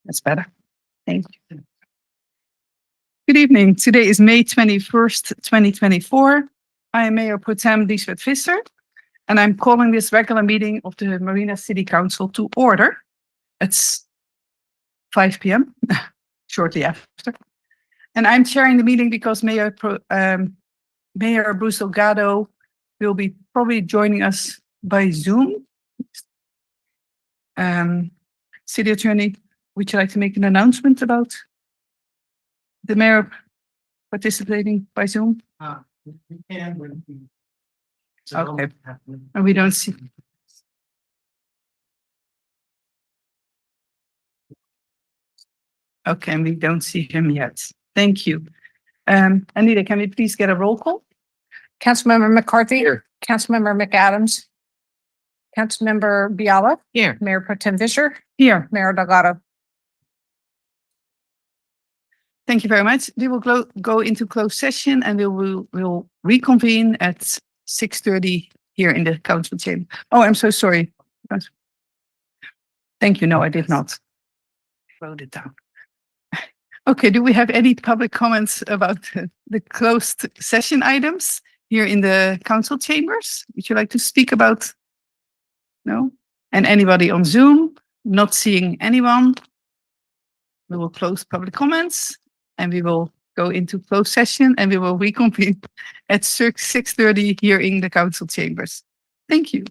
That's better. Thank you. Good evening. Today is May 21st, 2024. I am Mayor Pro Tem Liesbeth Visser, and I'm calling this regular meeting of the Marina City Council to order. It's 5 p.m., shortly after. And I'm chairing the meeting because Mayor Bruce Delgado will be probably joining us by Zoom. City Attorney, would you like to make an announcement about the mayor participating by Zoom? We can when we. Okay. And we don't see. Okay, and we don't see him yet. Thank you. Anita, can we please get a roll call? Councilmember McCarthy. Here. Councilmember McAdams. Councilmember Biala. Here. Mayor Pro Tem Visser. Here. Mayor Delgado. Thank you very much. We will go into closed session and we'll reconvene at 6:30 here in the council chamber. Oh, I'm so sorry. Thank you. No, I did not. I wrote it down. Okay, do we have any public comments about the closed session items here in the council chambers? Would you like to speak about? No? And anybody on Zoom? Not seeing anyone. We will close public comments and we will go into closed session and we will reconvene at 6:30 here in the council chambers. Thank you.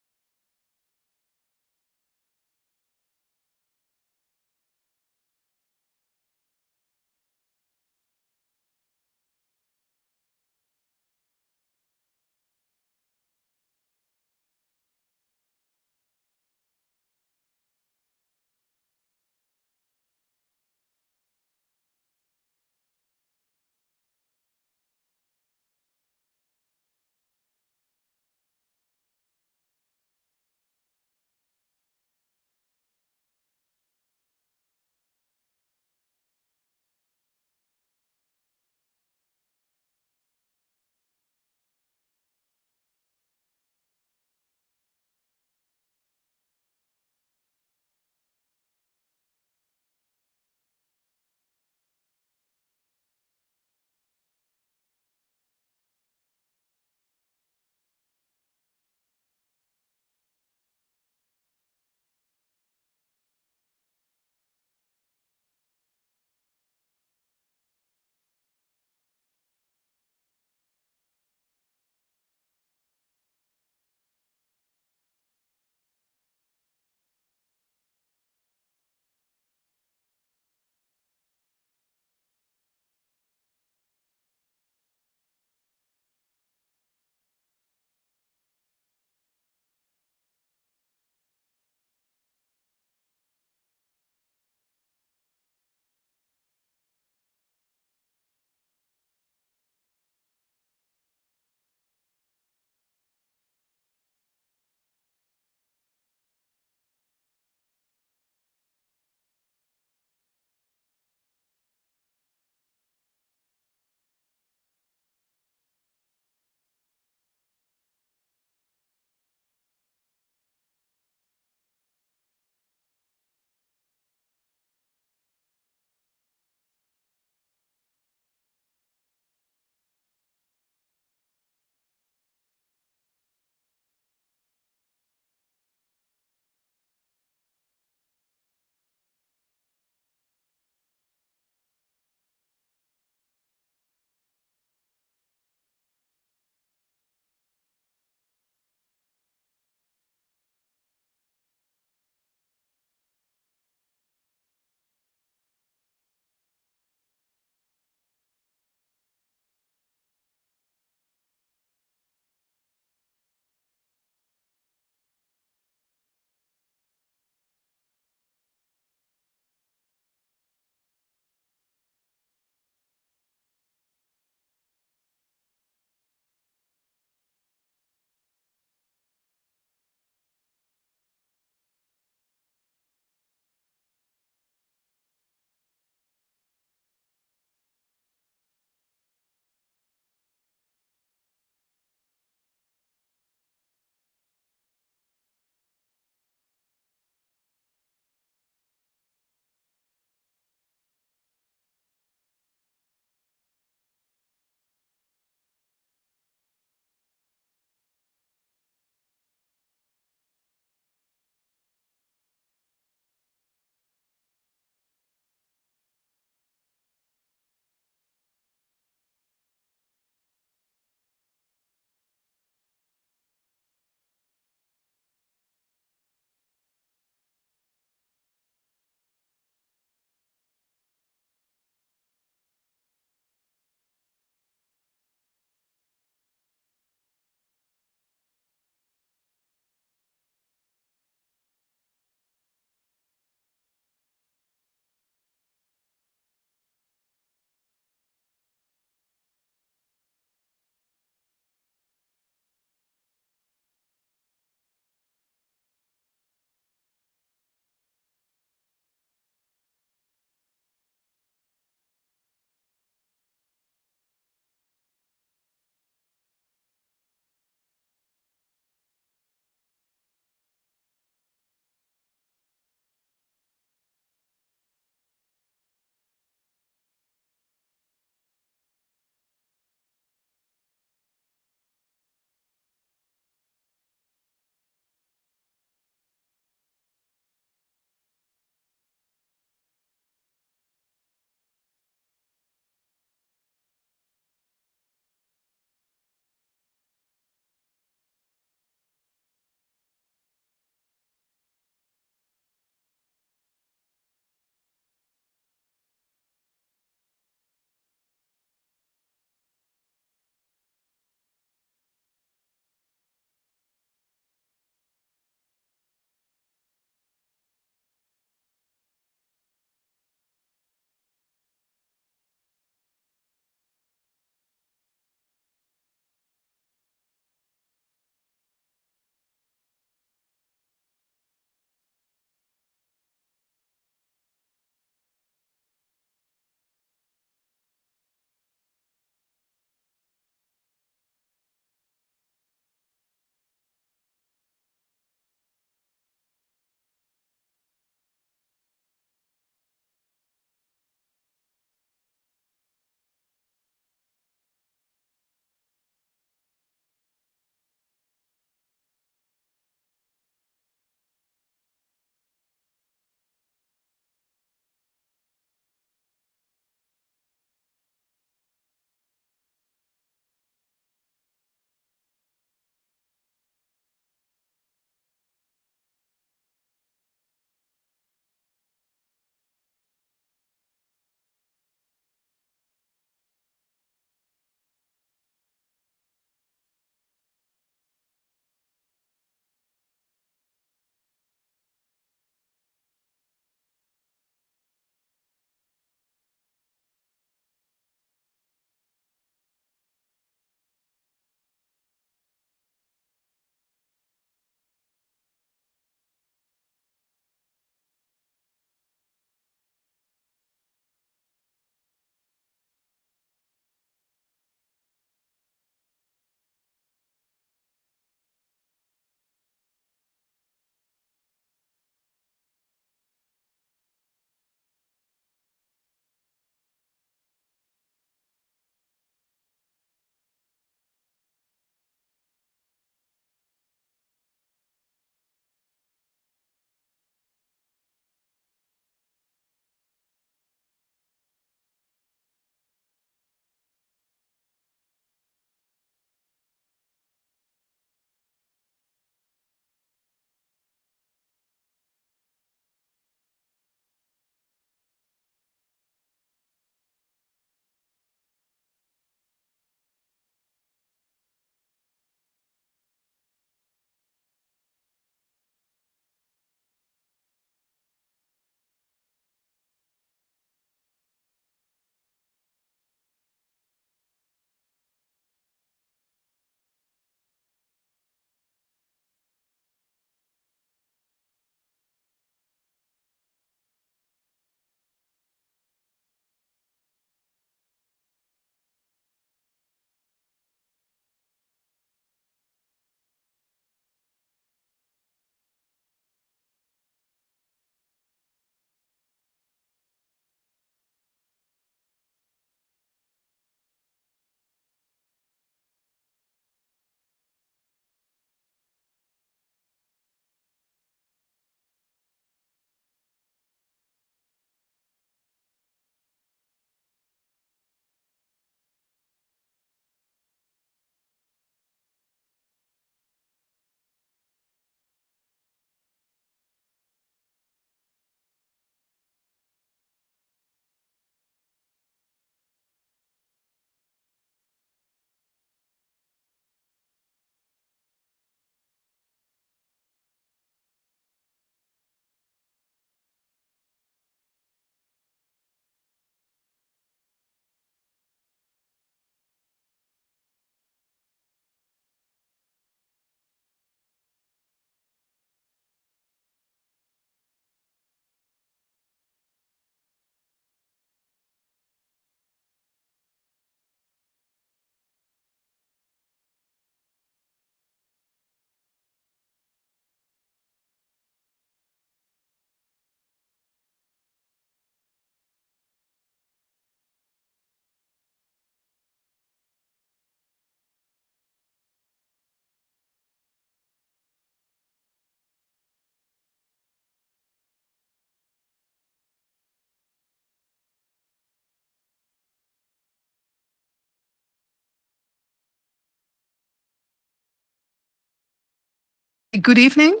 Good evening.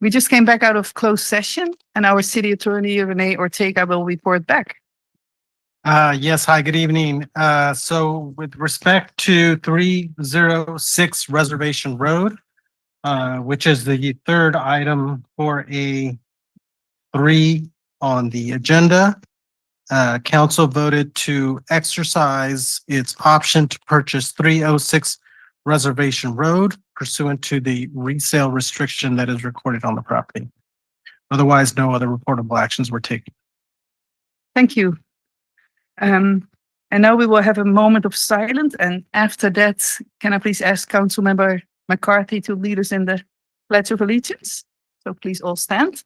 We just came back out of closed session and our city attorney, Renee Ortega, will report back. Yes, hi, good evening. So with respect to 306 Reservation Road, which is the third item for A3 on the agenda, council voted to exercise its option to purchase 306 Reservation Road pursuant to the resale restriction that is recorded on the property. Otherwise, no other reportable actions were taken. Thank you. And now we will have a moment of silence. And after that, can I please ask Councilmember McCarthy to lead us in the Pledge of Allegiance? So please all stand.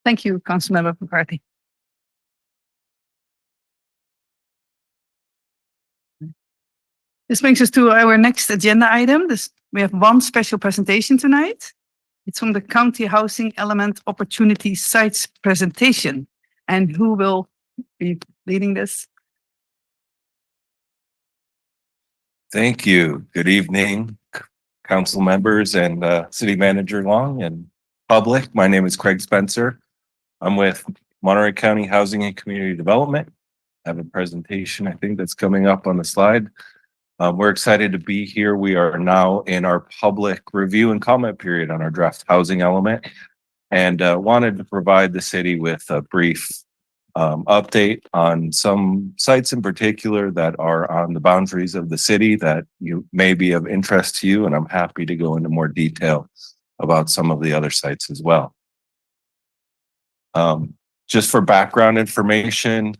Thank you, Councilmember McCarthy. This brings us to our next agenda item. We have one special presentation tonight. It's from the County Housing Element Opportunity Sites presentation. And who will be leading this? Thank you. Good evening, council members and city manager Long and public. My name is Craig Spencer. I'm with Monterey County Housing and Community Development. I have a presentation, I think, that's coming up on the slide. We're excited to be here. We are now in our public review and comment period on our draft housing element, and wanted to provide the city with a brief update on some sites in particular that are on the boundaries of the city that you may be of interest to you, and I'm happy to go into more detail about some of the other sites as well. Just for background information,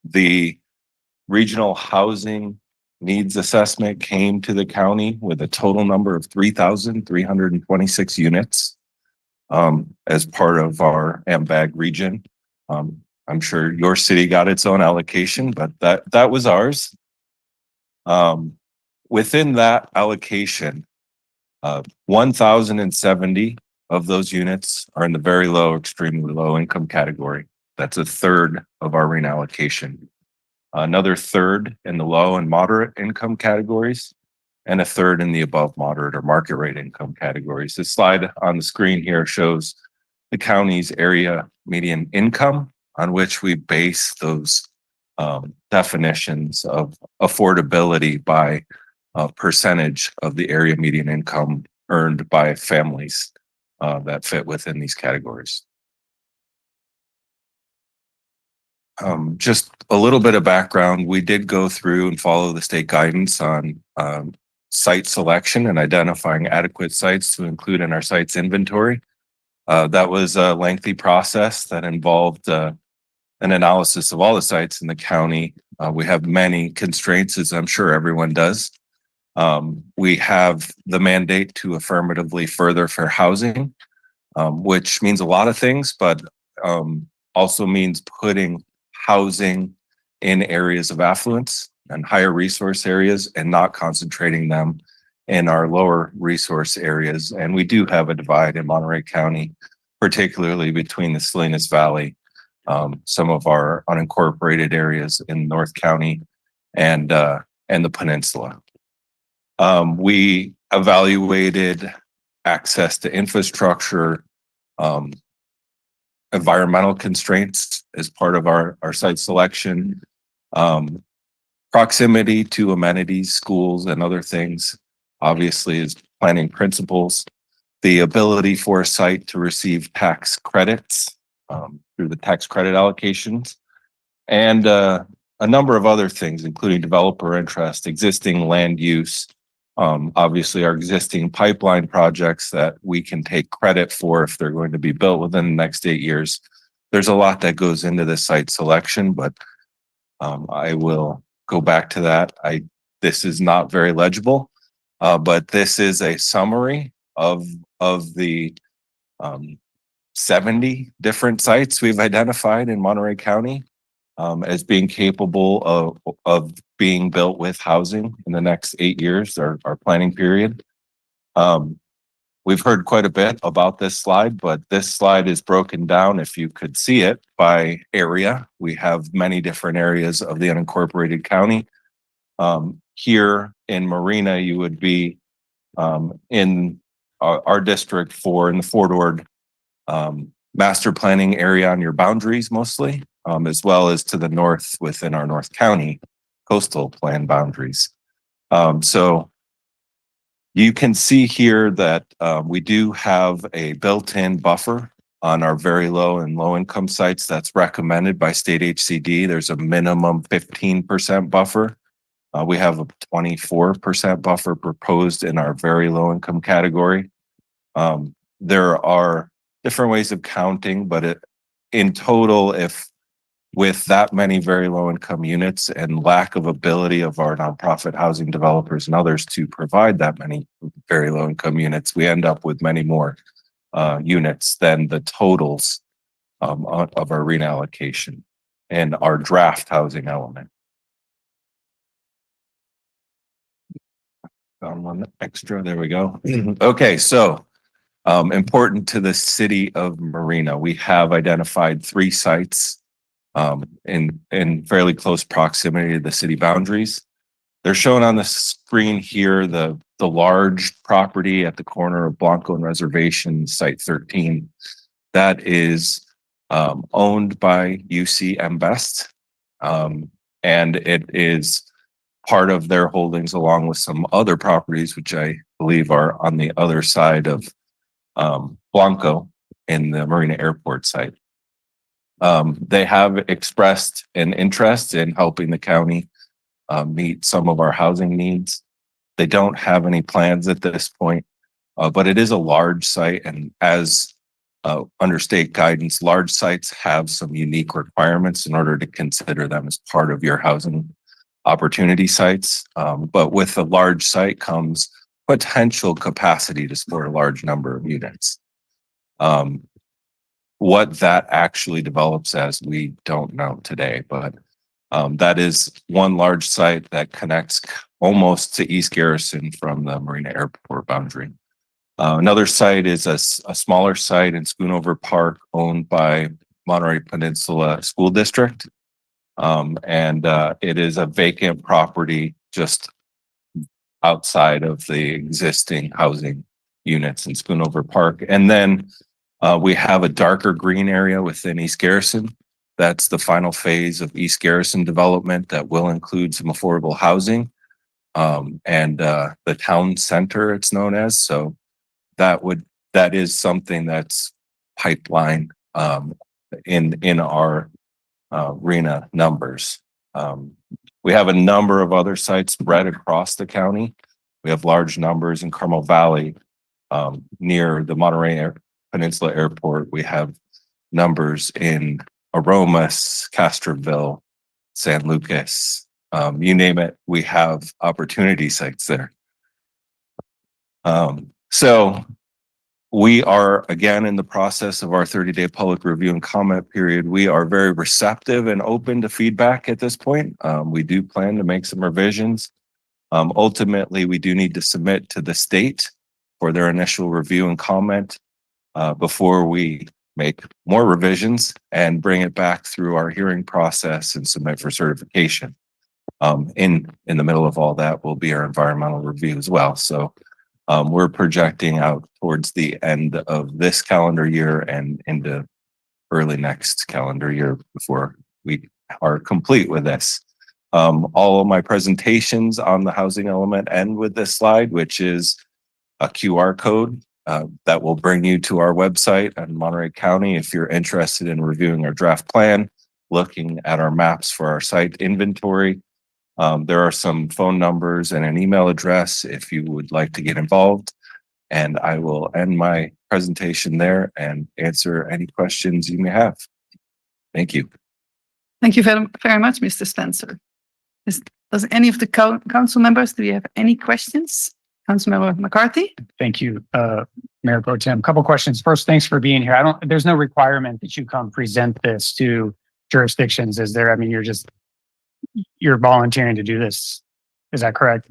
the regional housing needs assessment came to the county with a total number of 3,326 units as part of our AMBAG region. I'm sure your city got its own allocation, but that was ours. Within that allocation, 1,070 of those units are in the very low, extremely low income category. That's a third of our reallocation. Another third in the low and moderate income categories, and a third in the above moderate or market rate income categories. The slide on the screen here shows the county's area median income on which we base those definitions of affordability by a percentage of the area median income earned by families that fit within these categories. Just a little bit of background. We did go through and follow the state guidance on site selection and identifying adequate sites to include in our sites inventory. That was a lengthy process that involved an analysis of all the sites in the county. We have many constraints, as I'm sure everyone does. We have the mandate to affirmatively further fair housing, which means a lot of things, but also means putting housing in areas of affluence and higher resource areas and not concentrating them in our lower resource areas. And we do have a divide in Monterey County, particularly between the Salinas Valley, some of our unincorporated areas in North County and the peninsula. We evaluated access to infrastructure, environmental constraints as part of our site selection, proximity to amenities, schools, and other things, obviously, is planning principles, the ability for a site to receive tax credits through the tax credit allocations, and a number of other things, including developer interest, existing land use, obviously our existing pipeline projects that we can take credit for if they're going to be built within the next 8 years. There's a lot that goes into this site selection, but I will go back to that. This is not very legible, but this is a summary of the 70 different sites we've identified in Monterey County. as being capable of being built with housing in the next 8 years, our planning period. We've heard quite a bit about this slide, but this slide is broken down, if you could see it, by area. We have many different areas of the unincorporated county. Here in Marina, you would be in our district in the Fort Ord master planning area on your boundaries mostly, as well as to the north within our North County coastal plan boundaries. So you can see here that we do have a built-in buffer on our very low and low income sites that's recommended by state HCD. There's a minimum 15% buffer. We have a 24% buffer proposed in our very low income category. There are different ways of counting, but in total, if with that many very low income units and lack of ability of our nonprofit housing developers and others to provide that many very low income units, we end up with many more units than the totals of our RENA allocation and our draft housing element. Found one extra, there we go. Okay, so important to the city of Marina, we have identified 3 sites in fairly close proximity to the city boundaries. They're shown on the screen here, the large property at the corner of Blanco and Reservation, Site 13. That is owned by UC Best, and it is part of their holdings along with some other properties, which I believe are on the other side of Blanco in the Marina Airport site. They have expressed an interest in helping the county meet some of our housing needs. They don't have any plans at this point, but it is a large site, and as under state guidance, large sites have some unique requirements in order to consider them as part of your housing opportunity sites. But with a large site comes potential capacity to support a large number of units. What that actually develops as, we don't know today, but that is one large site that connects almost to East Garrison from the Marina Airport boundary. Another site is a smaller site in Schoonover Park owned by Monterey Peninsula School District. And it is a vacant property just outside of the existing housing units in Schoonover Park. And then we have a darker green area within East Garrison. That's the final phase of East Garrison development that will include some affordable housing and the town center, it's known as. So that is something that's pipeline in our RENA numbers. We have a number of other sites spread across the county. We have large numbers in Carmel Valley near the Monterey Peninsula Airport. We have numbers in Aromas, Castroville, San Lucas, you name it, we have opportunity sites there. So we are again in the process of our 30-day public review and comment period. We are very receptive and open to feedback at this point. We do plan to make some revisions. Ultimately, we do need to submit to the state for their initial review and comment before we make more revisions and bring it back through our hearing process and submit for certification. In the middle of all that will be our environmental review as well. So we're projecting out towards the end of this calendar year and into early next calendar year before we are complete with this. All of my presentations on the housing element end with this slide, which is a QR code that will bring you to our website in Monterey County if you're interested in reviewing our draft plan, looking at our maps for our site inventory. There are some phone numbers and an email address if you would like to get involved. And I will end my presentation there and answer any questions you may have. Thank you. Thank you very much, Mr. Spencer. Does any of the council members, do you have any questions? Councilmember McCarthy? Thank you, Mayor Pro Tem. Couple questions. First, thanks for being here. There's no requirement that you come present this to jurisdictions is there? I mean, you're volunteering to do this. Is that correct?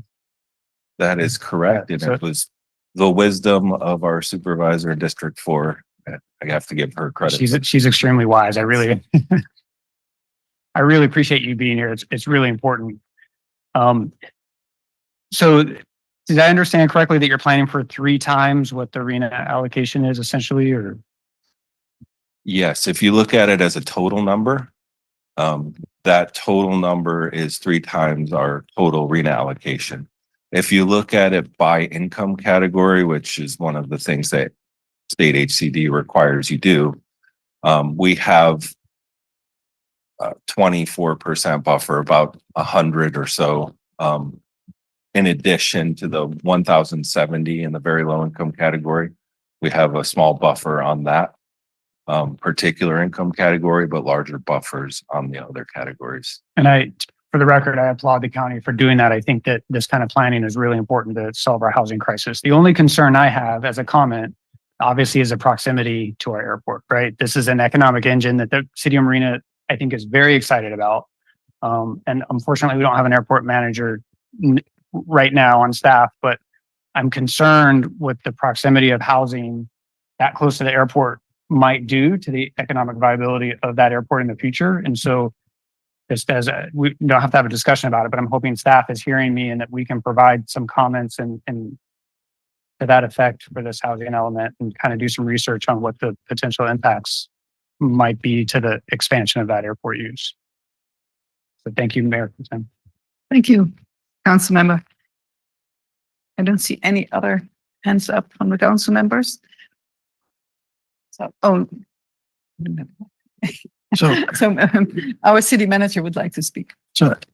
That is correct. And So- it was the wisdom of our supervisor in District 4. I have to give her credit. She's extremely wise. I really appreciate you being here. It's really important. So did I understand correctly that you're planning for 3 times what the RENA allocation is essentially, or? Yes, if you look at it as a total number, that total number is 3 times our total RENA allocation. If you look at it by income category, which is one of the things that state HCD requires you do, we have 24% buffer, about 100 or so, in addition to the 1,070 in the very low income category. We have a small buffer on that particular income category, but larger buffers on the other categories. And for the record, I applaud the county for doing that. I think that this kind of planning is really important to solve our housing crisis. The only concern I have as a comment, obviously, is the proximity to our airport, right? This is an economic engine that the city of Marina, I think, is very excited about. And unfortunately, we don't have an airport manager right now on staff, but I'm concerned with the proximity of housing that close to the airport might do to the economic viability of that airport in the future. And so just as we don't have to have a discussion about it, but I'm hoping staff is hearing me and that we can provide some comments and to that effect for this housing element and kind of do some research on what the potential impacts might be to the expansion of that airport use. So thank you, Mayor. Thank you, council member. I don't see any other hands up from the council members. So, So, our city manager would like to speak.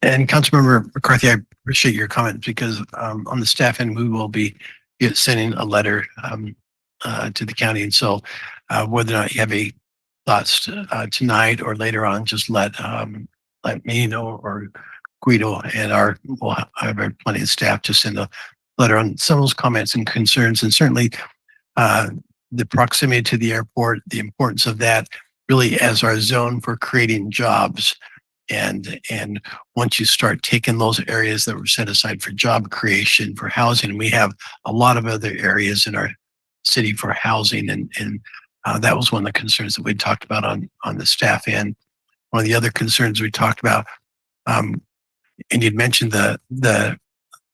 and Councilmember McCarthy, I appreciate your comments because on the staff end, we will be sending a letter to the county. And so whether or not you have any thoughts tonight or later on, just let me know or Guido and we'll have plenty of staff to send a letter on some of those comments and concerns. And certainly the proximity to the airport, the importance of that really as our zone for creating jobs. And once you start taking those areas that were set aside for job creation, for housing, we have a lot of other areas in our city for housing. And that was one of the concerns that we talked about on the staff end. One of the other concerns we talked about, and you'd mentioned the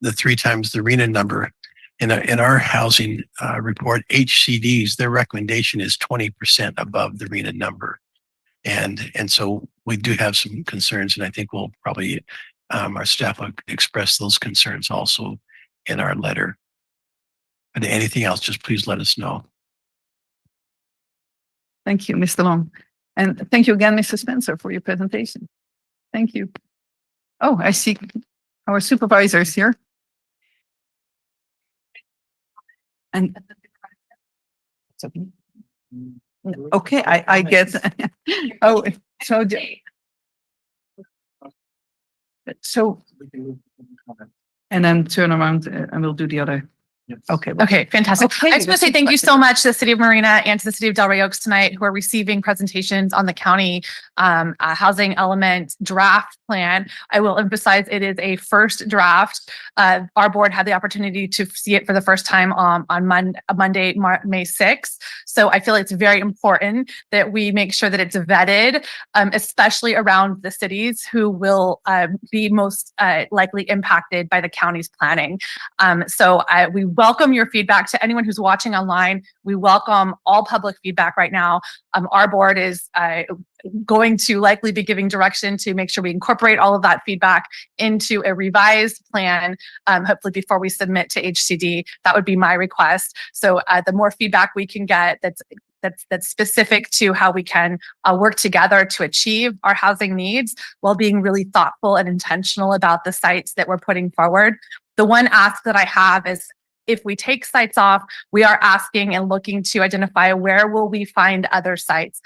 3 times the RENA number. In our housing report, HCDs, their recommendation is 20% above the RENA number. And so we do have some concerns, and I think we'll probably, our staff will express those concerns also in our letter. But anything else, just please let us know. Thank you, Mr. Long. And thank you again, Mr. Spencer, for your presentation. Thank you. Oh, I see our supervisors here. And okay, I get. Oh, so and then turn around and we'll do the other. Okay. Okay, fantastic. Okay, I just want to say thank you so much to the City of Marina and to the City of Delray Oaks tonight who are receiving presentations on the county housing element draft plan. I will emphasize it is a first draft. Our board had the opportunity to see it for the first time on Monday, May 6th. So I feel it's very important that we make sure that it's vetted, especially around the cities who will be most likely impacted by the county's planning. So we welcome your feedback. To anyone who's watching online, we welcome all public feedback right now. Our board is going to likely be giving direction to make sure we incorporate all of that feedback into a revised plan, hopefully before we submit to HCD. That would be my request. So the more feedback we can get that's specific to how we can work together to achieve our housing needs while being really thoughtful and intentional about the sites that we're putting forward. The one ask that I have is, if we take sites off, we are asking and looking to identify where will we find other sites?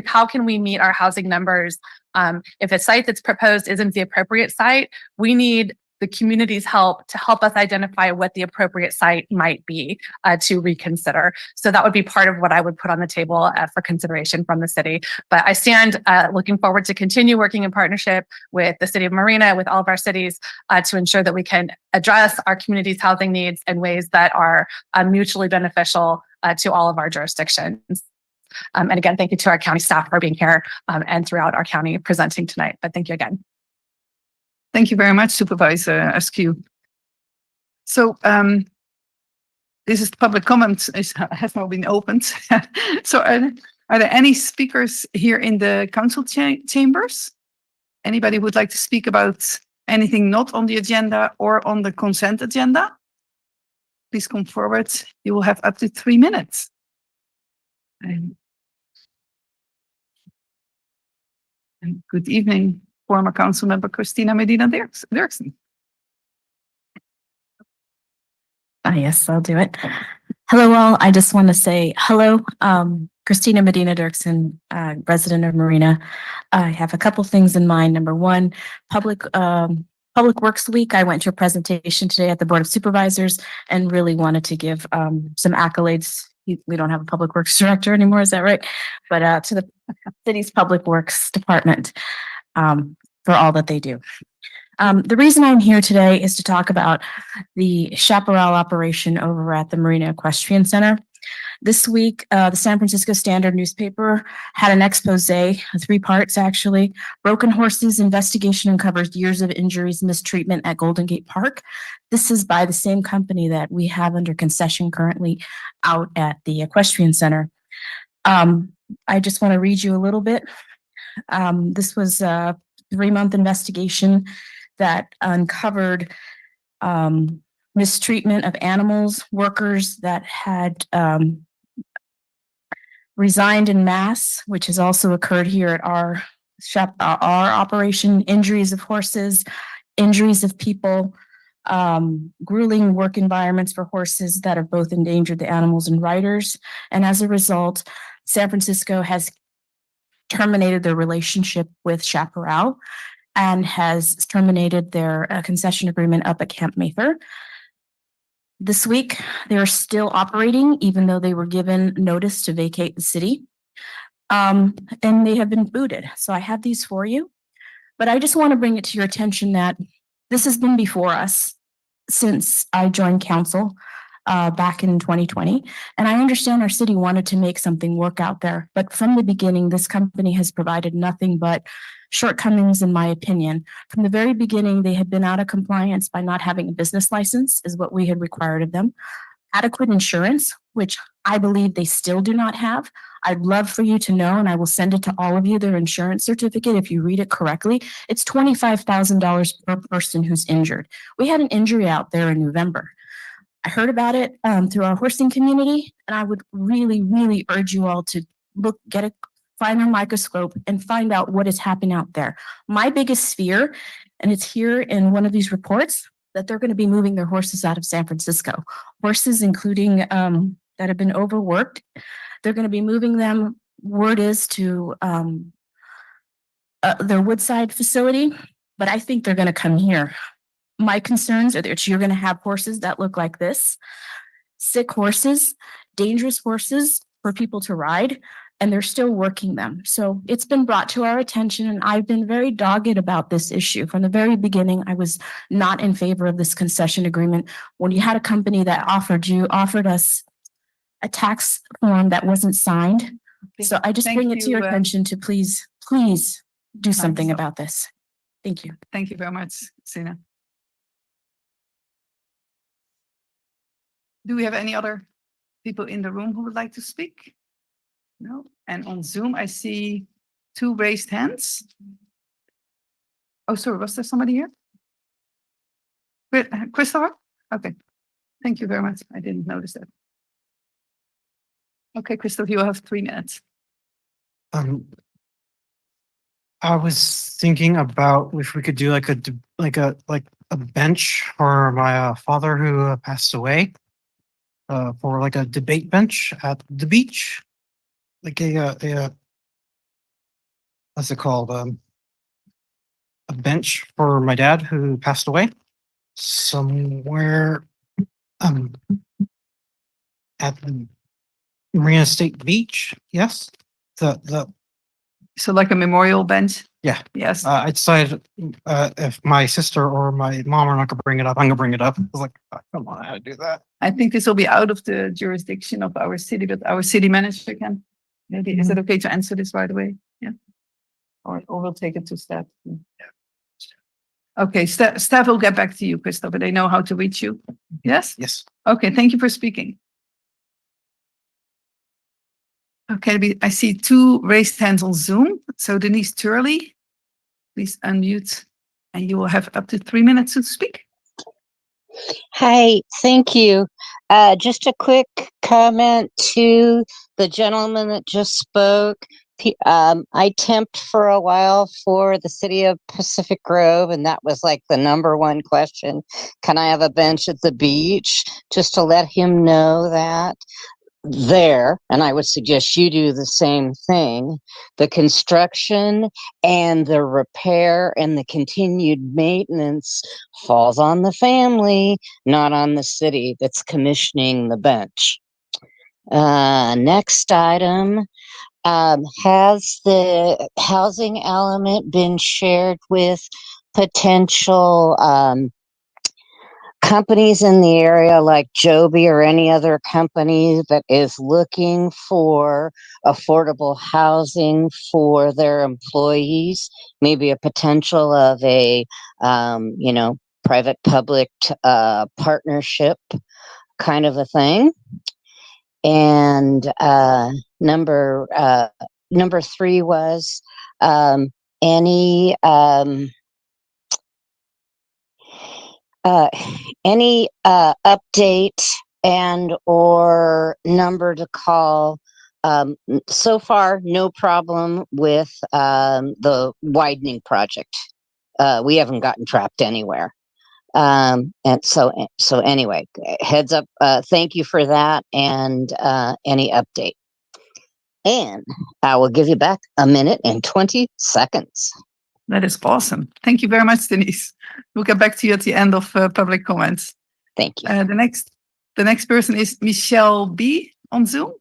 How can we meet our housing numbers? If a site that's proposed isn't the appropriate site, we need the community's help to help us identify what the appropriate site might be to reconsider. So that would be part of what I would put on the table for consideration from the city. But I stand looking forward to continue working in partnership with the city of Marina, with all of our cities, to ensure that we can address our community's housing needs in ways that are mutually beneficial to all of our jurisdictions. And again, thank you to our county staff for being here and throughout our county presenting tonight. But thank you again. Thank you very much, Supervisor Askew. So this is public comment has now been opened. So are there any speakers here in the council chambers? Anybody would like to speak about anything not on the agenda or on the consent agenda? Please come forward. You will have up to 3 minutes. And good evening, former council member Christina Medina Dirksen. Yes, I'll do it. Hello, all. I just want to say hello. Christina Medina Dirksen, resident of Marina. I have a couple things in mind. Number one, Public Works Week. I went to a presentation today at the Board of Supervisors and really wanted to give some accolades. We don't have a Public Works Director anymore, is that right? But to the city's Public Works Department for all that they do. The reason I'm here today is to talk about the chaparral operation over at the Marina Equestrian Center. This week, the San Francisco Standard newspaper had an expose, 3 parts actually. Broken Horses Investigation uncovers years of injuries and mistreatment at Golden Gate Park. This is by the same company that we have under concession currently out at the Equestrian Center. I just want to read you a little bit. This was a 3-month investigation that uncovered mistreatment of animals, workers that had resigned in mass, which has also occurred here at our shop, our operation, injuries of horses, injuries of people, grueling work environments for horses that have both endangered the animals and riders. And as a result, San Francisco has terminated their relationship with Chaparral and has terminated their concession agreement up at Camp Mather. This week, they are still operating, even though they were given notice to vacate the city. And they have been booted. So I have these for you. But I just want to bring it to your attention that this has been before us since I joined council back in 2020. And I understand our city wanted to make something work out there. But from the beginning, this company has provided nothing but shortcomings, in my opinion. From the very beginning, they had been out of compliance by not having a business license, is what we had required of them. Adequate insurance, which I believe they still do not have. I'd love for you to know, and I will send it to all of you, their insurance certificate, if you read it correctly. It's $25,000 per person who's injured. We had an injury out there in November. I heard about it through our horsing community, and I would really, really urge you all to find a microscope and find out what is happening out there. My biggest fear, and it's here in one of these reports, that they're going to be moving their horses out of San Francisco. Horses, including that have been overworked, they're going to be moving them, word is, to their Woodside facility, but I think they're going to come here. My concerns are that you're going to have horses that look like this, sick horses, dangerous horses for people to ride, and they're still working them. So it's been brought to our attention, and I've been very dogged about this issue. From the very beginning, I was not in favor of this concession agreement. When you had a company that offered us a tax form that wasn't signed. So I just Thank bring it to your you, attention to please do something about this. Thank you. Thank you very much, Sina. Do we have any other people in the room who would like to speak? No? And on Zoom, I see 2 raised hands. Oh, sorry, was there somebody here? Christopher? Okay. Thank you very much. I didn't notice that. Okay, Christopher, you have 3 minutes. I was thinking about if we could do like a bench for my father who passed away, for like a debate bench at the beach, like a what's it called? A bench for my dad who passed away. somewhere um at the Marina State Beach. Yes, the So like a memorial bench? Yeah. Yes. I decided if my sister or my mom are not gonna bring it up, I'm gonna bring it up. I was like, I don't know how to do that. I think this will be out of the jurisdiction of our city, but our city manager can. Maybe, is it okay to answer this right away? Yeah. Or we'll take it to staff. Okay, staff will get back to you, Christopher. They know how to reach you. Yes? Yes. Okay, thank you for speaking. Okay, I see two raised hands on Zoom. So Denise Turley, please unmute and you will have up to 3 minutes to speak. Hi, thank you. Just a quick comment to the gentleman that just spoke. I temped for a while for the city of Pacific Grove, and that was like the #1 question. Can I have a bench at the beach? Just to let him know that there, and I would suggest you do the same thing. The construction and the repair and the continued maintenance falls on the family, not on the city that's commissioning the bench. Next item, has the housing element been shared with potential companies in the area like Joby or any other company that is looking for affordable housing for their employees, maybe a potential of a, private public partnership kind of a thing. And number 3 was any update and or number to call. So far, no problem with the widening project. We haven't gotten trapped anywhere. And so anyway, heads up. Thank you for that and any update. And I will give you back 1 minute and 20 seconds. That is awesome. Thank you very much, Denise. We'll get back to you at the end of public comments. Thank you. The next person is Michelle B on Zoom.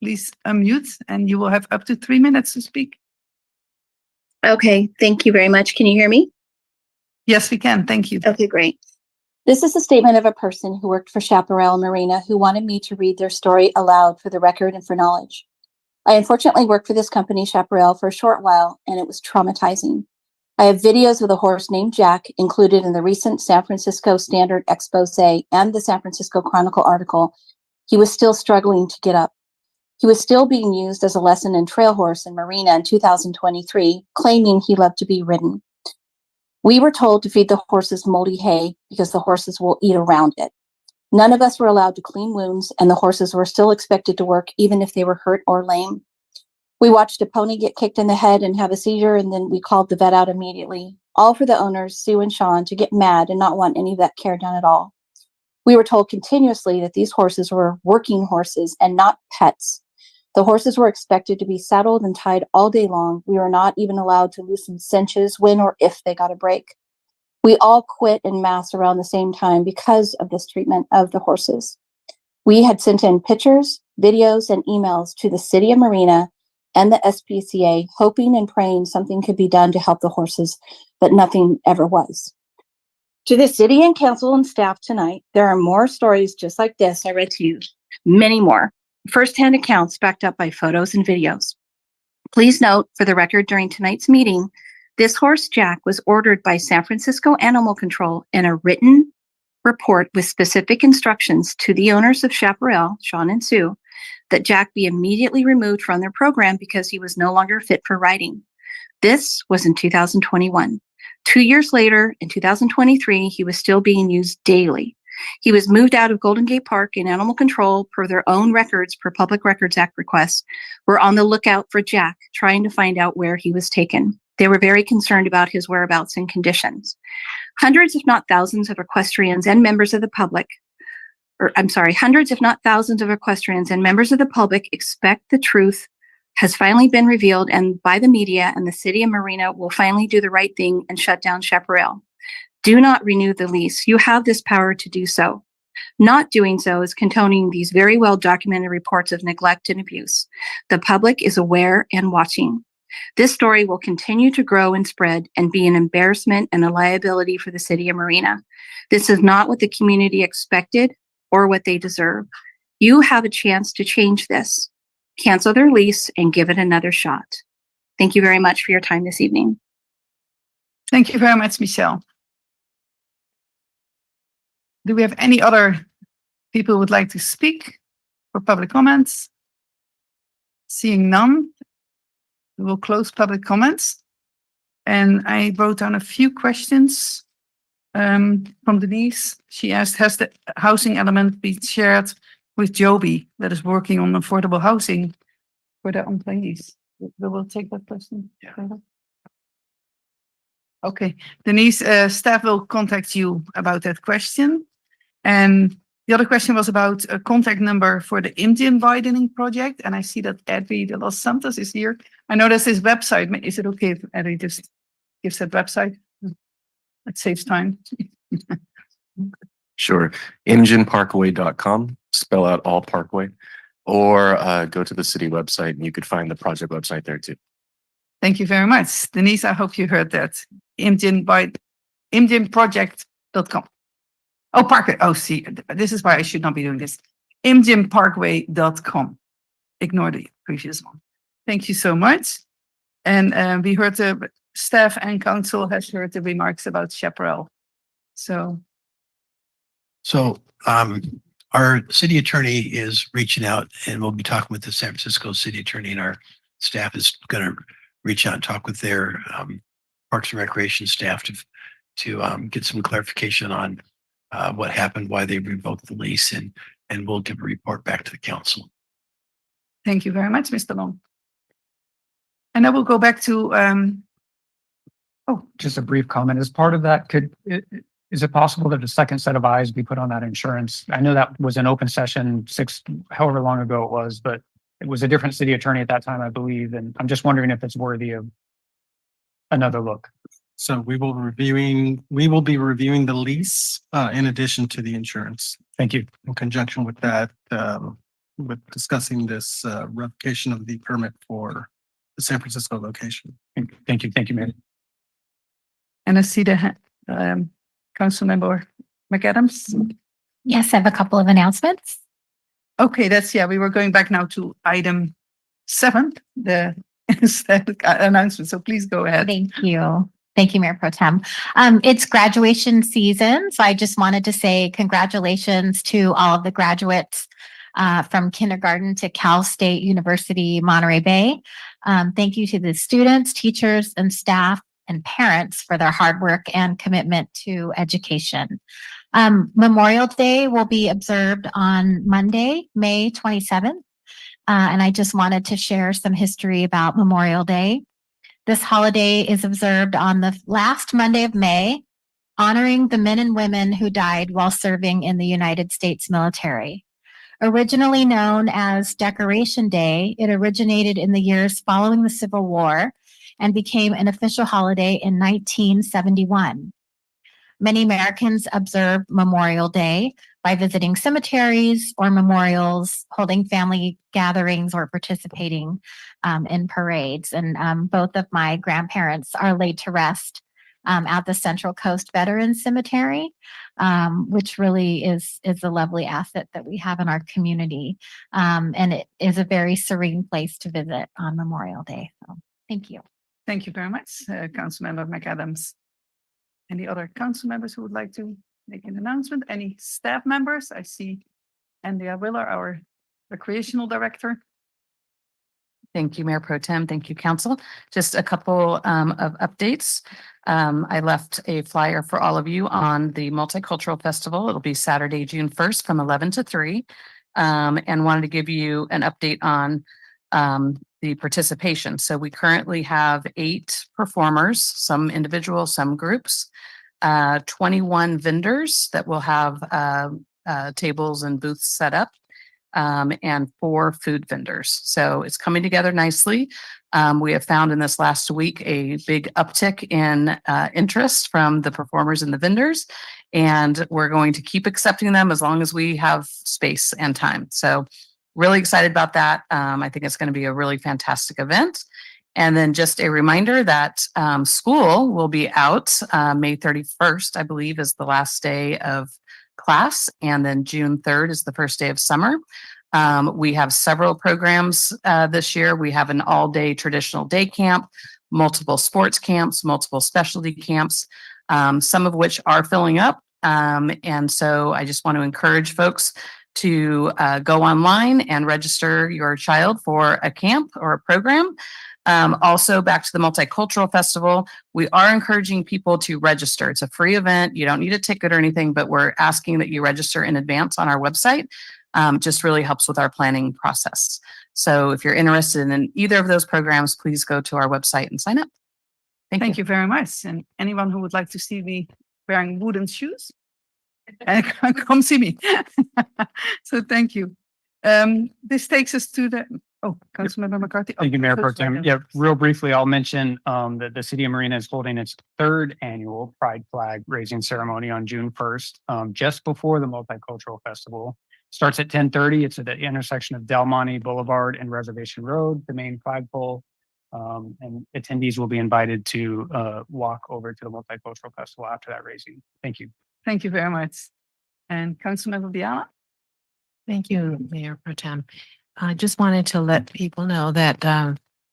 Please unmute and you will have up to 3 minutes to speak. Okay, thank you very much. Can you hear me? Yes, we can. Thank you. Okay, great. This is a statement of a person who worked for Chaparral Marina who wanted me to read their story aloud for the record and for knowledge. I unfortunately worked for this company, Chaparral, for a short while, and it was traumatizing. I have videos with a horse named Jack included in the recent San Francisco Standard expose and the San Francisco Chronicle article. He was still struggling to get up. He was still being used as a lesson in trail horse in Marina in 2023, claiming he loved to be ridden. We were told to feed the horses moldy hay because the horses will eat around it. None of us were allowed to clean wounds, and the horses were still expected to work even if they were hurt or lame. We watched a pony get kicked in the head and have a seizure, and then we called the vet out immediately, all for the owners, Sue and Sean, to get mad and not want any vet care done at all. We were told continuously that these horses were working horses and not pets. The horses were expected to be saddled and tied all day long. We were not even allowed to loosen cinches when or if they got a break. We all quit en masse around the same time because of this treatment of the horses. We had sent in pictures, videos, and emails to the city of Marina and the SPCA, hoping and praying something could be done to help the horses, but nothing ever was. To the city and council and staff tonight, there are more stories just like this I read to you, many more, firsthand accounts backed up by photos and videos. Please note, for the record, during tonight's meeting, this horse, Jack, was ordered by San Francisco Animal Control in a written report with specific instructions to the owners of Chaparral, Sean and Sue, that Jack be immediately removed from their program because he was no longer fit for riding. This was in 2021. 2 years later, in 2023, he was still being used daily. He was moved out of Golden Gate Park, and Animal Control, per their own records, per Public Records Act requests, were on the lookout for Jack, trying to find out where he was taken. They were very concerned about his whereabouts and conditions. Hundreds, if not thousands, of equestrians and members of the public, hundreds, if not thousands of equestrians and members of the public expect the truth has finally been revealed and by the media, and the city of Marina will finally do the right thing and shut down Chaparral. Do not renew the lease. You have this power to do so. Not doing so is condoning these very well documented reports of neglect and abuse. The public is aware and watching. This story will continue to grow and spread and be an embarrassment and a liability for the city of Marina. This is not what the community expected or what they deserve. You have a chance to change this. Cancel their lease and give it another shot. Thank you very much for your time this evening. Thank you very much, Michelle. Do we have any other people who would like to speak for public comments? Seeing none, we will close public comments. And I wrote down a few questions from Denise. She asked, has the housing element been shared with Joby that is working on affordable housing for their employees? We will take that question. Yeah. Okay, Denise, staff will contact you about that question. And the other question was about a contact number for the Indian widening project. And I see that Edwy de los Santos is here. I know there's this website. Is it okay if Edwy just gives that website? That saves time. Sure. Engineparkway.com, spell out all parkway, or go to the city website and you could find the project website there too. Thank you very much. Denise, I hope you heard that. ImGenProject.com. Oh, Parkway. Oh, see, this is why I should not be doing this. ImGenParkway.com. Ignore the previous one. Thank you so much. And we heard the staff and council has heard the remarks about Chaparral. So, our city attorney is reaching out and we'll be talking with the San Francisco city attorney, and our staff is going to reach out and talk with their Parks and Recreation staff to get some clarification on what happened, why they revoked the lease, and we'll give a report back to the council. thank you very much, Mr. Long. And I will go back to, Just a brief comment. As part of that, is it possible that a second set of eyes be put on that insurance? I know that was an open session however long ago it was, but it was a different city attorney at that time, I believe. And I'm just wondering if it's worthy of another look. So we will be reviewing the lease in addition to the insurance. Thank you. In conjunction with that, with discussing this revocation of the permit for the San Francisco location. Thank you. Thank you, Mayor. and I see the Councilmember McAdams. Yes, I have a couple of announcements. Okay, we were going back now to item 7, the announcement. So please go ahead. Thank you. Thank you, Mayor Pro Tem. It's graduation season, so I just wanted to say congratulations to all of the graduates from kindergarten to Cal State University, Monterey Bay. Thank you to the students, teachers, and staff and parents for their hard work and commitment to education. Memorial Day will be observed on Monday, May 27th. And I just wanted to share some history about Memorial Day. This holiday is observed on the last Monday of May, honoring the men and women who died while serving in the United States military. Originally known as Decoration Day, it originated in the years following the Civil War and became an official holiday in 1971. Many Americans observe Memorial Day by visiting cemeteries or memorials, holding family gatherings, or participating in parades. And both of my grandparents are laid to rest at the Central Coast Veterans Cemetery, which really is a lovely asset that we have in our community. And it is a very serene place to visit on Memorial Day. So thank you. Thank you very much, Councilmember McAdams. Any other council members who would like to make an announcement? Any staff members? I see Andrea Willer, our recreational director. Thank you, Mayor Pro Tem. Thank you, Council. Just a couple of updates. I left a flyer for all of you on the Multicultural Festival. It'll be Saturday, June 1st from 11 to 3. And wanted to give you an update on the participation. So we currently have 8 performers, some individual, some groups, 21 vendors that will have tables and booths set up. and 4 food vendors. So it's coming together nicely. We have found in this last week a big uptick in interest from the performers and the vendors, and we're going to keep accepting them as long as we have space and time. So really excited about that. I think it's going to be a really fantastic event. And then just a reminder that school will be out May 31st, I believe, is the last day of class. And then June 3rd is the first day of summer. We have several programs this year. We have an all-day traditional day camp, multiple sports camps, multiple specialty camps, some of which are filling up. And so I just want to encourage folks to go online and register your child for a camp or a program. Also, back to the Multicultural Festival, we are encouraging people to register. It's a free event. You don't need a ticket or anything, but we're asking that you register in advance on our website. Just really helps with our planning process. So if you're interested in either of those programs, please go to our website and sign up. Thank you very much. And anyone who would like to see me wearing wooden shoes, come see me. So thank you. This takes us to the, Councilmember McCarthy. Thank you, Mayor Pro First, Tem. right, Yeah, real briefly, I'll mention that the City of Marina is holding its 3rd annual Pride Flag raising ceremony on June 1st, just before the Multicultural Festival. Starts at 10:30. It's at the intersection of Del Monte Boulevard and Reservation Road, the main flagpole. And attendees will be invited to walk over to the Multicultural Festival after that raising. Thank you. Thank you very much. And Councilmember Biala? Thank you, Mayor Pro Tem. I just wanted to let people know that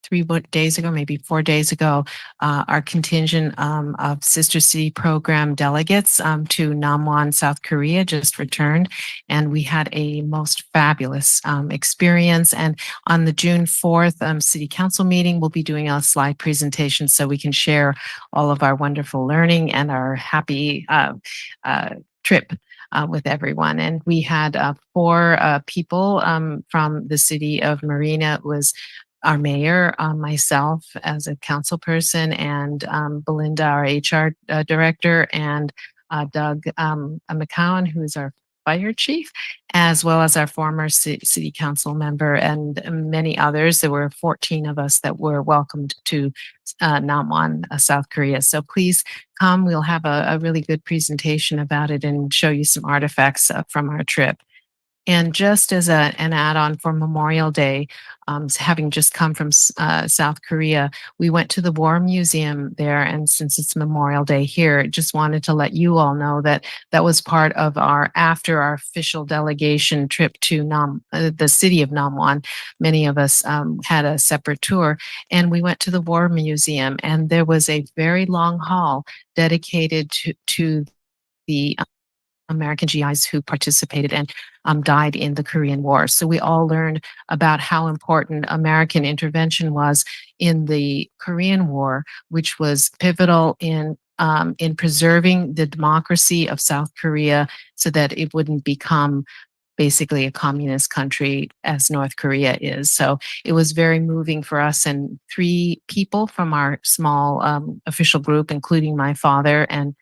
3 days ago, maybe 4 days ago, our contingent of Sister City program delegates to Namwon, South Korea just returned, and we had a most fabulous experience. And on the June 4th City Council meeting, we'll be doing a slide presentation so we can share all of our wonderful learning and our happy trip with everyone. And we had 4 people from the city of Marina. It was our mayor, myself as a council person, and Belinda, our HR director, and Doug McCowan, who is our fire chief, as well as our former city council member and many others. There were 14 of us that were welcomed to Namwon, South Korea. So please come. We'll have a really good presentation about it and show you some artifacts from our trip. And just as an add-on for Memorial Day, having just come from South Korea, we went to the War Museum there. And since it's Memorial Day here, just wanted to let you all know that that was part of after our official delegation trip to the city of Namwon. Many of us had a separate tour, and we went to the War Museum, and there was a very long hall dedicated to the American GIs who participated and died in the Korean War. So we all learned about how important American intervention was in the Korean War, which was pivotal in preserving the democracy of South Korea so that it wouldn't become basically a communist country as North Korea is. So it was very moving for us, and 3 people from our small official group, including my father and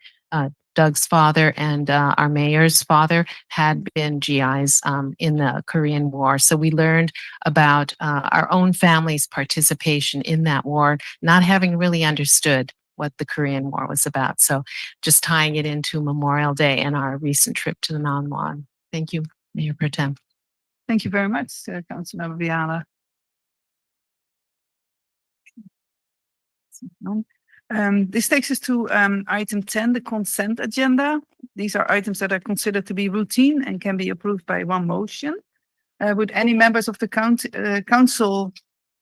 Doug's father and our mayor's father, had been GIs in the Korean War. So we learned about our own family's participation in that war, not having really understood what the Korean War was about. So just tying it into Memorial Day and our recent trip to the Namwon. Thank you, Mayor Pro Tem. Thank you very much, Councilmember Biala. This takes us to item 10, the consent agenda. These are items that are considered to be routine and can be approved by one motion. Would any members of the council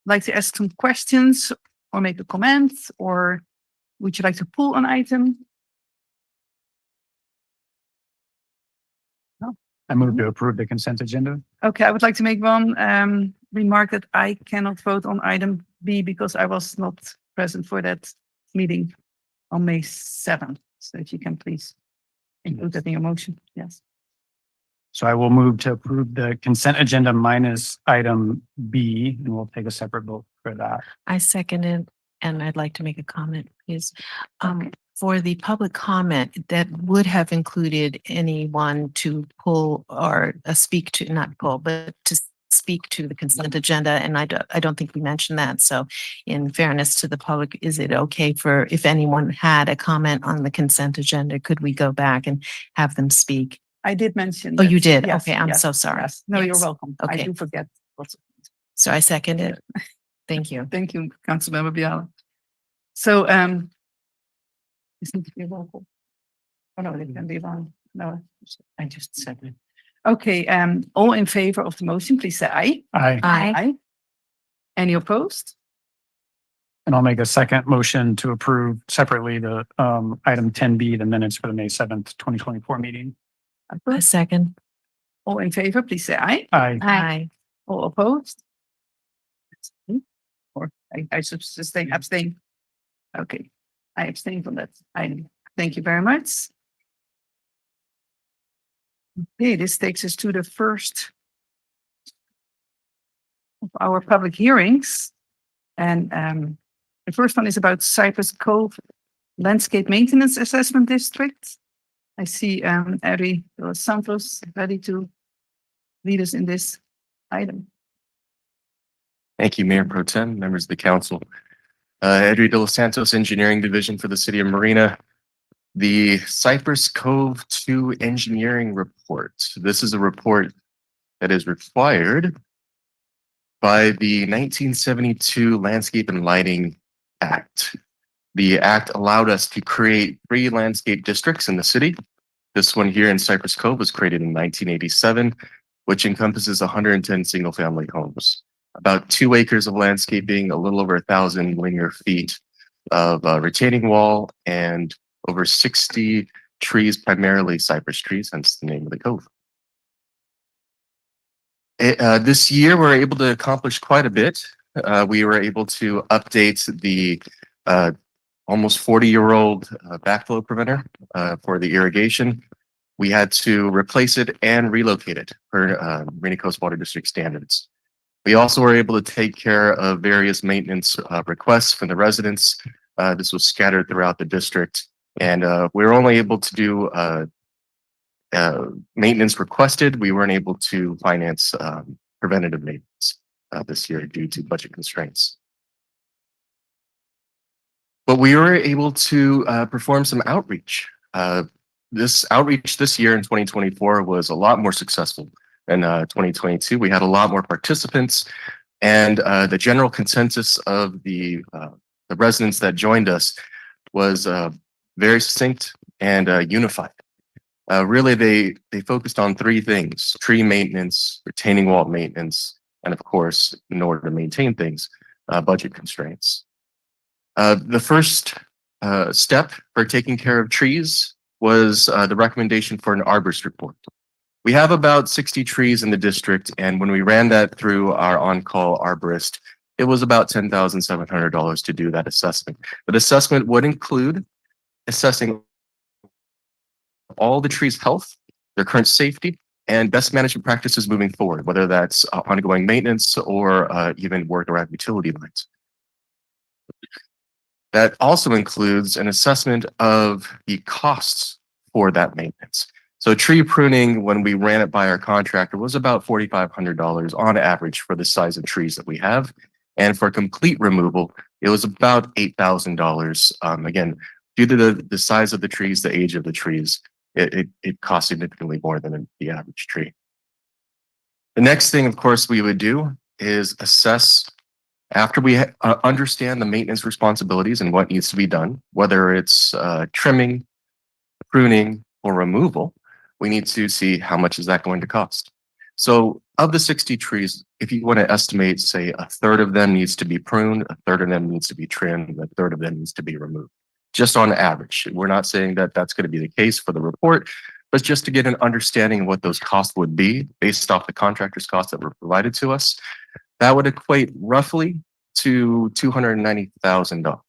like to ask some questions or make a comment, or would you like to pull an item? No. I move to approve the consent agenda. Okay, I would like to make one remark that I cannot vote on item B because I was not present for that meeting on May 7th. So if you can please include that in your motion. Yes. So I will move to approve the consent agenda minus item B, and we'll take a separate vote for that. I second it, and I'd like to make a comment, please. Okay. for the public comment that would have included anyone to pull or speak to, not pull, but to speak to the consent agenda. And I don't think we mentioned that. So in fairness to the public, is it okay for, if anyone had a comment on the consent agenda, could we go back and have them speak? I did mention. Oh, you that. did? Yes, Okay, I'm yes, so sorry. yes. No, you're Yes. welcome. I Okay. do forget. So I second it. Thank you. Thank you, Councilmember Biala. So, this needs to be a roll call. Oh, no, it can be wrong. No, I just said it. Okay, all in favor of the motion, please say aye. Aye. Aye. Any opposed? And I'll make a second motion to approve separately the item 10B, the minutes for the May 7th, 2024 meeting. A second. All in favor, please say aye. Aye. Aye. All opposed? Or I should abstain. Okay, I abstain from that item. Thank you very much. Okay, this takes us to the first of our public hearings. And the first one is about Cypress Cove Landscape Maintenance Assessment District. I see Eri dos Santos ready to lead us in this item. Thank you, Mayor Pro Tem, members of the council. Edry de los Santos, Engineering Division for the City of Marina. The Cypress Cove 2 Engineering Report. This is a report that is required by the 1972 Landscape and Lighting Act. The act allowed us to create 3 landscape districts in the city. This one here in Cypress Cove was created in 1987, which encompasses 110 single-family homes. About 2 acres of landscaping, a little over 1,000 linear feet of retaining wall, and over 60 trees, primarily cypress trees, hence the name of the cove. This year, we're able to accomplish quite a bit. We were able to update the almost 40-year-old backflow preventer for the irrigation. We had to replace it and relocate it per Marina Coast Water District standards. We also were able to take care of various maintenance requests from the residents. This was scattered throughout the district, and we were only able to do maintenance requested. We weren't able to finance preventative maintenance this year due to budget constraints. But we were able to perform some outreach. This outreach this year in 2024 was a lot more successful than 2022. We had a lot more participants, and the general consensus of the residents that joined us was very succinct and unified. Really, they focused on 3 things: tree maintenance, retaining wall maintenance, and of course, in order to maintain things, budget constraints. The first step for taking care of trees was the recommendation for an arborist report. We have about 60 trees in the district, and when we ran that through our on-call arborist, it was about $10,700 to do that assessment. But assessment would include assessing all the trees' health, their current safety, and best management practices moving forward, whether that's ongoing maintenance or even work around utility lines. That also includes an assessment of the costs for that maintenance. So tree pruning, when we ran it by our contractor, was about $4,500 on average for the size of trees that we have. And for complete removal, it was about $8,000. Again, due to the size of the trees, the age of the trees, it costs significantly more than the average tree. The next thing, of course, we would do is assess after we understand the maintenance responsibilities and what needs to be done, whether it's trimming, pruning, or removal. We need to see how much is that going to cost. So of the 60 trees, if you want to estimate, say a third of them needs to be pruned, a third of them needs to be trimmed, a third of them needs to be removed. Just on average. We're not saying that that's going to be the case for the report, but just to get an understanding of what those costs would be based off the contractor's costs that were provided to us. That would equate roughly to $290,000.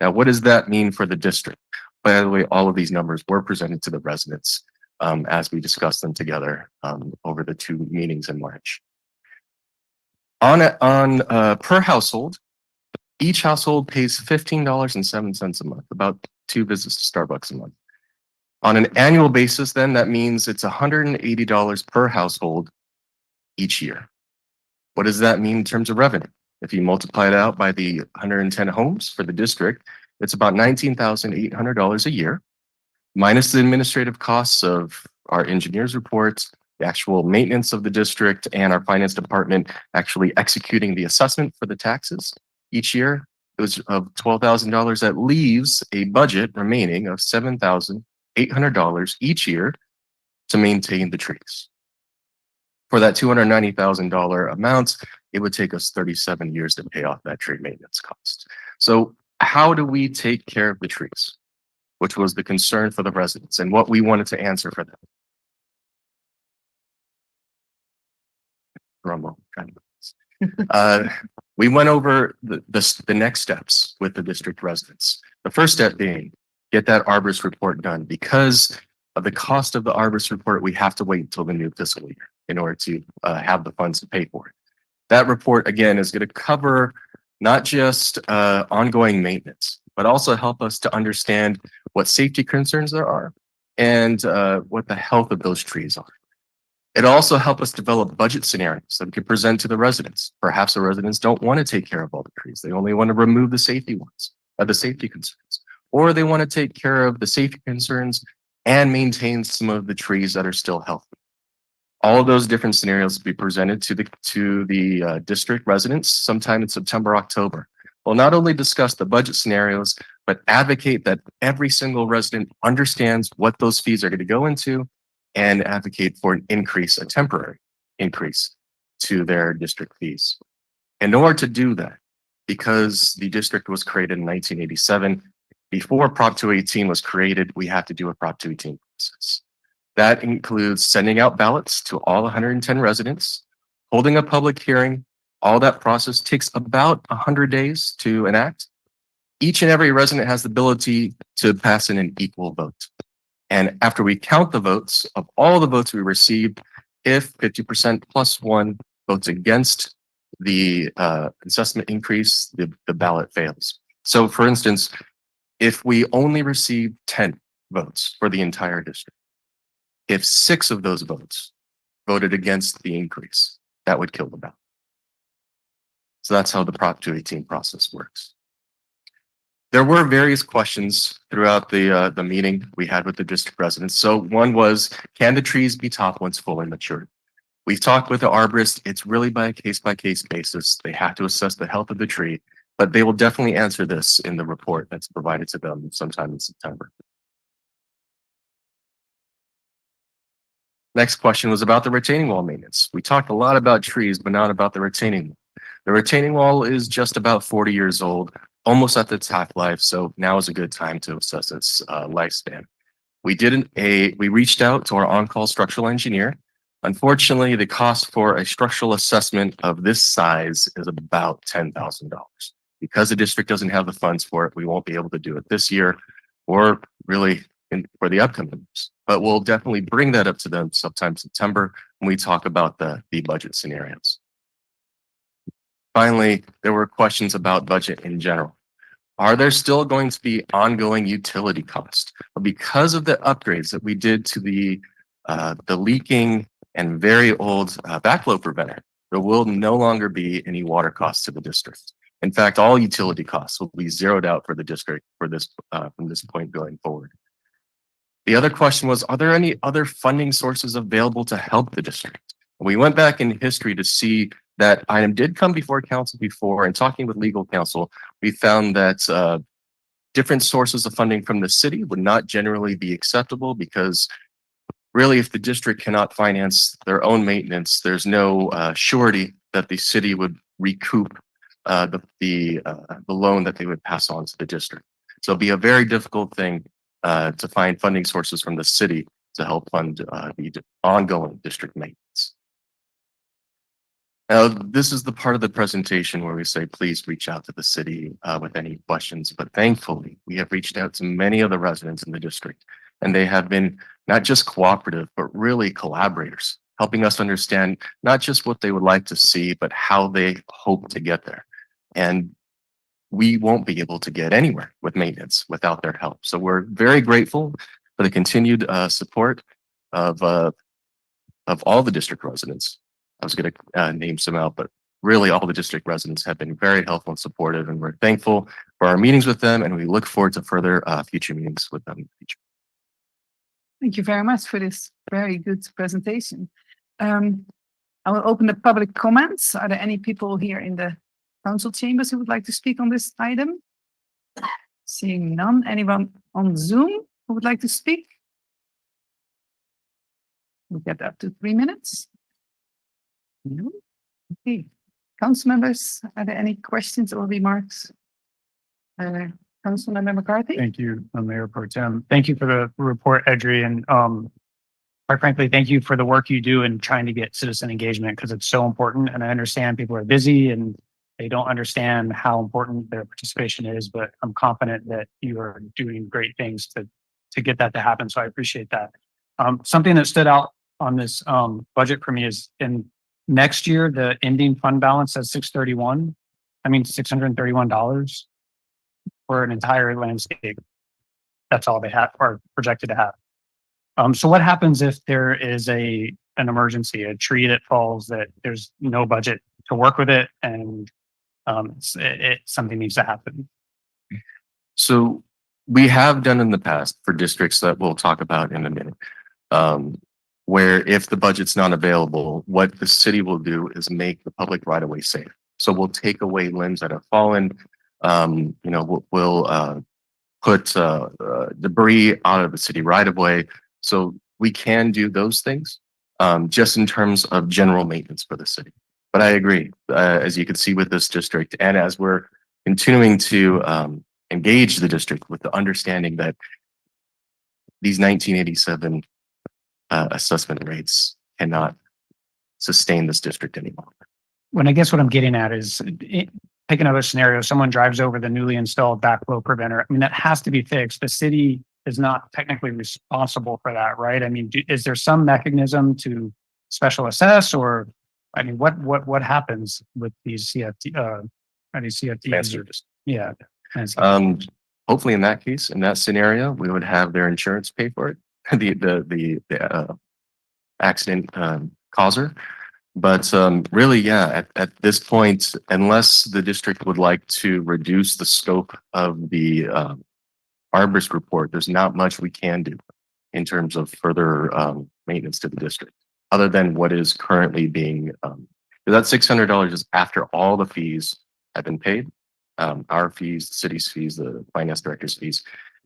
Now, what does that mean for the district? By the way, all of these numbers were presented to the residents as we discussed them together over the 2 meetings in March. On per household, each household pays $15.07 a month, about 2 visits to Starbucks a month. On an annual basis, then that means it's $180 per household each year. What does that mean in terms of revenue? If you multiply it out by the 110 homes for the district, it's about $19,800 a year, minus the administrative costs of our engineer's reports, the actual maintenance of the district, and our finance department actually executing the assessment for the taxes each year. It was of $12,000. That leaves a budget remaining of $7,800 each year to maintain the trees. For that $290,000 amount, it would take us 37 years to pay off that tree maintenance cost. So how do we take care of the trees? Which was the concern for the residents and what we wanted to answer for them. We went over the next steps with the district residents. The first step being get that arborist report done. Because of the cost of the arborist report, we have to wait until the new fiscal year in order to have the funds to pay for it. That report, again, is going to cover not just ongoing maintenance, but also help us to understand what safety concerns there are and what the health of those trees are. It'll also help us develop budget scenarios that we can present to the residents. Perhaps the residents don't want to take care of all the trees. They only want to remove the safety ones, the safety concerns, or they want to take care of the safety concerns and maintain some of the trees that are still healthy. All of those different scenarios will be presented to the district residents sometime in September, October. We'll not only discuss the budget scenarios, but advocate that every single resident understands what those fees are going to go into and advocate for an increase, a temporary increase to their district fees. In order to do that, because the district was created in 1987, before Prop 218 was created, we have to do a Prop 218 process. That includes sending out ballots to all 110 residents, holding a public hearing. All that process takes about 100 days to enact. Each and every resident has the ability to pass in an equal vote. And after we count the votes of all the votes we received, if 50% plus 1 votes against the assessment increase, the ballot fails. So for instance, if we only receive 10 votes for the entire district, if 6 of those votes voted against the increase, that would kill the ballot. So that's how the Prop 218 process works. There were various questions throughout the meeting we had with the district residents. So one was, can the trees be topped once fully matured? We've talked with the arborist. It's really by a case-by-case basis. They have to assess the health of the tree, but they will definitely answer this in the report that's provided to them sometime in September. Next question was about the retaining wall maintenance. We talked a lot about trees, but not about the retaining wall. The retaining wall is just about 40 years old, almost at its half-life, so now is a good time to assess its lifespan. We reached out to our on-call structural engineer. Unfortunately, the cost for a structural assessment of this size is about $10,000. Because the district doesn't have the funds for it, we won't be able to do it this year or really for the upcoming years. But we'll definitely bring that up to them sometime in September when we talk about the budget scenarios. Finally, there were questions about budget in general. Are there still going to be ongoing utility costs? Well, because of the upgrades that we did to the leaking and very old backflow preventer, there will no longer be any water costs to the district. In fact, all utility costs will be zeroed out for the district for this from this point going forward. The other question was, are there any other funding sources available to help the district? We went back in history to see that item did come before council before, and talking with legal counsel, we found that different sources of funding from the city would not generally be acceptable because really if the district cannot finance their own maintenance, there's no surety that the city would recoup the loan that they would pass on to the district. So it'd be a very difficult thing to find funding sources from the city to help fund the ongoing district maintenance. Now, this is the part of the presentation where we say, please reach out to the city with any questions. But thankfully, we have reached out to many of the residents in the district, and they have been not just cooperative, but really collaborators, helping us understand not just what they would like to see, but how they hope to get there. And we won't be able to get anywhere with maintenance without their help. So we're very grateful for the continued support of all the district residents. I was going to name some out, but really all the district residents have been very helpful and supportive, and we're thankful for our meetings with them, and we look forward to further future meetings with them in the future. Thank you very much for this very good presentation. I will open the public comments. Are there any people here in the council chambers who would like to speak on this item? Seeing none. Anyone on Zoom who would like to speak? We get up to 3 minutes. No? Okay. Council members, are there any questions or remarks? Councilmember McCarthy? Thank you, Mayor Pro Tem. Thank you for the report, Edry, and quite frankly, thank you for the work you do in trying to get citizen engagement, because it's so important. And I understand people are busy and they don't understand how important their participation is, but I'm confident that you are doing great things to get that to happen. So I appreciate that. Something that stood out on this budget for me is in next year, the ending fund balance says $631 for an entire landscape. That's all they have or projected to have. So what happens if there is an emergency, a tree that falls, that there's no budget to work with it, and something needs to happen? So we have done in the past for districts that we'll talk about in a minute, where if the budget's not available, what the city will do is make the public right of way safe. So we'll take away limbs that have fallen. We'll put debris out of the city right of way. So we can do those things just in terms of general maintenance for the city. But I agree, as you can see with this district, and as we're continuing to engage the district with the understanding that these 1987 assessment rates cannot sustain this district anymore. When I guess what I'm getting at is, take another scenario, someone drives over the newly installed backflow preventer. I mean, that has to be fixed. The city is not technically responsible for that, right? I mean, is there some mechanism to special assess, or, I mean, what happens with these CFTs? Yeah. Hopefully in that case, in that scenario, we would have their insurance pay for it, the accident causer. But really, yeah, at this point, unless the district would like to reduce the scope of the arborist report, there's not much we can do in terms of further maintenance to the district, other than what is currently being, that $600 is after all the fees have been paid, our fees, the city's fees, the finance director's fees,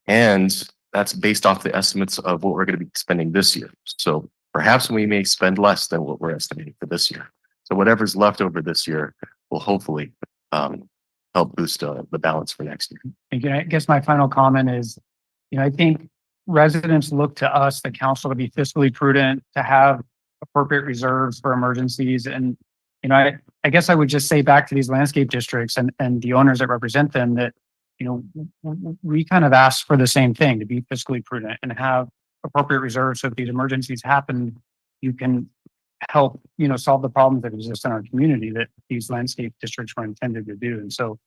and that's based off the estimates of what we're going to be spending this year. So perhaps we may spend less than what we're estimating for this year. So whatever's left over this year will hopefully help boost the balance for next year. And I guess my final comment is, I think residents look to us, the council, to be fiscally prudent, to have appropriate reserves for emergencies. And, I guess I would just say back to these landscape districts and the owners that represent them that, we kind of ask for the same thing, to be fiscally prudent and have appropriate reserves. So if these emergencies happen, you can help, solve the problems that exist in our community that these landscape districts were intended to do. And so,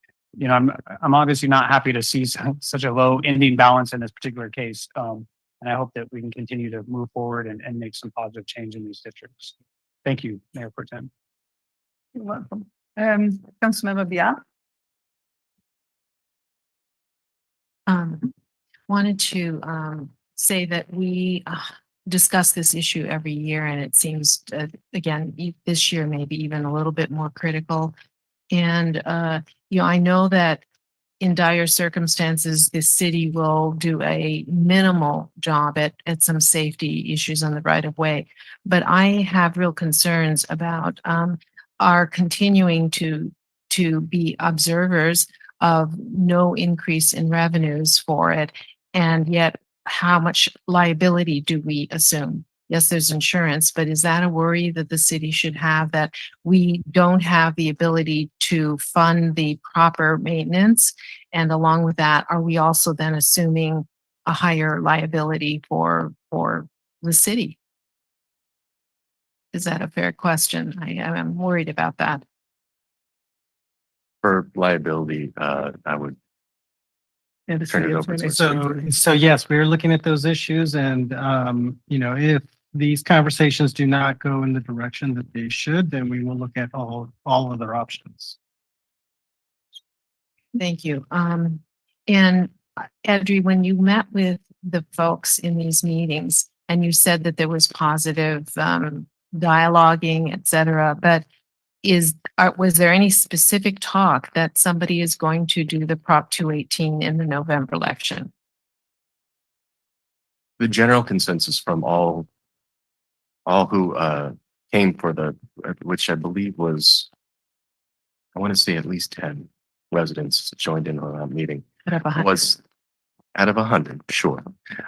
I'm obviously not happy to see such a low ending balance in this particular case. And I hope that we can continue to move forward and make some positive change in these districts. Thank you, Mayor Pro Tem. You're welcome. Councilmember Bia. Wanted to say that we discuss this issue every year, and it seems again this year maybe even a little bit more critical. And I know that in dire circumstances, the city will do a minimal job at some safety issues on the right of way. But I have real concerns about our continuing to be observers of no increase in revenues for it. And yet, how much liability do we assume? Yes, there's insurance, but is that a worry that the city should have, that we don't have the ability to fund the proper maintenance? And along with that, are we also then assuming a higher liability for the city? Is that a fair question? I am worried about that. For liability, I would Yeah, the turn city it over attorney. to. So yes, we are looking at those issues and, if these conversations do not go in the direction that they should, then we will look at all other options. Thank you. And Audrey, when you met with the folks in these meetings and you said that there was positive, dialoguing, et cetera, but was there any specific talk that somebody is going to do the Prop 218 in the November election? The general consensus from all who came for which I believe was, I want to say at least 10 residents joined in on that meeting, Out of 100? was out of 100, sure.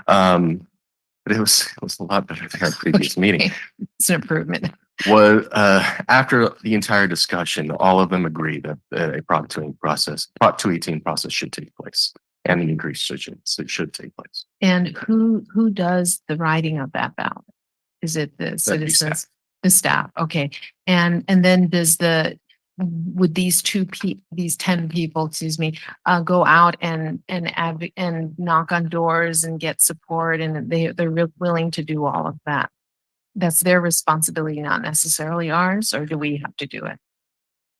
But it was a lot better than our previous meeting. It's an improvement. Was after the entire discussion, all of them agree that a Prop 218 process should take place, and an increase should take place. And who does the writing of that ballot? Is it the citizens, the staff? Okay. And then would these 10 people, excuse me, go out and knock on doors and get support, and they're willing to do all of that? That's their responsibility, not necessarily ours, or do we have to do it?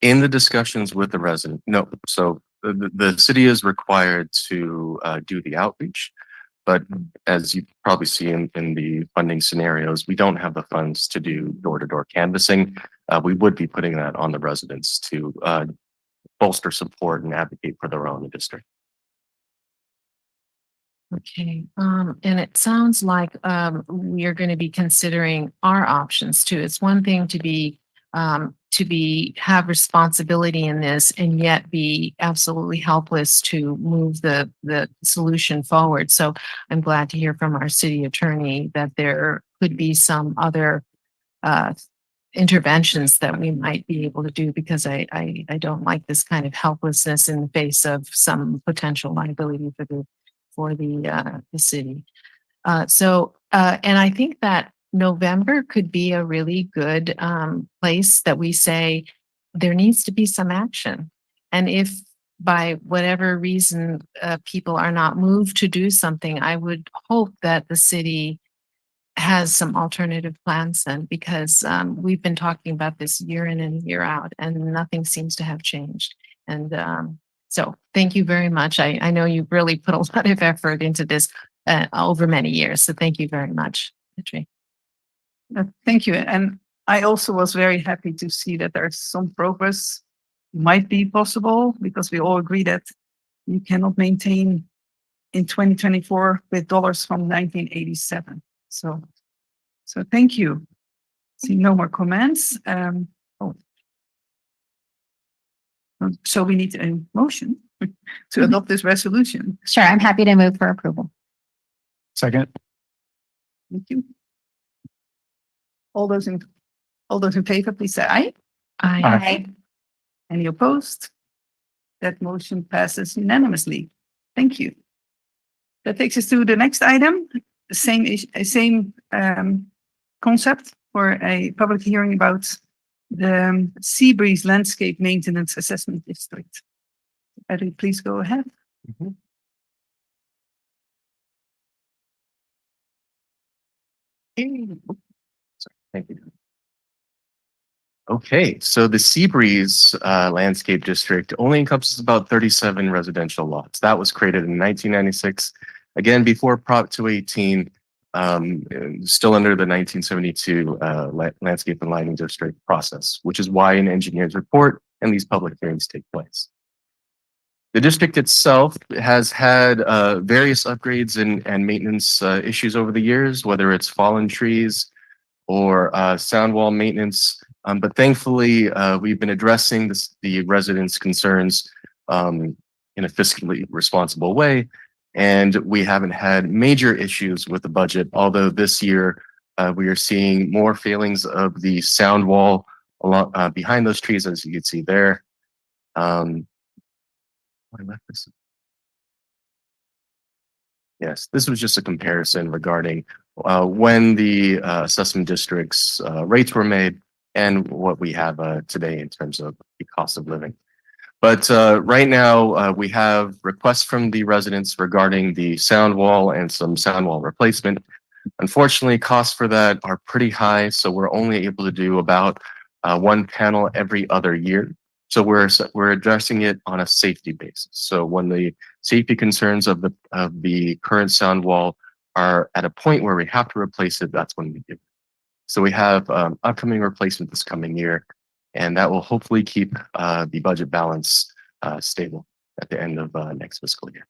In the discussions with the resident, no. So the city is required to do the outreach, but as you probably see in the funding scenarios, we don't have the funds to do door-to-door canvassing. We would be putting that on the residents to bolster support and advocate for their own district. Okay, and it sounds like we are going to be considering our options too. It's one thing to have responsibility in this and yet be absolutely helpless to move the solution forward. So I'm glad to hear from our city attorney that there could be some other interventions that we might be able to do, because I don't like this kind of helplessness in the face of some potential liability for the city. And I think that November could be a really good place that we say there needs to be some action. And if by whatever reason people are not moved to do something, I would hope that the city has some alternative plans then, because we've been talking about this year in and year out and nothing seems to have changed. And so thank you very much. I know you've really put a lot of effort into this over many years. So thank you very much, Audrey. Thank you. And I also was very happy to see that there's some progress might be possible, because we all agree that you cannot maintain in 2024 with dollars from 1987. So thank you. See no more comments. So we need a motion to adopt this resolution. Sure, I'm happy to move for approval. Second. Thank you. All those in favor, please say aye. Aye. Any opposed? That motion passes unanimously. Thank you. That takes us to the next item. The same concept for a public hearing about the Seabreeze Landscape Maintenance Assessment District. Eddie, please go ahead. Thank you. Okay, so the Seabreeze Landscape District only encompasses about 37 residential lots. That was created in 1996, again before Prop 218, still under the 1972 Landscape and Lighting District process, which is why an engineer's report and these public hearings take place. The district itself has had various upgrades and maintenance issues over the years, whether it's fallen trees or sound wall maintenance. But thankfully, we've been addressing the residents' concerns in a fiscally responsible way, and we haven't had major issues with the budget, although this year we are seeing more failings of the sound wall along behind those trees, as you can see there. Yes, this was just a comparison regarding when the assessment district's rates were made and what we have today in terms of the cost of living. But right now, we have requests from the residents regarding the sound wall and some sound wall replacement. Unfortunately, costs for that are pretty high, so we're only able to do about one panel every other year. So we're addressing it on a safety basis. So when the safety concerns of the current sound wall are at a point where we have to replace it, that's when we do it. So we have upcoming replacement this coming year, and that will hopefully keep the budget balance stable at the end of next fiscal year.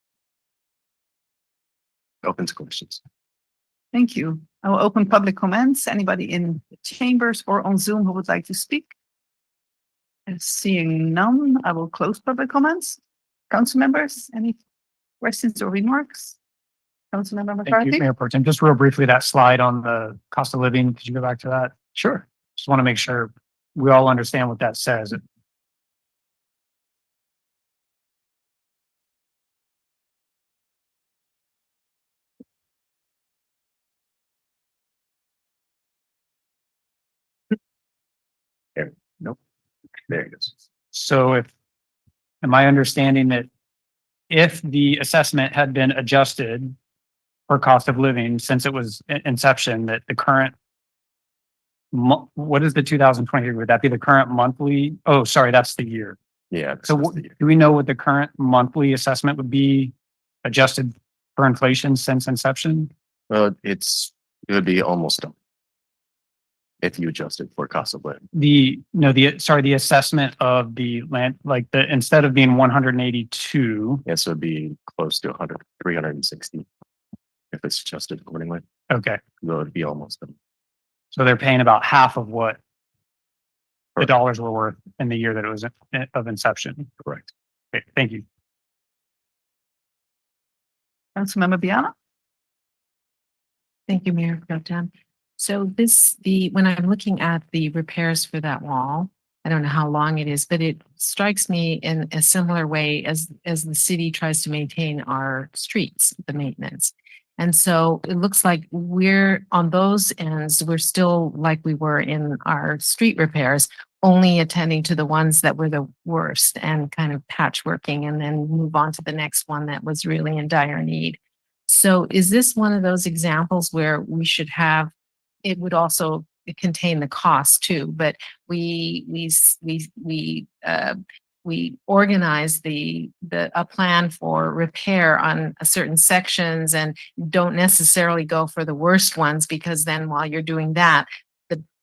Open to questions. Thank you. I will open public comments. Anybody in the chambers or on Zoom who would like to speak? And seeing none, I will close public comments. Council members, any questions or remarks? Councilmember Thank you, McCarthy? Mayor Pro Tem. Just real briefly, that slide on the cost of living, could you go back to that? Sure. Just want to make sure we all understand what that says. Nope. There it goes. So am I understanding that if the assessment had been adjusted for cost of living since it was inception, that the current what is the 2023? Would that be the current monthly? Oh, sorry, that's the year. Yeah. So do we know what the current monthly assessment would be adjusted for inflation since inception? Well, it would be almost done if you adjust it for cost of living. The assessment of the land, like instead of being 182. Yes, it would be close to 100, 360 if it's adjusted accordingly. Okay. So it'd be almost done. So they're paying about half of what the Correct. dollars were worth in the year that it was of inception. Correct. Okay, thank you. Councilmember Biana? Thank you, Mayor Pro Tem. So when I'm looking at the repairs for that wall, I don't know how long it is, but it strikes me in a similar way as the city tries to maintain our streets, the maintenance. And so it looks like we're on those ends, we're still like we were in our street repairs, only attending to the ones that were the worst and kind of patchworking and then move on to the next one that was really in dire need. So is this one of those examples where we should have, it would also contain the cost too, but we organize a plan for repair on certain sections and don't necessarily go for the worst ones, because then while you're doing that,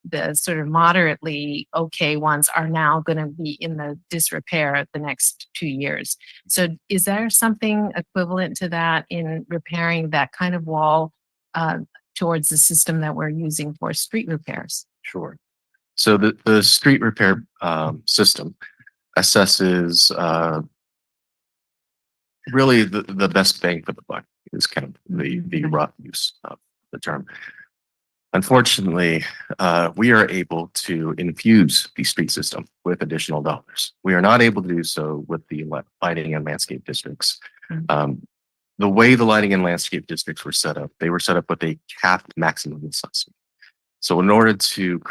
the sort of moderately okay ones are now going to be in the disrepair the next 2 years. So is there something equivalent to that in repairing that kind of wall towards the system that we're using for street repairs? Sure. So the street repair system assesses really the best bang for the buck is kind of the rough use of the term. Unfortunately, we are able to infuse the street system with additional dollars. We are not able to do so with the lighting and landscape districts. The way the lighting and landscape districts were set up, they were set up with a capped maximum assessment. So in order to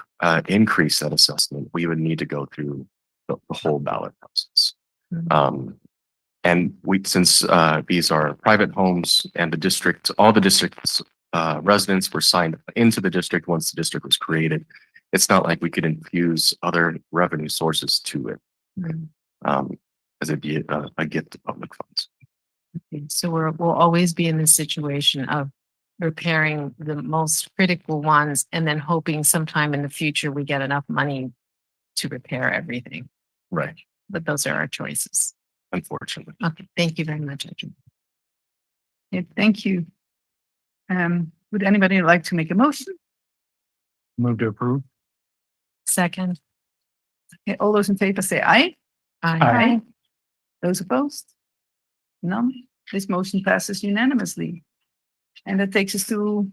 increase that assessment, we would need to go through the whole ballot process. And since these are private homes and all the district's residents were signed into the district once the district was created, it's not like we could infuse other revenue sources to it as it'd be a gift to public funds. Okay, so we'll always be in this situation of repairing the most critical ones and then hoping sometime in the future we get enough money to repair everything. Right. But those are our choices. Unfortunately. Okay, thank you very much, Adrian. Okay, thank you. Would anybody like to make a motion? Move to approve. Second. Okay, all those in favor say aye. Aye. Those opposed? None. This motion passes unanimously. And that takes us to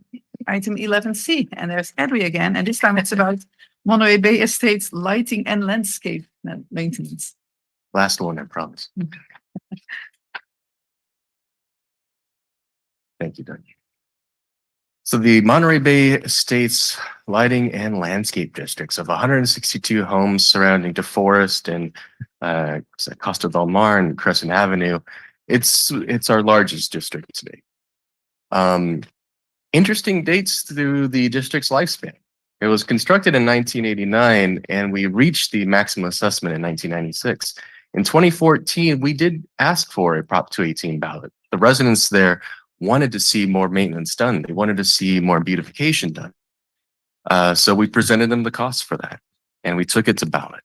item 11C. And there's Edwy again. And this time it's about Monterey Bay Estates lighting and landscape maintenance. Last one, I promise. Thank you, Doug. So the Monterey Bay Estates Lighting and Landscape Districts of 162 homes surrounding DeForest and Costa Del Mar and Crescent Avenue. It's our largest district today. Interesting dates through the district's lifespan. It was constructed in 1989 and we reached the maximum assessment in 1996. In 2014, we did ask for a Prop 218 ballot. The residents there wanted to see more maintenance done. They wanted to see more beautification done. So we presented them the cost for that and we took it to ballot.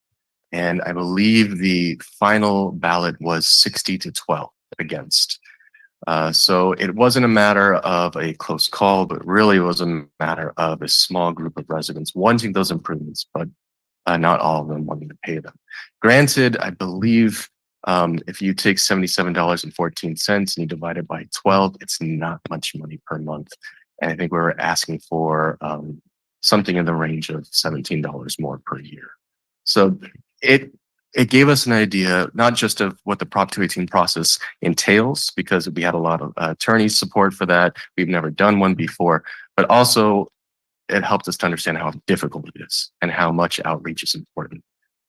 And I believe the final ballot was 60 to 12 against. So it wasn't a matter of a close call, but really was a matter of a small group of residents wanting those improvements, but not all of them wanting to pay them. Granted, I believe if you take $77.14 and you divide it by 12, it's not much money per month. And I think we were asking for something in the range of $17 more per year. So it gave us an idea, not just of what the Prop 218 process entails, because we had a lot of attorney support for that. We've never done one before, but also it helped us to understand how difficult it is and how much outreach is important.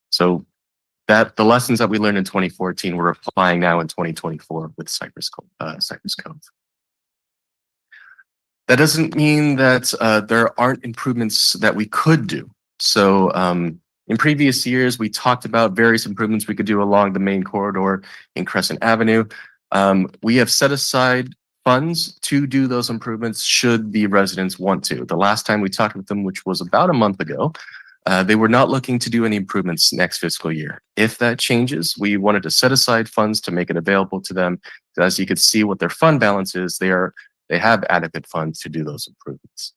So that the lessons that we learned in 2014, we're applying now in 2024 with Cypress Cove. That doesn't mean that there aren't improvements that we could do. So in previous years, we talked about various improvements we could do along the main corridor in Crescent Avenue. We have set aside funds to do those improvements should the residents want to. The last time we talked with them, which was about a month ago, they were not looking to do any improvements next fiscal year. If that changes, we wanted to set aside funds to make it available to them. As you can see what their fund balance is, they have adequate funds to do those improvements.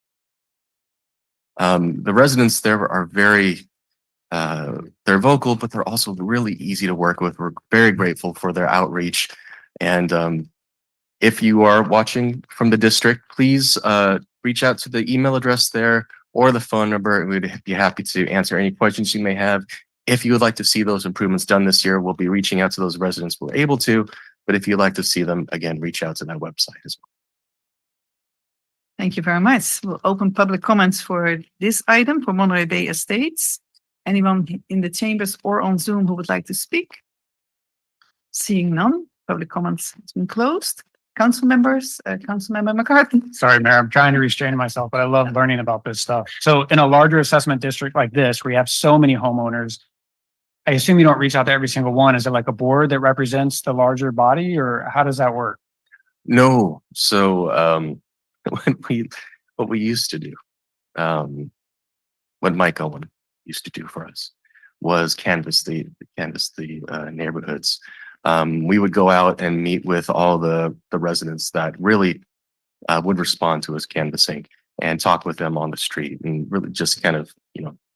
The residents there are very they're vocal, but they're also really easy to work with. We're very grateful for their outreach. And if you are watching from the district, please reach out to the email address there or the phone number. We'd be happy to answer any questions you may have. If you would like to see those improvements done this year, we'll be reaching out to those residents who are able to. But if you'd like to see them, again, reach out to that website as well. Thank you very much. We'll open public comments for this item for Monterey Bay Estates. Anyone in the chambers or on Zoom who would like to speak? Seeing none, public comments has been closed. Council members, Councilmember McCarthy. Sorry, Mayor, I'm trying to restrain myself, but I love learning about this stuff. So in a larger assessment district like this, where you have so many homeowners, I assume you don't reach out to every single one. Is it like a board that represents the larger body, or how does that work? No. So what we used to do, what Mike Owen used to do for us was canvass the neighborhoods. We would go out and meet with all the residents that really would respond to us canvassing and talk with them on the street and really just kind of,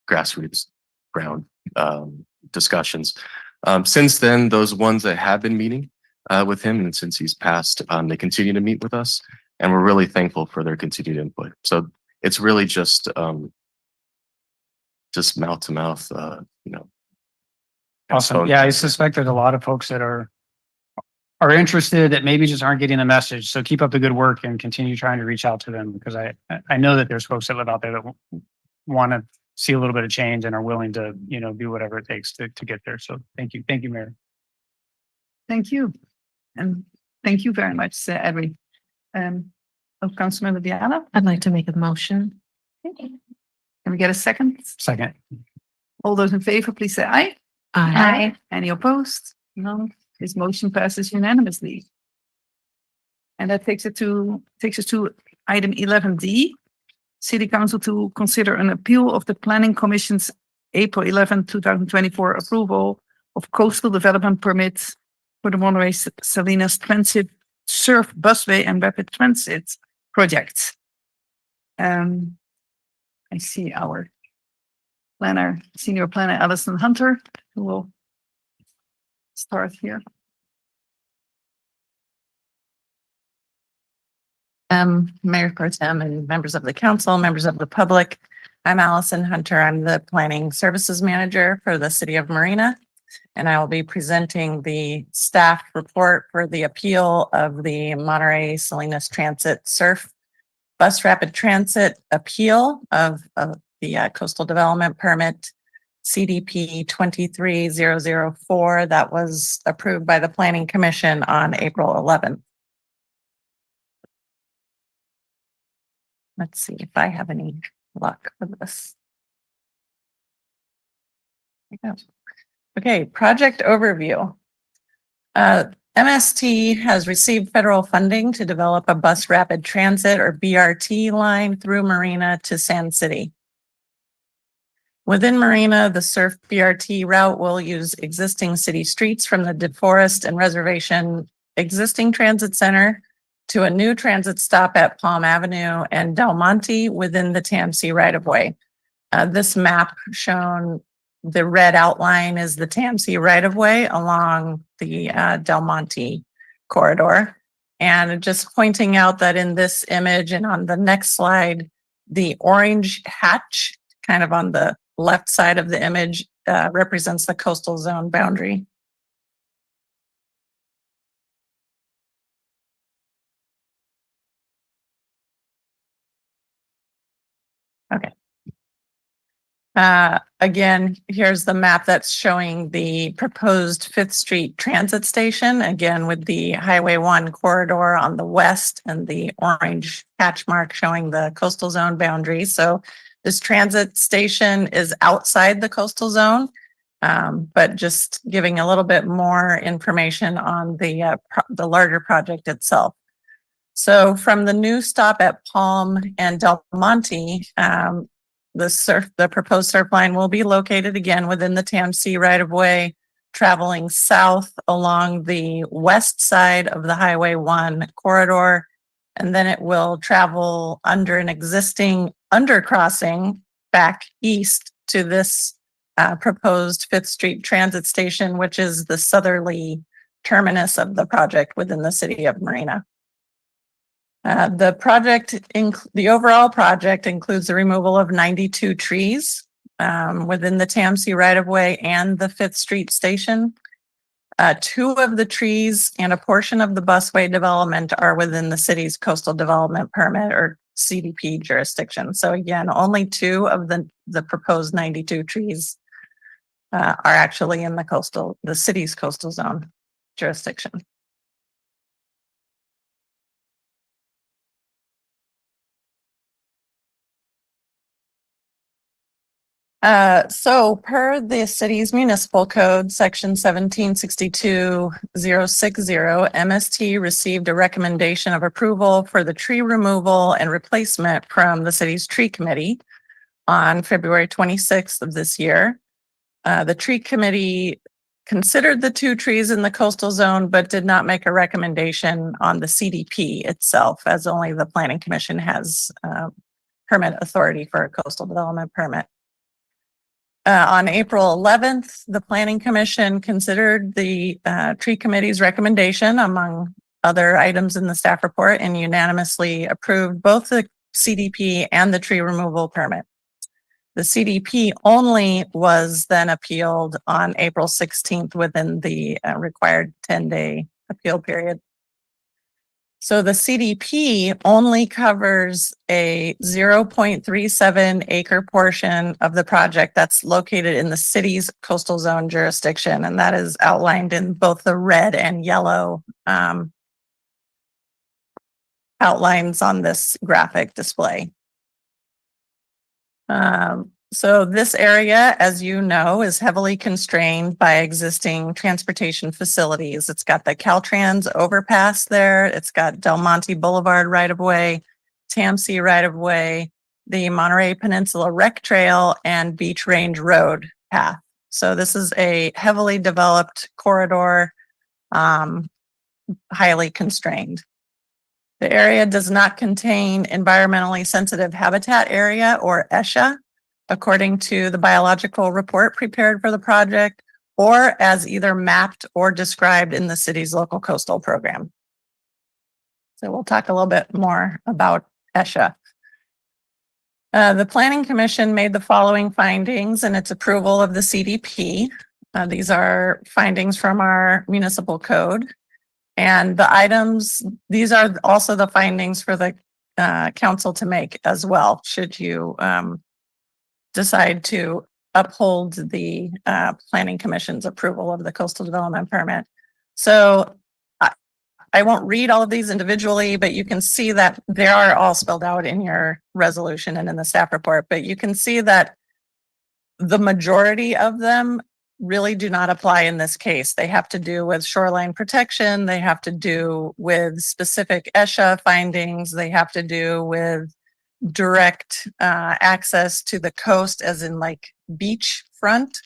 grassroots ground discussions. Since then, those ones that have been meeting with him and since he's passed, they continue to meet with us and we're really thankful for their continued input. So it's really just mouth to mouth, Awesome. Yeah, I suspect there's a lot of folks that are interested that maybe just aren't getting the message. So keep up the good work and continue trying to reach out to them because I know that there's folks that live out there that want to see a little bit of change and are willing to, do whatever it takes to get there. So thank you. Thank you, Mayor. Thank you. And thank you very much, Edwin. Councilmember Biala. I'd like to make a motion. Can we get a second? Second. All those in favor, please say aye. Aye. Any opposed? None. This motion passes unanimously. And that takes us to item 11D. City Council to consider an appeal of the Planning Commission's April 11, 2024 approval of coastal development permits for the Monterey Salinas Transit Surf Busway and Rapid Transit projects. I see our senior planner, Alison Hunter, who will start here. Mayor Pro Tem and members of the council, members of the public. I'm Allison Hunter. I'm the Planning Services Manager for the City of Marina, and I will be presenting the staff report for the appeal of the Monterey Salinas Transit Surf bus rapid transit appeal of the coastal development permit CDP 23004 that was approved by the Planning Commission on April 11th. Let's see if I have any luck with this. There we go. Okay, project overview. MST has received federal funding to develop a bus rapid transit or BRT line through Marina to Sand City. Within Marina, the Surf BRT route will use existing city streets from the DeForest and Reservation existing transit center to a new transit stop at Palm Avenue and Del Monte within the TAMC right-of-way. This map shown, the red outline is the TAMC right-of-way along the Del Monte corridor. And just pointing out that in this image and on the next slide, the orange hatch kind of on the left side of the image represents the coastal zone boundary. Okay. Again, here's the map that's showing the proposed 5th Street Transit Station, again with the Highway 1 corridor on the west and the orange hatch mark showing the coastal zone boundary. So this transit station is outside the coastal zone, but just giving a little bit more information on the larger project itself. So from the new stop at Palm and Del Monte, the proposed surf line will be located again within the TAMC right-of-way, traveling south along the west side of the Highway 1 corridor, and then it will travel under an existing undercrossing back east to this proposed 5th Street Transit Station, which is the southerly terminus of the project within the city of Marina. The overall project includes the removal of 92 trees within the TAMC right-of-way and the 5th Street station. 2 of the trees and a portion of the busway development are within the city's coastal development permit or CDP jurisdiction. So again, only 2 of the proposed 92 trees are actually in the city's coastal zone jurisdiction. So per the city's municipal code, section 1762-060, MST received a recommendation of approval for the tree removal and replacement from the city's tree committee on February 26th of this year. The tree committee considered the 2 trees in the coastal zone, but did not make a recommendation on the CDP itself, as only the Planning Commission has permit authority for a coastal development permit. On April 11th, the Planning Commission considered the tree committee's recommendation among other items in the staff report and unanimously approved both the CDP and the tree removal permit. The CDP only was then appealed on April 16th within the required 10-day appeal period. So the CDP only covers a 0.37 acre portion of the project that's located in the city's coastal zone jurisdiction, and that is outlined in both the red and yellow outlines on this graphic display. So this area, as you know, is heavily constrained by existing transportation facilities. It's got the Caltrans overpass there. It's got Del Monte Boulevard right-of-way, TAMC right-of-way, the Monterey Peninsula Rec Trail, and Beach Range Road path. So this is a heavily developed corridor, highly constrained. The area does not contain environmentally sensitive habitat area or ESHA, according to the biological report prepared for the project, or as either mapped or described in the city's local coastal program. So we'll talk a little bit more about ESHA. The Planning Commission made the following findings in its approval of the CDP. These are findings from our municipal code. And the items, these are also the findings for the council to make as well, should you decide to uphold the planning commission's approval of the coastal development permit. So I won't read all of these individually, but you can see that they are all spelled out in your resolution and in the staff report, but you can see that the majority of them really do not apply in this case. They have to do with shoreline protection. They have to do with specific ESHA findings. They have to do with direct access to the coast, as in like beach front.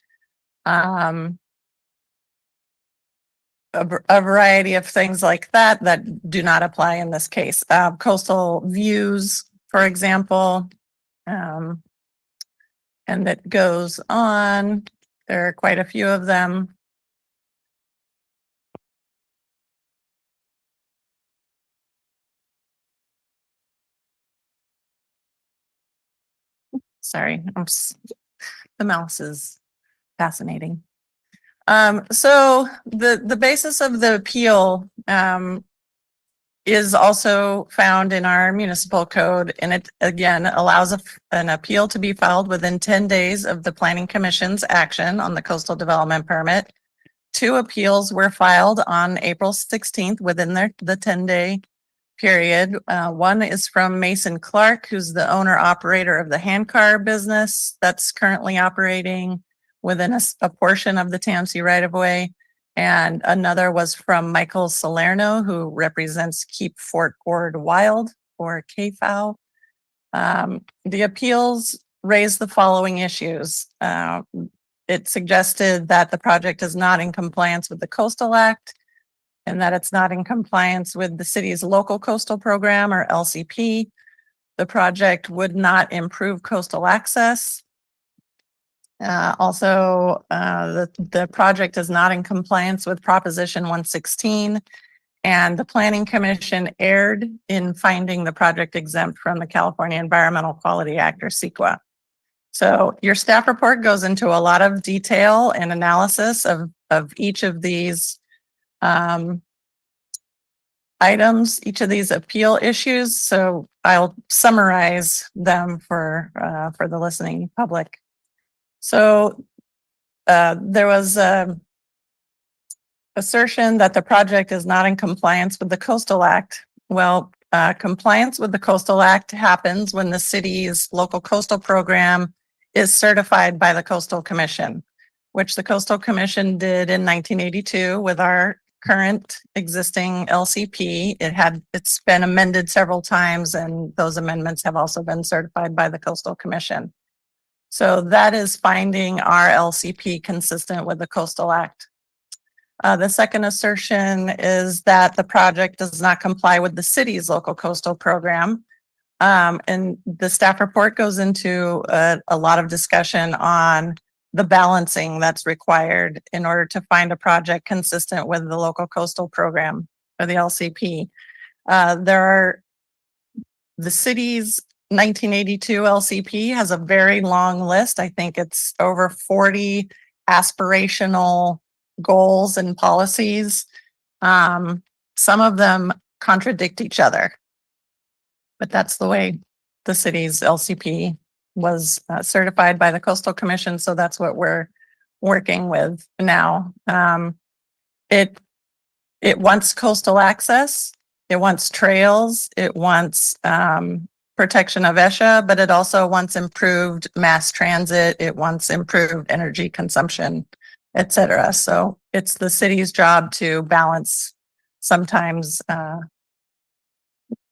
A variety of things like that that do not apply in this case. Coastal views, for example, and it goes on. There are quite a few of them. Sorry, the mouse is fascinating. So the basis of the appeal is also found in our municipal code, and it again allows an appeal to be filed within 10 days of the Planning Commission's action on the coastal development permit. 2 appeals were filed on April 16th within the 10-day period. One is from Mason Clark, who's the owner operator of the handcar business that's currently operating within a portion of the Tansy right of way. And another was from Michael Salerno, who represents Keep Fort Ord Wild, or KFOW. The appeals raised the following issues. It suggested that the project is not in compliance with the Coastal Act, and that it's not in compliance with the city's local coastal program, or LCP. The project would not improve coastal access. Also, the project is not in compliance with Proposition 116, and the Planning Commission erred in finding the project exempt from the California Environmental Quality Act, or CEQA. So your staff report goes into a lot of detail and analysis of each of these items, each of these appeal issues. So I'll summarize them for the listening public. So there was assertion that the project is not in compliance with the Coastal Act. Well, compliance with the Coastal Act happens when the city's local coastal program is certified by the Coastal Commission, which the Coastal Commission did in 1982 with our current existing LCP. It's been amended several times, and those amendments have also been certified by the Coastal Commission. So that is finding our LCP consistent with the Coastal Act. The second assertion is that the project does not comply with the city's local coastal program. And the staff report goes into a lot of discussion on the balancing that's required in order to find a project consistent with the local coastal program, or the LCP. The city's 1982 LCP has a very long list. I think it's over 40 aspirational goals and policies. Some of them contradict each other, but that's the way the city's LCP was certified by the Coastal Commission. So that's what we're working with now. It wants coastal access, it wants trails, it wants protection of ESHA, but it also wants improved mass transit, it wants improved energy consumption, etc. So it's the city's job to balance, sometimes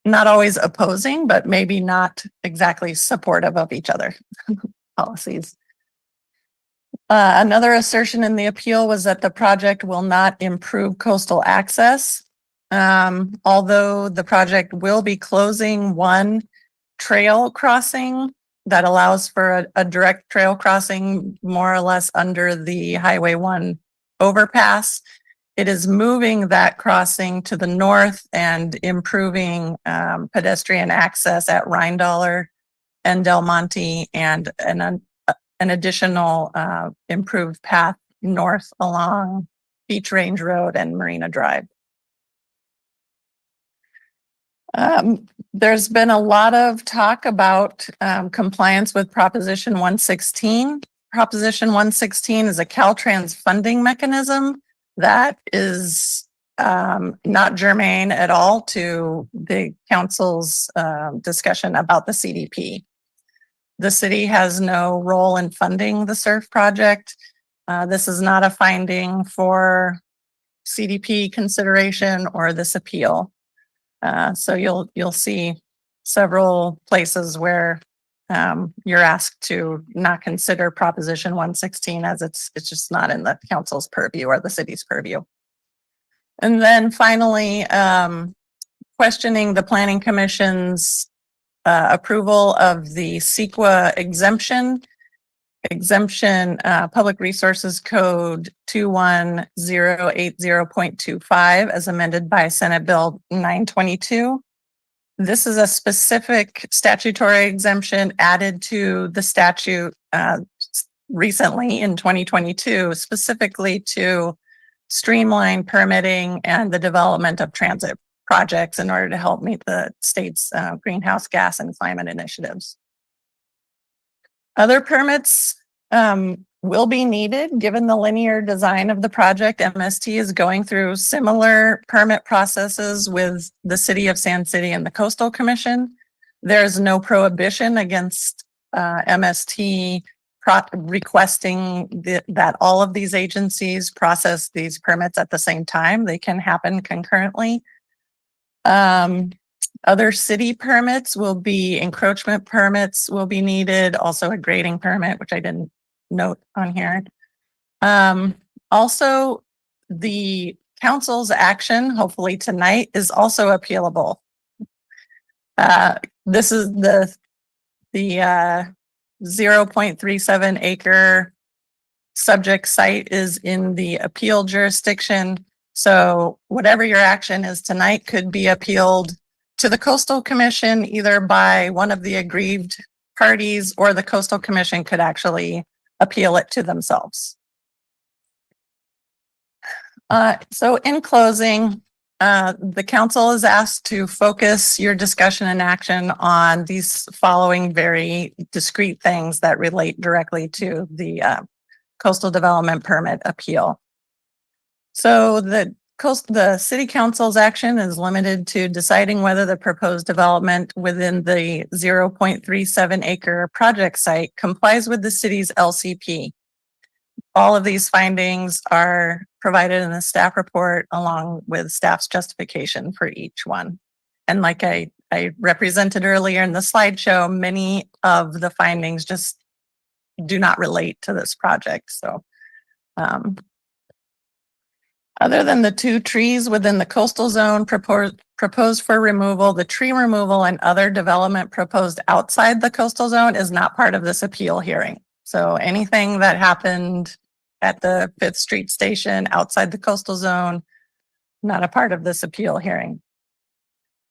not always opposing, but maybe not exactly supportive of each other policies. Another assertion in the appeal was that the project will not improve coastal access. Although the project will be closing one trail crossing that allows for a direct trail crossing more or less under the Highway 1 overpass. It is moving that crossing to the north and improving pedestrian access at Rheindaler and Del Monte, and an additional improved path north along Beach Range Road and Marina Drive. There's been a lot of talk about compliance with Proposition 116. Proposition 116 is a Caltrans funding mechanism that is not germane at all to the council's discussion about the CDP. The city has no role in funding the SURF project. This is not a finding for CDP consideration or this appeal. So you'll see several places where you're asked to not consider Proposition 116 as it's just not in the council's purview or the city's purview. And then finally, questioning the Planning Commission's approval of the CEQA exemption, Public Resources Code 21080.25 as amended by Senate Bill 922. This is a specific statutory exemption added to the statute recently in 2022, specifically to streamline permitting and the development of transit projects in order to help meet the state's greenhouse gas and climate initiatives. Other permits will be needed given the linear design of the project. MST is going through similar permit processes with the City of Sand City and the Coastal Commission. There's no prohibition against MST requesting that all of these agencies process these permits at the same time. They can happen concurrently. Other city permits will be encroachment permits will be needed, also a grading permit, which I didn't note on here. Also, the council's action, hopefully tonight, is also appealable. This is the 0.37 acre subject site is in the appeal jurisdiction. So whatever your action is tonight could be appealed to the Coastal Commission, either by one of the aggrieved parties, or the Coastal Commission could actually appeal it to themselves. So in closing, the council is asked to focus your discussion and action on these following very discrete things that relate directly to the coastal development permit appeal. So the city council's action is limited to deciding whether the proposed development within the 0.37 acre project site complies with the city's LCP. All of these findings are provided in the staff report along with staff's justification for each one. And like I represented earlier in the slideshow, many of the findings just do not relate to this project. So other than the 2 trees within the coastal zone proposed for removal, the tree removal and other development proposed outside the coastal zone is not part of this appeal hearing. So anything that happened at the 5th Street station outside the coastal zone, not a part of this appeal hearing.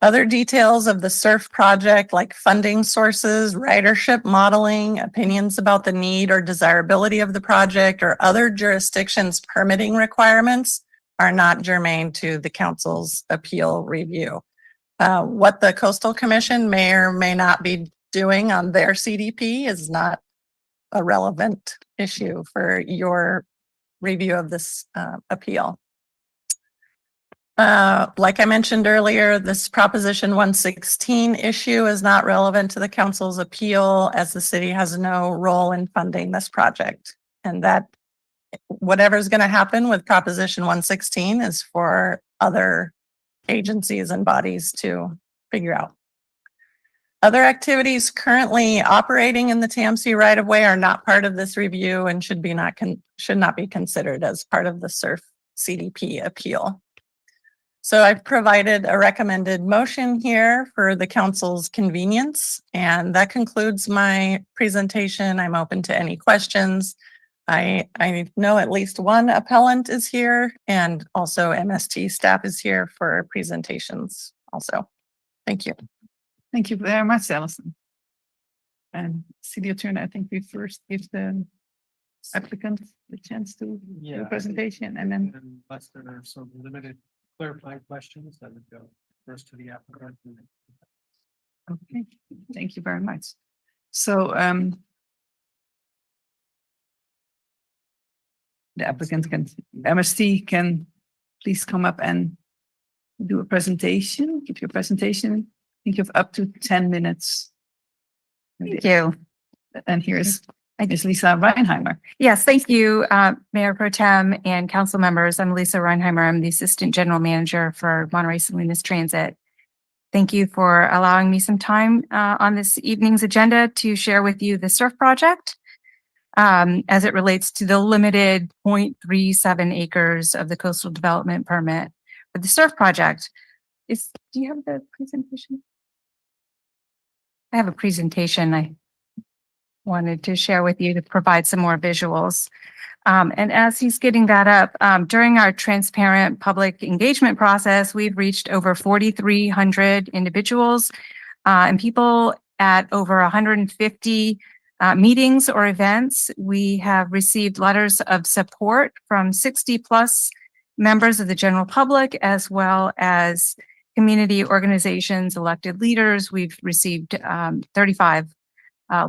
Other details of the SURF project, like funding sources, ridership modeling, opinions about the need or desirability of the project, or other jurisdictions' permitting requirements, are not germane to the council's appeal review. What the Coastal Commission may or may not be doing on their CDP is not a relevant issue for your review of this appeal. Like I mentioned earlier, this Proposition 116 issue is not relevant to the council's appeal, as the city has no role in funding this project. And that whatever's going to happen with Proposition 116 is for other agencies and bodies to figure out. Other activities currently operating in the TMC right-of-way are not part of this review and should not be considered as part of the SURF CDP appeal. So I've provided a recommended motion here for the council's convenience, and that concludes my presentation. I'm open to any questions. I know at least one appellant is here, and also MST staff is here for presentations also. Thank you. Thank you very much, Allison. And City Attorney, I think we first give the applicant the chance to do a presentation, and then unless there are some limited clarifying questions, that would go. First to the applicant. Okay, thank you very much. So, the applicant can, MST can please come up and do a presentation, give your presentation. I think you have up to 10 minutes. Thank you. And here's Ms. Lisa Reinheimer. Yes, thank you, Mayor Pro Tem and council members. I'm Lisa Reinheimer. I'm the Assistant General Manager for Monterey Salinas Transit. Thank you for allowing me some time on this evening's agenda to share with you the SURF project as it relates to the limited 0.37 acres of the coastal development permit for the SURF project. Do you have the presentation? I have a presentation I wanted to share with you to provide some more visuals. And as he's getting that up, during our transparent public engagement process, we've reached over 4,300 individuals and people at over 150 meetings or events. We have received letters of support from 60 plus members of the general public, as well as community organizations, elected leaders. We've received 35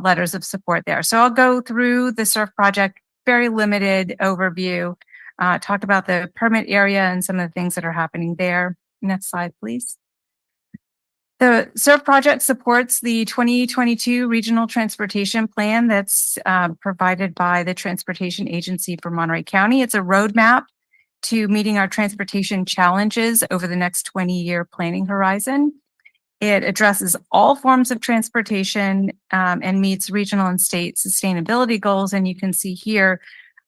letters of support there. So I'll go through the SURF project, very limited overview, talk about the permit area and some of the things that are happening there. Next slide, please. The SURF project supports the 2022 Regional Transportation Plan that's provided by the Transportation Agency for Monterey County. It's a roadmap to meeting our transportation challenges over the next 20-year planning horizon. It addresses all forms of transportation and meets regional and state sustainability goals. And you can see here,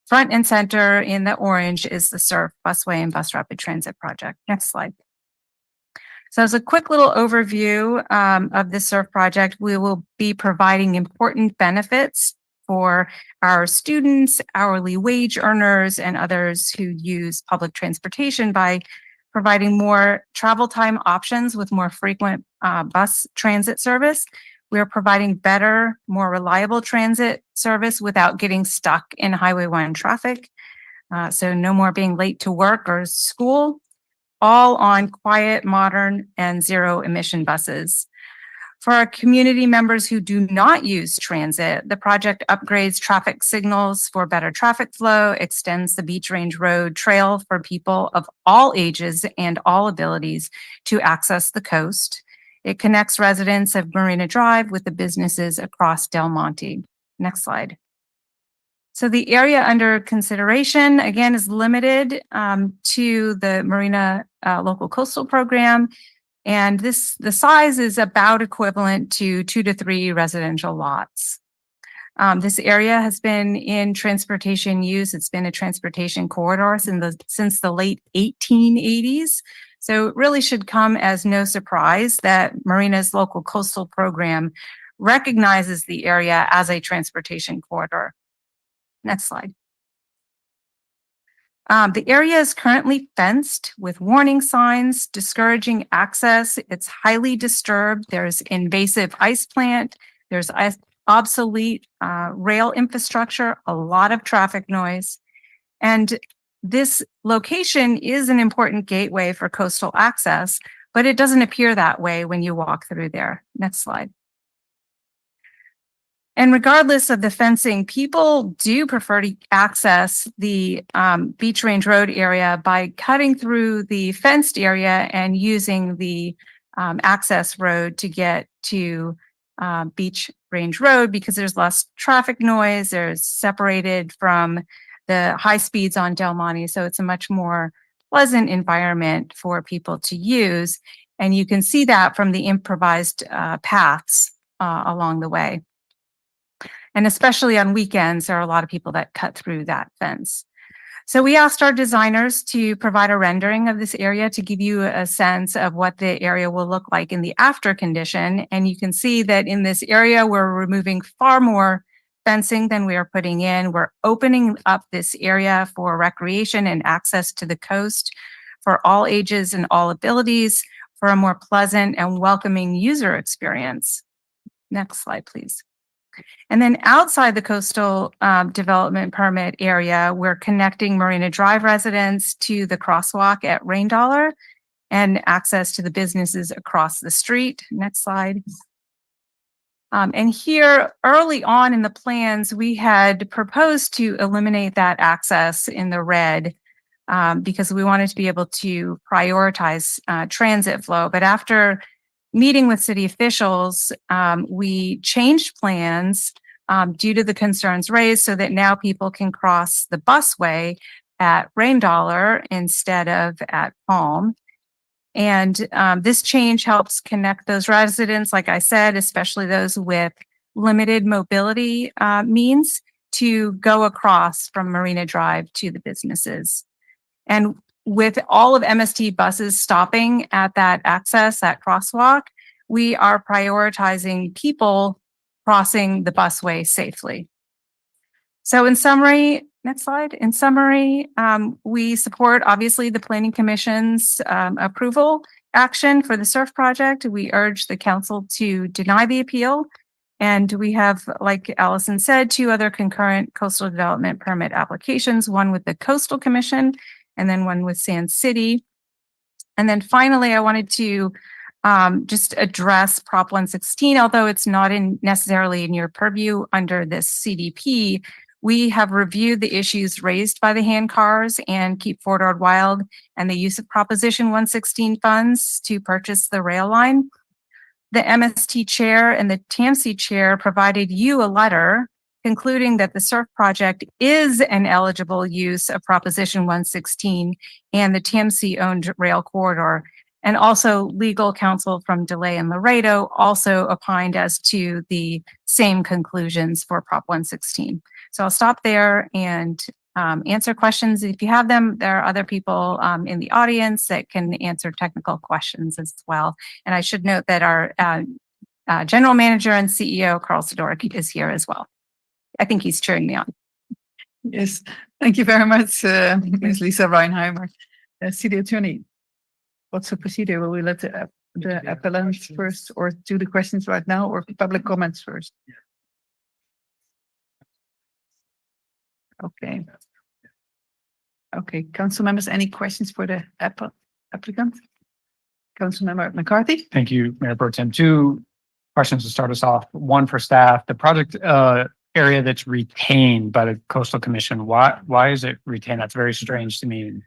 front and center in the orange is the SURF Busway and Bus Rapid Transit project. Next slide. So as a quick little overview of the SURF project, we will be providing important benefits for our students, hourly wage earners, and others who use public transportation by providing more travel time options with more frequent bus transit service. We are providing better, more reliable transit service without getting stuck in Highway 1 traffic. So no more being late to work or school, all on quiet, modern, and zero emission buses. For our community members who do not use transit, the project upgrades traffic signals for better traffic flow, extends the Beach Range Road trail for people of all ages and all abilities to access the coast. It connects residents of Marina Drive with the businesses across Del Monte. Next slide. So the area under consideration, again, is limited to the Marina Local Coastal Program. And the size is about equivalent to 2 to 3 residential lots. This area has been in transportation use. It's been a transportation corridor since the late 1880s. So it really should come as no surprise that Marina's Local Coastal Program recognizes the area as a transportation corridor. Next slide. The area is currently fenced with warning signs discouraging access. It's highly disturbed. There's invasive ice plant. There's obsolete rail infrastructure, a lot of traffic noise. And this location is an important gateway for coastal access, but it doesn't appear that way when you walk through there. Next slide. And regardless of the fencing, people do prefer to access the Beach Range Road area by cutting through the fenced area and using the access road to get to Beach Range Road because there's less traffic noise, there's separated from the high speeds on Del Monte. So it's a much more pleasant environment for people to use. And you can see that from the improvised paths along the way. And especially on weekends, there are a lot of people that cut through that fence. So we asked our designers to provide a rendering of this area to give you a sense of what the area will look like in the after condition. And you can see that in this area, we're removing far more fencing than we are putting in. We're opening up this area for recreation and access to the coast for all ages and all abilities for a more pleasant and welcoming user experience. Next slide, please. And then outside the coastal development permit area, we're connecting Marina Drive residents to the crosswalk at Rain Dollar and access to the businesses across the street. Next slide. And here, early on in the plans, we had proposed to eliminate that access in the red because we wanted to be able to prioritize transit flow. But after meeting with city officials, we changed plans due to the concerns raised so that now people can cross the busway at Rain Dollar instead of at Palm. And this change helps connect those residents, like I said, especially those with limited mobility means, to go across from Marina Drive to the businesses. And with all of MST buses stopping at that access, that crosswalk, we are prioritizing people crossing the busway safely. So in summary, next slide. In summary, we support obviously the Planning Commission's approval action for the SURF project. We urge the council to deny the appeal. And we have, like Allison said, 2 other concurrent coastal development permit applications, one with the Coastal Commission and then one with Sand City. And then finally, I wanted to just address Prop 116, although it's not necessarily in your purview under this CDP. We have reviewed the issues raised by the hand cars and Keep Fort Ord Wild and the use of Proposition 116 funds to purchase the rail line. The MST chair and the TAMC chair provided you a letter concluding that the SURF project is an eligible use of Proposition 116 and the TAMC owned rail corridor. And also legal counsel from DeLay and Laredo also opined as to the same conclusions for Prop 116. So I'll stop there and answer questions if you have them. There are other people in the audience that can answer technical questions as well. And I should note that our general manager and CEO, Carl Sidorik, is here as well. I think he's cheering me on. Yes, thank you very much, Ms. Lisa Reinheimer. City Attorney, what's the procedure? Will we let the appellants first or do the questions right now or public comments first? Okay. Okay, council members, any questions for the applicant? Councilmember McCarthy? Thank you, Mayor Pro Tem. 2 questions to start us off. One for staff. The project area that's retained by the Coastal Commission, why is it retained? That's very strange to me.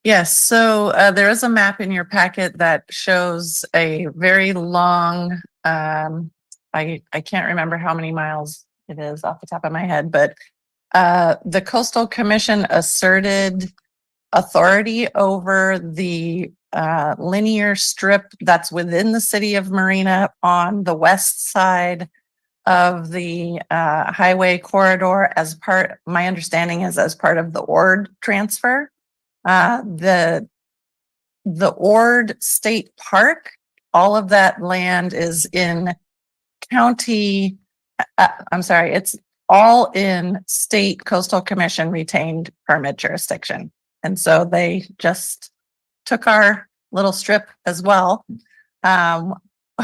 Yes, so there is a map in your packet that shows a very long, I can't remember how many miles it is off the top of my head, but the Coastal Commission asserted authority over the linear strip that's within the city of Marina on the west side of the highway corridor as part, my understanding is as part of the Ord transfer. The Ord State Park, all of that land is in county, it's all in state Coastal Commission retained permit jurisdiction. And so they just took our little strip as well.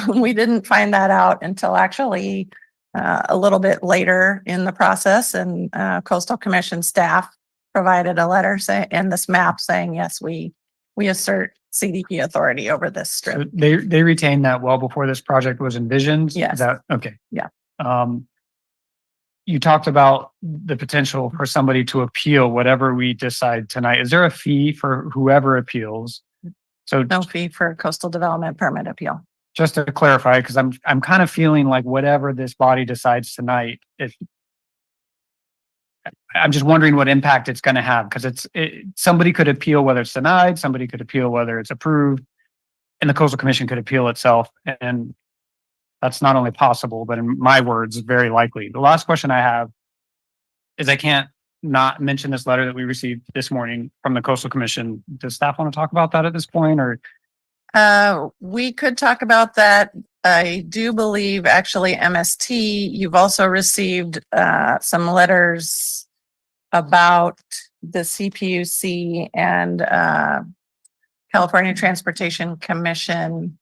We didn't find that out until actually a little bit later in the process, and Coastal Commission staff provided a letter and this map saying, yes, we assert CDP authority over this strip. So they retained that well before this project was envisioned? Yes. Okay. Yeah. You talked about the potential for somebody to appeal whatever we decide tonight. Is there a fee for whoever appeals? So no fee for coastal development permit appeal. Just to clarify, because I'm kind of feeling like whatever this body decides tonight, I'm just wondering what impact it's going to have, because somebody could appeal whether it's denied, somebody could appeal whether it's approved, and the Coastal Commission could appeal itself. And that's not only possible, but in my words, very likely. The last question I have is I can't not mention this letter that we received this morning from the Coastal Commission. Does staff want to talk about that at this point, or? We could talk about that. I do believe actually MST, you've also received some letters about the CPUC and California Transportation Commission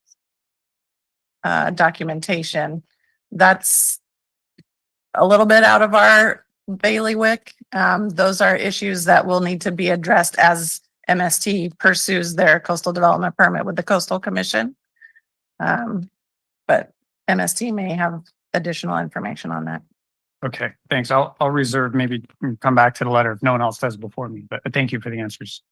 documentation. That's a little bit out of our bailiwick. Those are issues that will need to be addressed as MST pursues their coastal development permit with the Coastal Commission. But MST may have additional information on that. Okay, thanks. I'll reserve, maybe come back to the letter if no one else does before me, but thank you for the answers.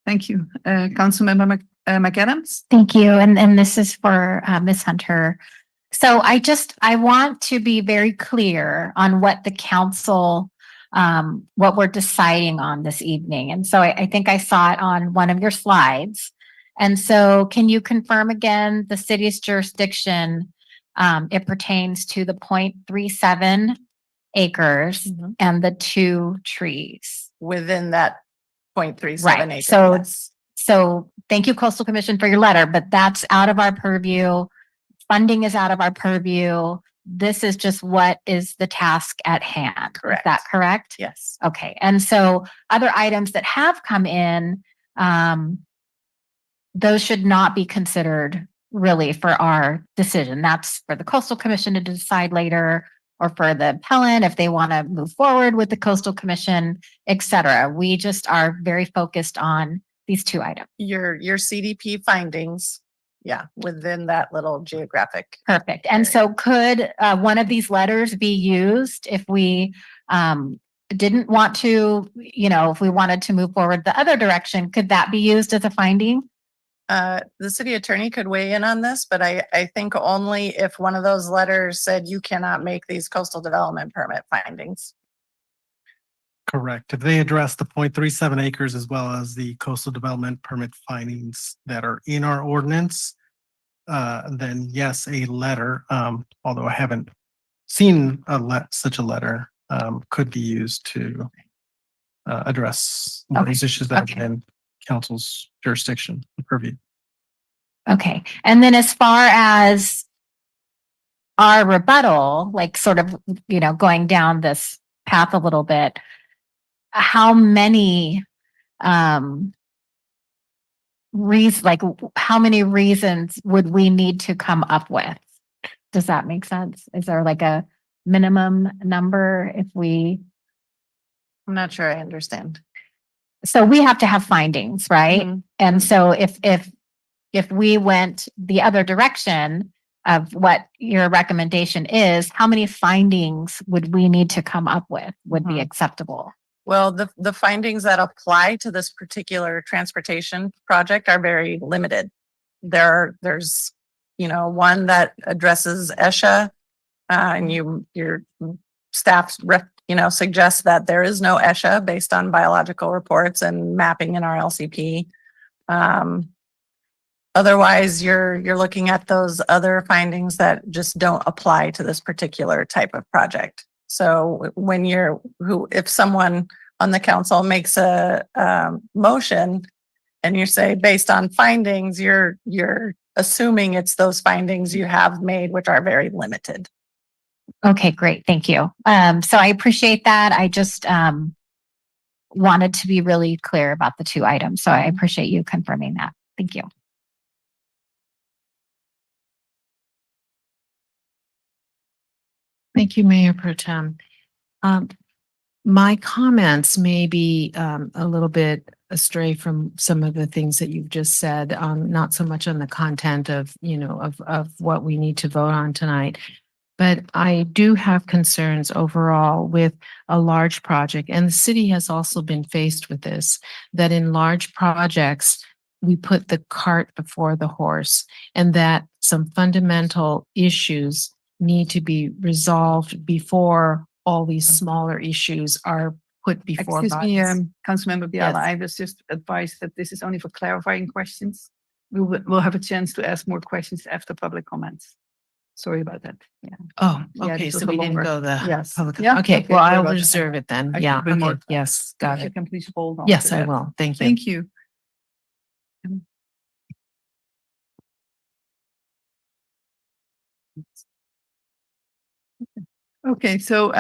Thank you. Councilmember McAdams? Thank you. And this is for Ms. Hunter. So I want to be very clear on what the council, what we're deciding on this evening. And so I think I saw it on one of your slides. And so can you confirm again the city's jurisdiction? It pertains to the 0.37 acres and the 2 trees. Within that 0.37 Right. acres. So thank you, Coastal Commission, for your letter, but that's out of our purview. Funding is out of our purview. This is just what is the task at hand. Correct. Is that correct? Yes. Okay. And so other items that have come in, those should not be considered really for our decision. That's for the Coastal Commission to decide later, or for the appellant if they want to move forward with the Coastal Commission, et cetera. We just are very focused on these 2 items. Your CDP findings, yeah, within that little geographic. Perfect. And so could one of these letters be used if we didn't want to, if we wanted to move forward the other direction, could that be used as a finding? The city attorney could weigh in on this, but I think only if one of those letters said you cannot make these coastal development permit findings. Correct. If they address the 0.37 acres as well as the coastal development permit findings that are in our ordinance, then yes, a letter, although I haven't seen such a letter, could be used to address those issues that are in council's jurisdiction purview. Okay. And then as far as our rebuttal, like sort of, going down this path a little bit, how many how many reasons would we need to come up with? Does that make sense? Is there like a minimum number if we? I'm not sure I understand. So we have to have findings, right? And so if we went the other direction of what your recommendation is, how many findings would we need to come up with would be acceptable? Well, the findings that apply to this particular transportation project are very limited. There's, one that addresses ESHA, and your staff, suggests that there is no ESHA based on biological reports and mapping in our LCP. Otherwise, you're looking at those other findings that just don't apply to this particular type of project. So when if someone on the council makes a motion and you say based on findings, you're assuming it's those findings you have made, which are very limited. Okay, great. Thank you. So I appreciate that. I just wanted to be really clear about the 2 items. So I appreciate you confirming that. Thank you. Thank you, Mayor Pro Tem. My comments may be a little bit astray from some of the things that you've just said, not so much on the content of, of what we need to vote on tonight. But I do have concerns overall with a large project, and the city has also been faced with this, that in large projects, we put the cart before the horse, and that some fundamental issues need to be resolved before all these smaller issues are put before Excuse me, bodies. Councilmember Biala, I was just advised that this is only for clarifying questions. We'll have a chance to ask more questions after public comments. Sorry about that. Yeah. Oh, Yeah, okay, this was so a we didn't longer- go the Yes. public. Yeah, Okay, okay, well, sorry I'll about that. reserve it then. I Yeah, should be more- okay, yes, got If you it. can please hold on. Yes, to I that. will. Thank you. Thank you. Okay, so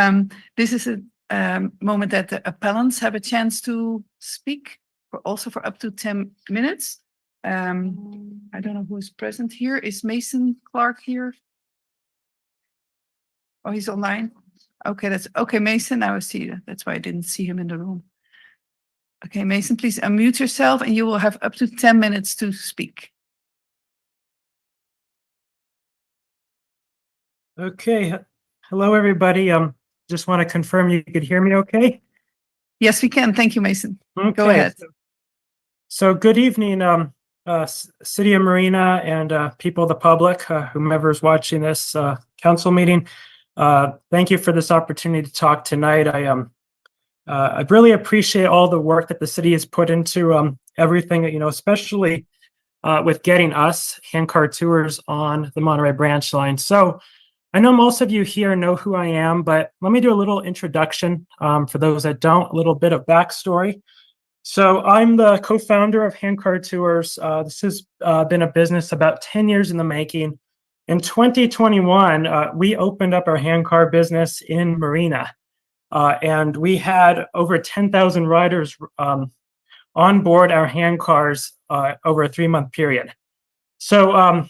this is a moment that the appellants have a chance to speak for up to 10 minutes. I don't know who is present here. Is Mason Clark here? Oh, he's online. Okay, that's okay. Mason, I will see you. That's why I didn't see him in the room. Okay, Mason, please unmute yourself and you will have up to 10 minutes to speak. Okay, hello, everybody. Just want to confirm you could hear me okay? Yes, we can. Thank you, Mason. Go Okay, ahead. So good evening, City of Marina and people of the public, whomever's watching this council meeting. Thank you for this opportunity to talk tonight. I really appreciate all the work that the city has put into everything, especially with getting us handcar tours on the Monterey branch line. So I know most of you here know who I am, but let me do a little introduction for those that don't, a little bit of backstory. So I'm the co-founder of Handcar Tours. This has been a business about 10 years in the making. In 2021, we opened up our handcar business in Marina, and we had over 10,000 riders on board our handcars over a 3-month period. So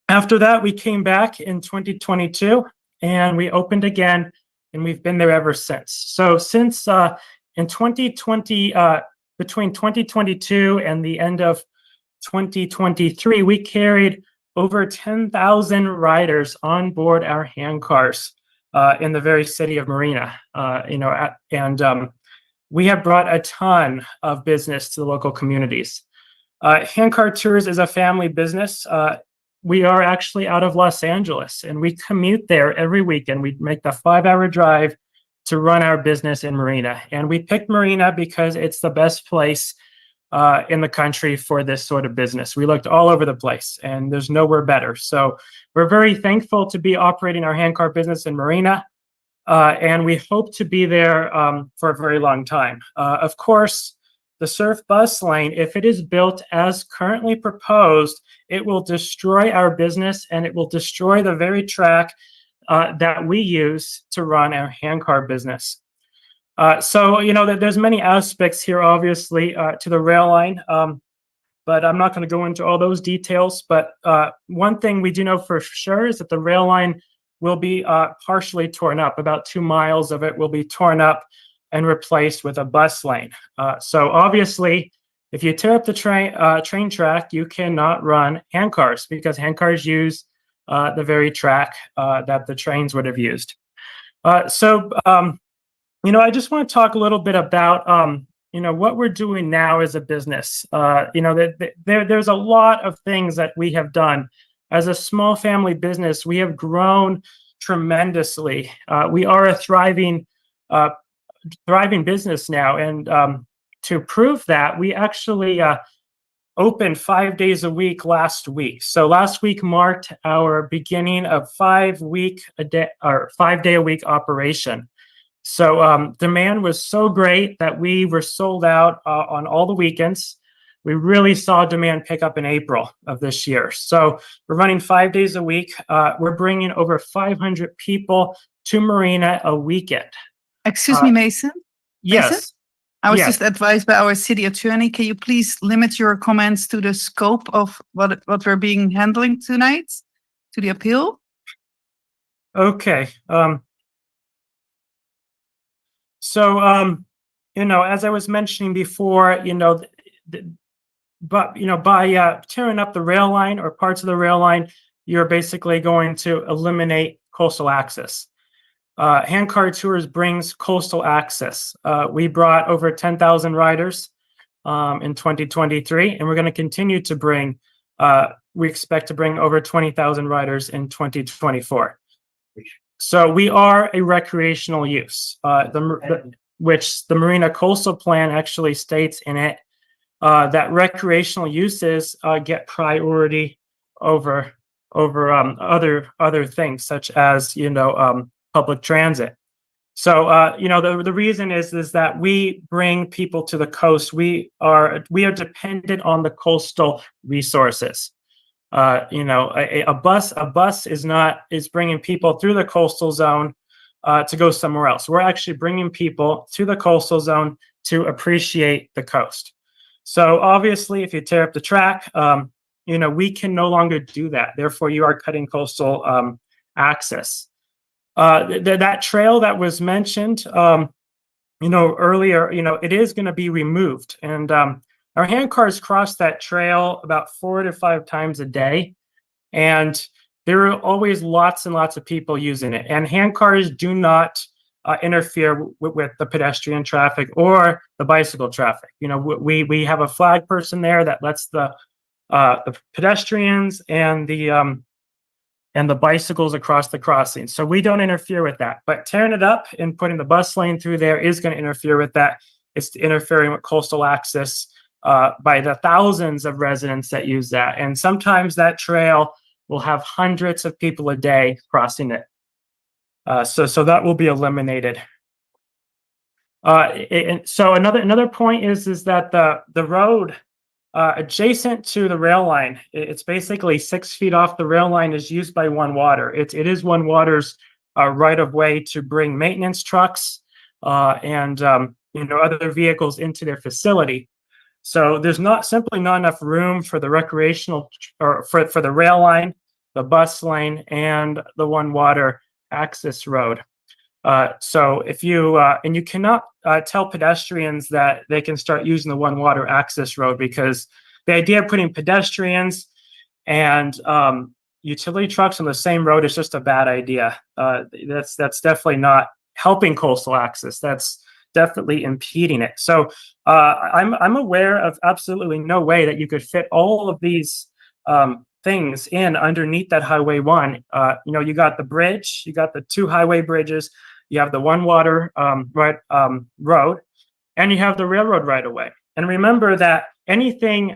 after that, we came back in 2022 and we opened again, and we've been there ever since. So since in 2020, between 2022 and the end of 2023, we carried over 10,000 riders on board our handcars in the very city of Marina. We have brought a ton of business to the local communities. Handcar Tours is a family business. We are actually out of Los Angeles, and we commute there every weekend. We make the 5-hour drive to run our business in Marina. And we picked Marina because it's the best place in the country for this sort of business. We looked all over the place, and there's nowhere better. So we're very thankful to be operating our handcar business in Marina, and we hope to be there for a very long time. Of course, the surf bus lane, if it is built as currently proposed, it will destroy our business and it will destroy the very track that we use to run our handcar business. There's many aspects here, obviously, to the rail line, but I'm not going to go into all those details. But one thing we do know for sure is that the rail line will be partially torn up. About 2 miles of it will be torn up and replaced with a bus lane. So obviously, if you tear up the train track, you cannot run handcars because handcars use the very track that the trains would have used. I just want to talk a little bit about what we're doing now as a business. There's a lot of things that we have done. As a small family business, we have grown tremendously. We are a thriving business now, and to prove that, we actually opened 5 days a week last week. So last week marked our beginning of 5-day-a-week operation. So demand was so great that we were sold out on all the weekends. We really saw demand pick up in April of this year. So we're running 5 days a week. We're bringing over 500 people to Marina a weekend. Excuse me, Mason? Yes. Mason? I was Yes. just advised by our city attorney, can you please limit your comments to the scope of what we're being handling tonight, to the appeal? Okay. As I was mentioning before, by tearing up the rail line or parts of the rail line, you're basically going to eliminate coastal access. Handcar Tours brings coastal access. We brought over 10,000 riders in 2023, and we're going to continue to bring, we expect to bring over 20,000 riders in 2024. So we are a recreational use, which the Marina Coastal Plan actually states in it that recreational uses get priority over other things such as public transit. So the reason is that we bring people to the coast. We are dependent on the coastal resources. A bus is bringing people through the coastal zone to go somewhere else. We're actually bringing people to the coastal zone to appreciate the coast. So obviously, if you tear up the track, we can no longer do that. Therefore, you are cutting coastal access. That trail that was mentioned, earlier, it is going to be removed. And our hand cars cross that trail about 4 to 5 times a day. And there are always lots and lots of people using it. And hand cars do not interfere with the pedestrian traffic or the bicycle traffic. We have a flag person there that lets the pedestrians and the bicycles across the crossing. So we don't interfere with that. But tearing it up and putting the bus lane through there is going to interfere with that. It's interfering with coastal access by the thousands of residents that use that. And sometimes that trail will have hundreds of people a day crossing it. So that will be eliminated. And so another point is that the road adjacent to the rail line, it's basically 6 feet off the rail line, is used by One Water. It is One Water's right of way to bring maintenance trucks and other vehicles into their facility. So there's simply not enough room for the recreational or for the rail line, the bus lane, and the One Water access road. So if you and you cannot tell pedestrians that they can start using the One Water access road, because the idea of putting pedestrians and utility trucks on the same road is just a bad idea. That's definitely not helping coastal access. That's definitely impeding it. So I'm aware of absolutely no way that you could fit all of these things in underneath that Highway 1. You got the bridge, you got the 2 highway bridges, you have the One Water road, and you have the railroad right away. And remember that anything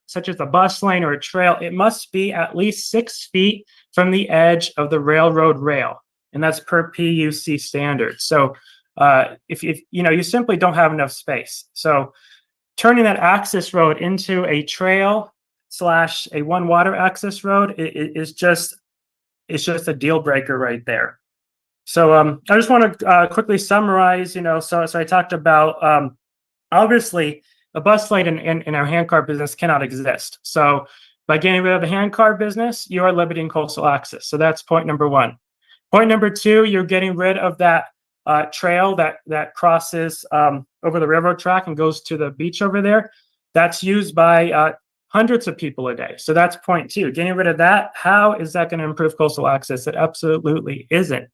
such as a bus lane or a trail, it must be at least 6 feet from the edge of the railroad rail, and that's per PUC standard. So if you simply don't have enough space. So turning that access road into a trail / a One Water access road is just a deal breaker right there. So I just want to quickly summarize. So I talked about obviously a bus lane in our handcar business cannot exist. So by getting rid of the handcar business, you are limiting coastal access. So that's point number 1. Point number 2, you're getting rid of that trail that crosses over the railroad track and goes to the beach over there. That's used by hundreds of people a day. So that's point 2. Getting rid of that, how is that going to improve coastal access? It absolutely isn't.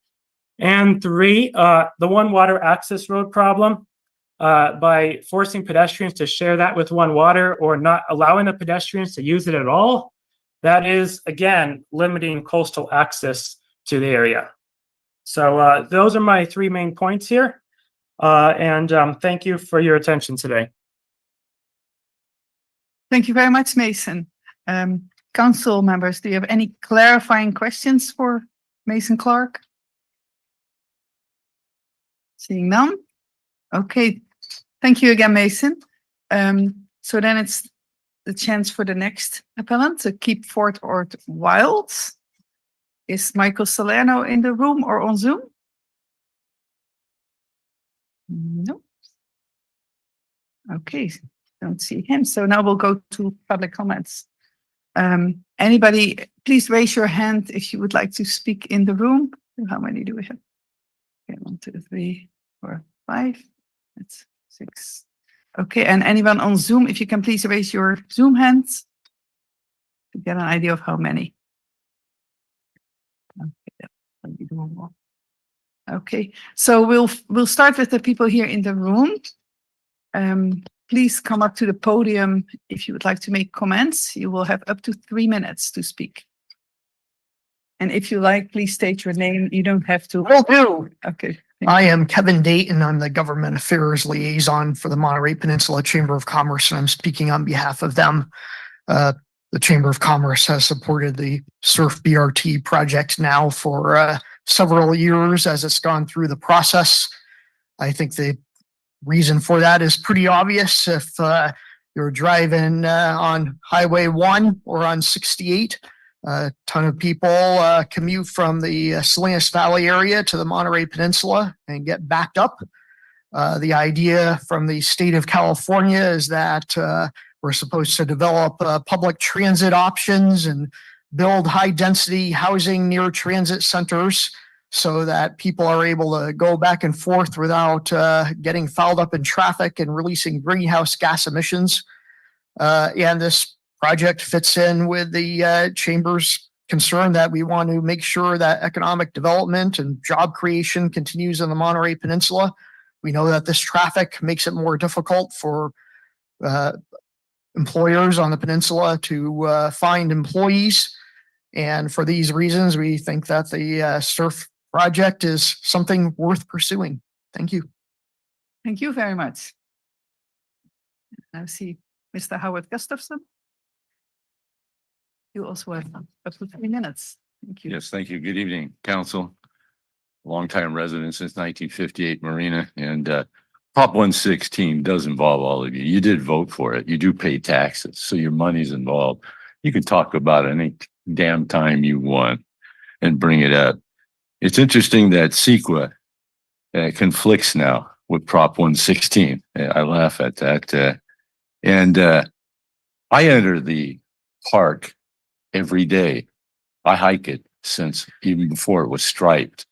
And 3, the One Water access road problem, by forcing pedestrians to share that with One Water or not allowing the pedestrians to use it at all, that is, again, limiting coastal access to the area. So those are my 3 main points here. And thank you for your attention today. Thank you very much, Mason. Council members, do you have any clarifying questions for Mason Clark? Seeing none. Okay. Thank you again, Mason. So then it's the chance for the next appellant to keep Fort Ord wild. Is Michael Salerno in the room or on Zoom? No. Okay, don't see him. So now we'll go to public comments. Anybody, please raise your hand if you would like to speak in the room. How many do we have? Okay, 1, 2, 3, 4, 5. That's 6. Okay, and anyone on Zoom, if you can please raise your Zoom hands to get an idea of how many. Okay, so we'll start with the people here in the room. Please come up to the podium if you would like to make comments. You will have up to 3 minutes to speak. And if you like, please state your name. You don't have to. Will do. Okay. I am Kevin Dayton. I'm the Government Affairs Liaison for the Monterey Peninsula Chamber of Commerce, and I'm speaking on behalf of them. The Chamber of Commerce has supported the Surf BRT project now for several years as it's gone through the process. I think the reason for that is pretty obvious. If you're driving on Highway 1 or on 68, a ton of people commute from the Salinas Valley area to the Monterey Peninsula and get backed up. The idea from the state of California is that we're supposed to develop public transit options and build high-density housing near transit centers so that people are able to go back and forth without getting fouled up in traffic and releasing greenhouse gas emissions. And this project fits in with the chamber's concern that we want to make sure that economic development and job creation continues in the Monterey Peninsula. We know that this traffic makes it more difficult for employers on the peninsula to find employees. And for these reasons, we think that the SURF project is something worth pursuing. Thank you. Thank you very much. I see Mr. Howard Gustafson. You also have up to 3 minutes. Thank you. Yes, thank you. Good evening, council. Longtime resident since 1958 Marina, and Prop 116 does involve all of you. You did vote for it. You do pay taxes, so your money's involved. You can talk about it any damn time you want and bring it up. It's interesting that CEQA conflicts now with Prop 116. I laugh at that. And I enter the park every day. I hike it since even before it was striped.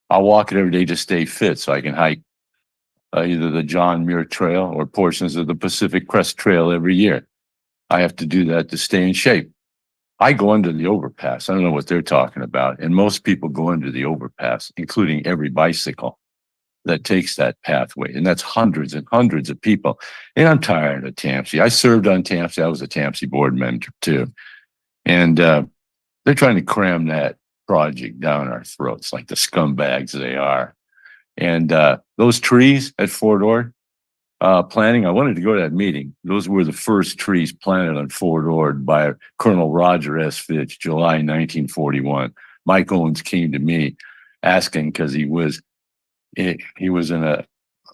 I walk it every day to stay fit so I can hike either the John Muir Trail or portions of the Pacific Crest Trail every year. I have to do that to stay in shape. I go under the overpass. I don't know what they're talking about. And most people go under the overpass, including every bicycle that takes that pathway. And that's hundreds and hundreds of people. And I'm tired of TAMSI. I served on TAMSI. I was a TAMSI board member too. And they're trying to cram that project down our throats like the scumbags they are. And those trees at Fort Ord, planting, I wanted to go to that meeting. Those were the first trees planted on Fort Ord by Colonel Roger S. Fitch, July 1941. Mike Owens came to me asking because he was in a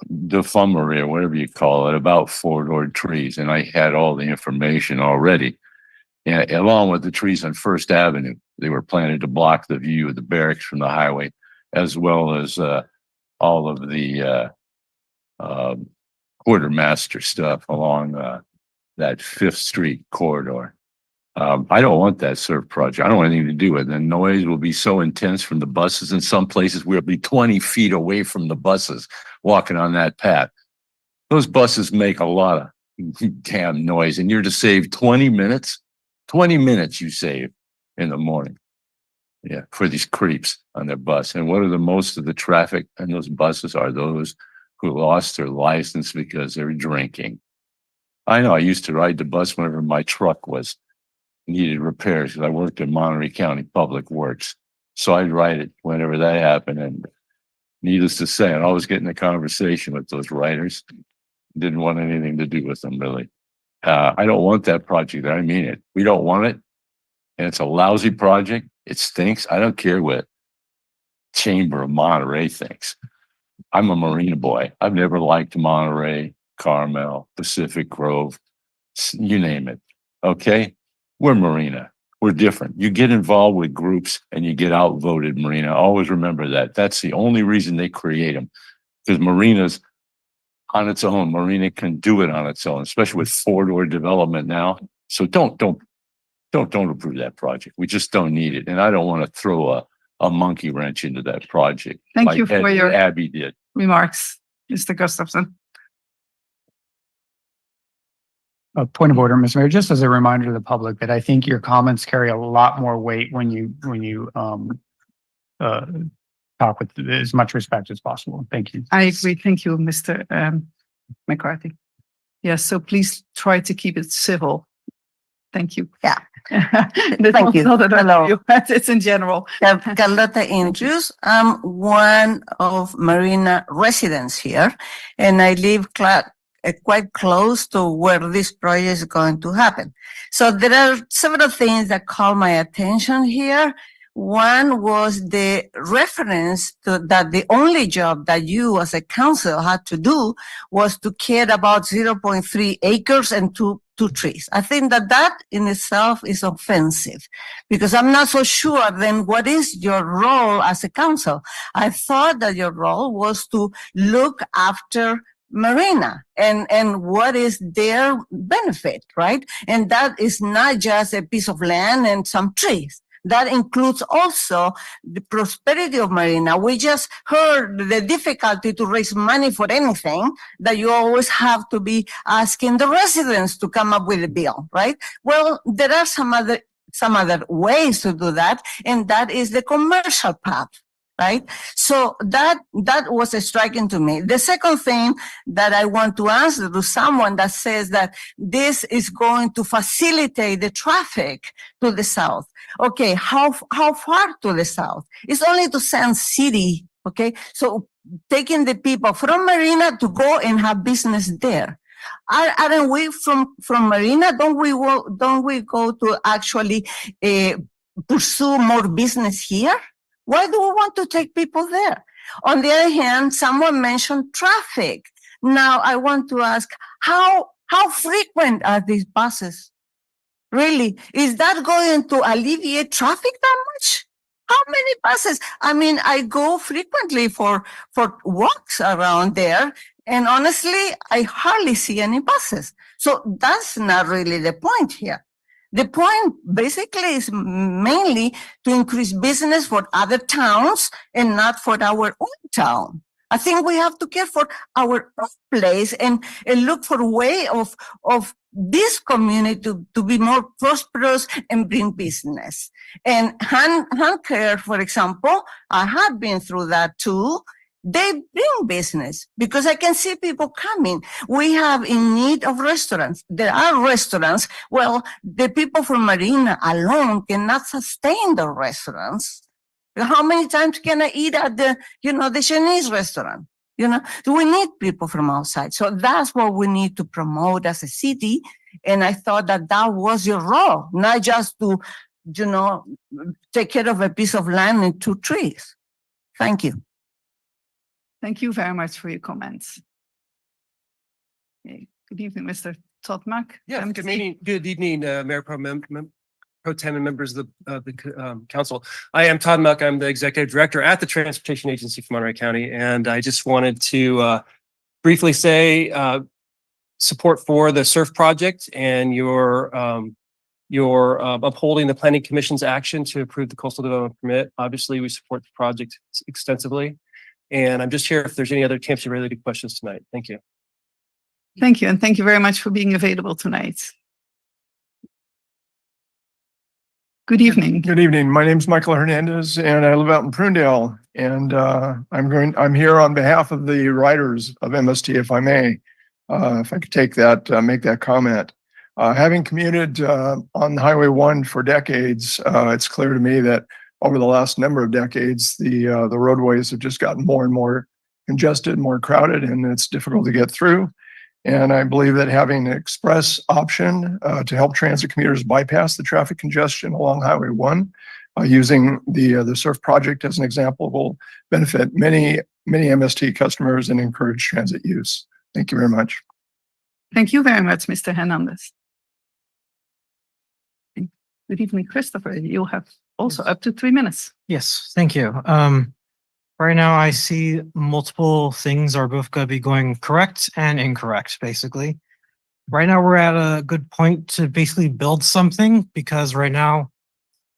defumery or whatever you call it about Fort Ord trees. And I had all the information already. And along with the trees on First Avenue, they were planted to block the view of the barracks from the highway, as well as all of the quartermaster stuff along that 5th Street corridor. I don't want that SURF project. I don't want anything to do with it. The noise will be so intense from the buses. In some places, we'll be 20 feet away from the buses walking on that path. Those buses make a lot of damn noise, and you're to save 20 minutes. 20 minutes you save in the morning. Yeah, for these creeps on their bus. And what are the most of the traffic on those buses are those who lost their license because they were drinking. I know I used to ride the bus whenever my truck needed repairs because I worked in Monterey County Public Works. So I'd ride it whenever that happened. And needless to say, I'd always get in a conversation with those riders. Didn't want anything to do with them, really. I don't want that project. I mean it. We don't want it. And it's a lousy project. It stinks. I don't care what Chamber of Monterey thinks. I'm a Marina boy. I've never liked Monterey, Carmel, Pacific Grove, you name it. Okay? We're Marina. We're different. You get involved with groups and you get outvoted, Marina. Always remember that. That's the only reason they create them. Because Marina's on its own. Marina can do it on its own, especially with Fort Ord development now. So don't approve that project. We just don't need it. And I don't want to throw a monkey wrench into that project. Thank like you for your Abby did. remarks, Mr. Gustafson. A point of order, Mr. Mayor, just as a reminder to the public that I think your comments carry a lot more weight when you talk with as much respect as possible. Thank you. I agree. Thank you, Mr. McCarthy. Yes, so please try to keep it civil. Thank you. Yeah. Thank you. Hello. It's in general. Carlota Andrews. I'm one of Marina residents here, and I live quite close to where this project is going to happen. So there are several things that call my attention here. One was the reference to that the only job that you as a council had to do was to care about 0.3 acres and two trees. I think that in itself is offensive because I'm not so sure then what is your role as a council. I thought that your role was to look after Marina and what is their benefit, right? And that is not just a piece of land and some trees. That includes also the prosperity of Marina. We just heard the difficulty to raise money for anything, that you always have to be asking the residents to come up with a bill, right? Well, there are some other ways to do that, and that is the commercial path, right? So that was striking to me. The second thing that I want to answer to someone that says that this is going to facilitate the traffic to the south. Okay, how far to the south? It's only to Sand City, okay? So taking the people from Marina to go and have business there. Aren't we from Marina? Don't we go to actually pursue more business here? Why do we want to take people there? On the other hand, someone mentioned traffic. Now I want to ask, how frequent are these buses? Really, is that going to alleviate traffic that much? How many buses? I mean, I go frequently for walks around there, and honestly, I hardly see any buses. So that's not really the point here. The point basically is mainly to increase business for other towns and not for our own town. I think we have to care for our own place and look for a way of this community to be more prosperous and bring business. And hand care, for example, I have been through that too. They bring business because I can see people coming. We have in need of restaurants. There are restaurants. Well, the people from Marina alone cannot sustain the restaurants. How many times can I eat at the Chinese restaurant? We need people from outside. So that's what we need to promote as a city. And I thought that was your role, not just to, take care of a piece of land and 2 trees. Thank you. Thank you very much for your comments. Okay. Good evening, Mr. Todmak. Yes, good evening, Mayor Pro Tem and members of the council. I am Todd Muck. I'm the executive director at the Transportation Agency for Monterey County. And I just wanted to briefly say support for the SURF project and your upholding the Planning Commission's action to approve the coastal development permit. Obviously, we support the project extensively. And I'm just here if there's any other TAMC related questions tonight. Thank you. Thank you. And thank you very much for being available tonight. Good evening. Good evening. My name is Michael Hernandez and I live out in Prunedale. And I'm here on behalf of the riders of MST, if I may, if I could make that comment. Having commuted on Highway 1 for decades, it's clear to me that over the last number of decades, the roadways have just gotten more and more congested, more crowded, and it's difficult to get through. And I believe that having an express option to help transit commuters bypass the traffic congestion along Highway 1, using the SURF project as an example, will benefit many MST customers and encourage transit use. Thank you very much. Thank you very much, Mr. Hernandez. Good evening, Christopher. You'll have also up to 3 minutes. Yes, thank you. Right now I see multiple things are both going to be going correct and incorrect, basically. Right now we're at a good point to basically build something because right now,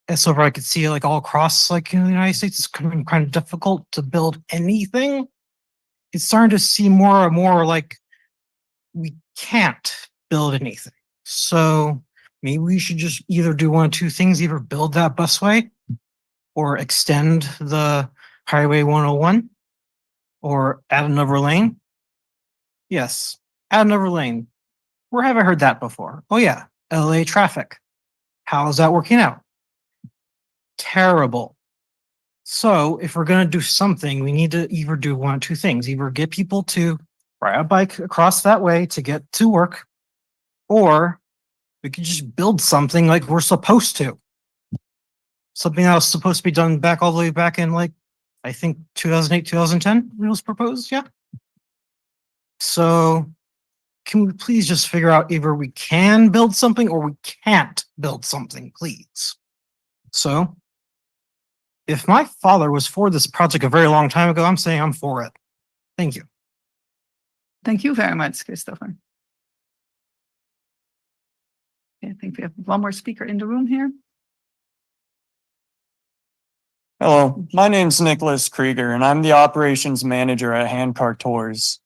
as so far I could see like all across like in the United States, it's kind of difficult to build anything. It's starting to see more and more like we can't build anything. So maybe we should just either do one of 2 things, either build that busway or extend the Highway 101 or add another lane. Yes, add another lane. Where have I heard that before? Oh yeah, LA traffic. How is that working out? Terrible. So if we're going to do something, we need to either do one of 2 things, either get people to ride a bike across that way to get to work, or we could just build something like we're supposed to. Something that was supposed to be done all the way back in like, I think 2008, 2010 when it was proposed. Yeah. So can we please just figure out either we can build something or we can't build something, please? So if my father was for this project a very long time ago, I'm saying I'm for it. Thank you. Thank you very much, Christopher. Okay, I think we have one more speaker in the room here. Hello, my name's Nicholas Krieger and I'm the operations manager at Handcar Tours.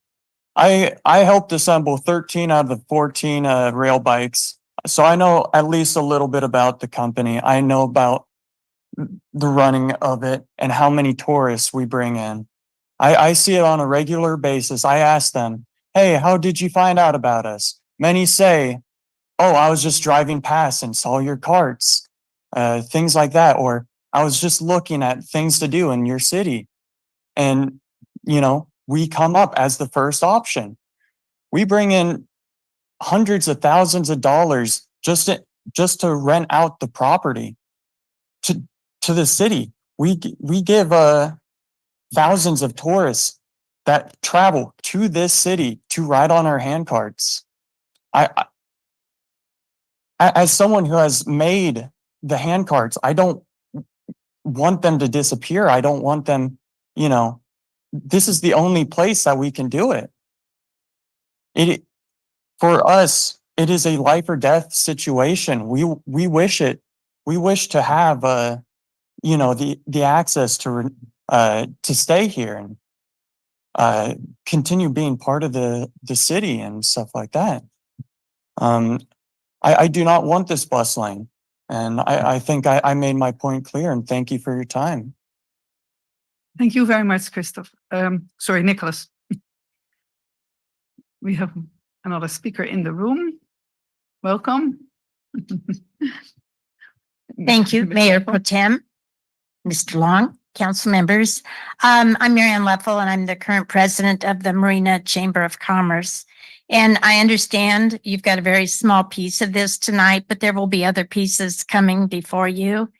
I helped assemble 13 out of the 14 rail bikes. So I know at least a little bit about the company. I know about the running of it and how many tourists we bring in. I see it on a regular basis. I ask them, hey, how did you find out about us? Many say, oh, I was just driving past and saw your carts, things like that. Or I was just looking at things to do in your city. And, we come up as the first option. We bring in hundreds of thousands of dollars just to rent out the property to the city. We give thousands of tourists that travel to this city to ride on our handcarts. As someone who has made the handcarts, I don't want them to disappear. I don't want them, this is the only place that we can do it. For us, it is a life or death situation. We wish to have, the access to stay here and continue being part of the city and stuff like that. I do not want this bus lane. And I think I made my point clear, and thank you for your time. Thank you very much, Christoph. Sorry, Nicholas. We have another speaker in the room. Welcome. Thank you, Mayor Pro Tem, Mr. Long, council members. I'm Marianne Leffel, and I'm the current president of the Marina Chamber of Commerce. And I understand you've got a very small piece of this tonight, but there will be other pieces coming before you.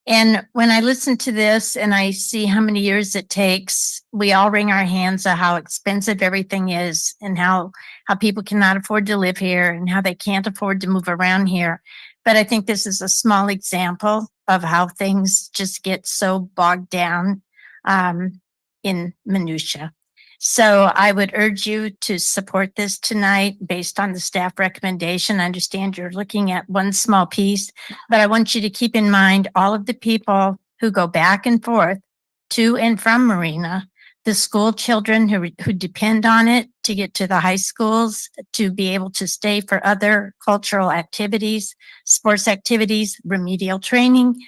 And when I listen to this and I see how many years it takes, we all wring our hands at how expensive everything is and how people cannot afford to live here and how they can't afford to move around here. But I think this is a small example of how things just get so bogged down in minutia. So I would urge you to support this tonight based on the staff recommendation. I understand you're looking at one small piece, but I want you to keep in mind all of the people who go back and forth to and from Marina, the school children who depend on it to get to the high schools, to be able to stay for other cultural activities, sports activities, remedial training,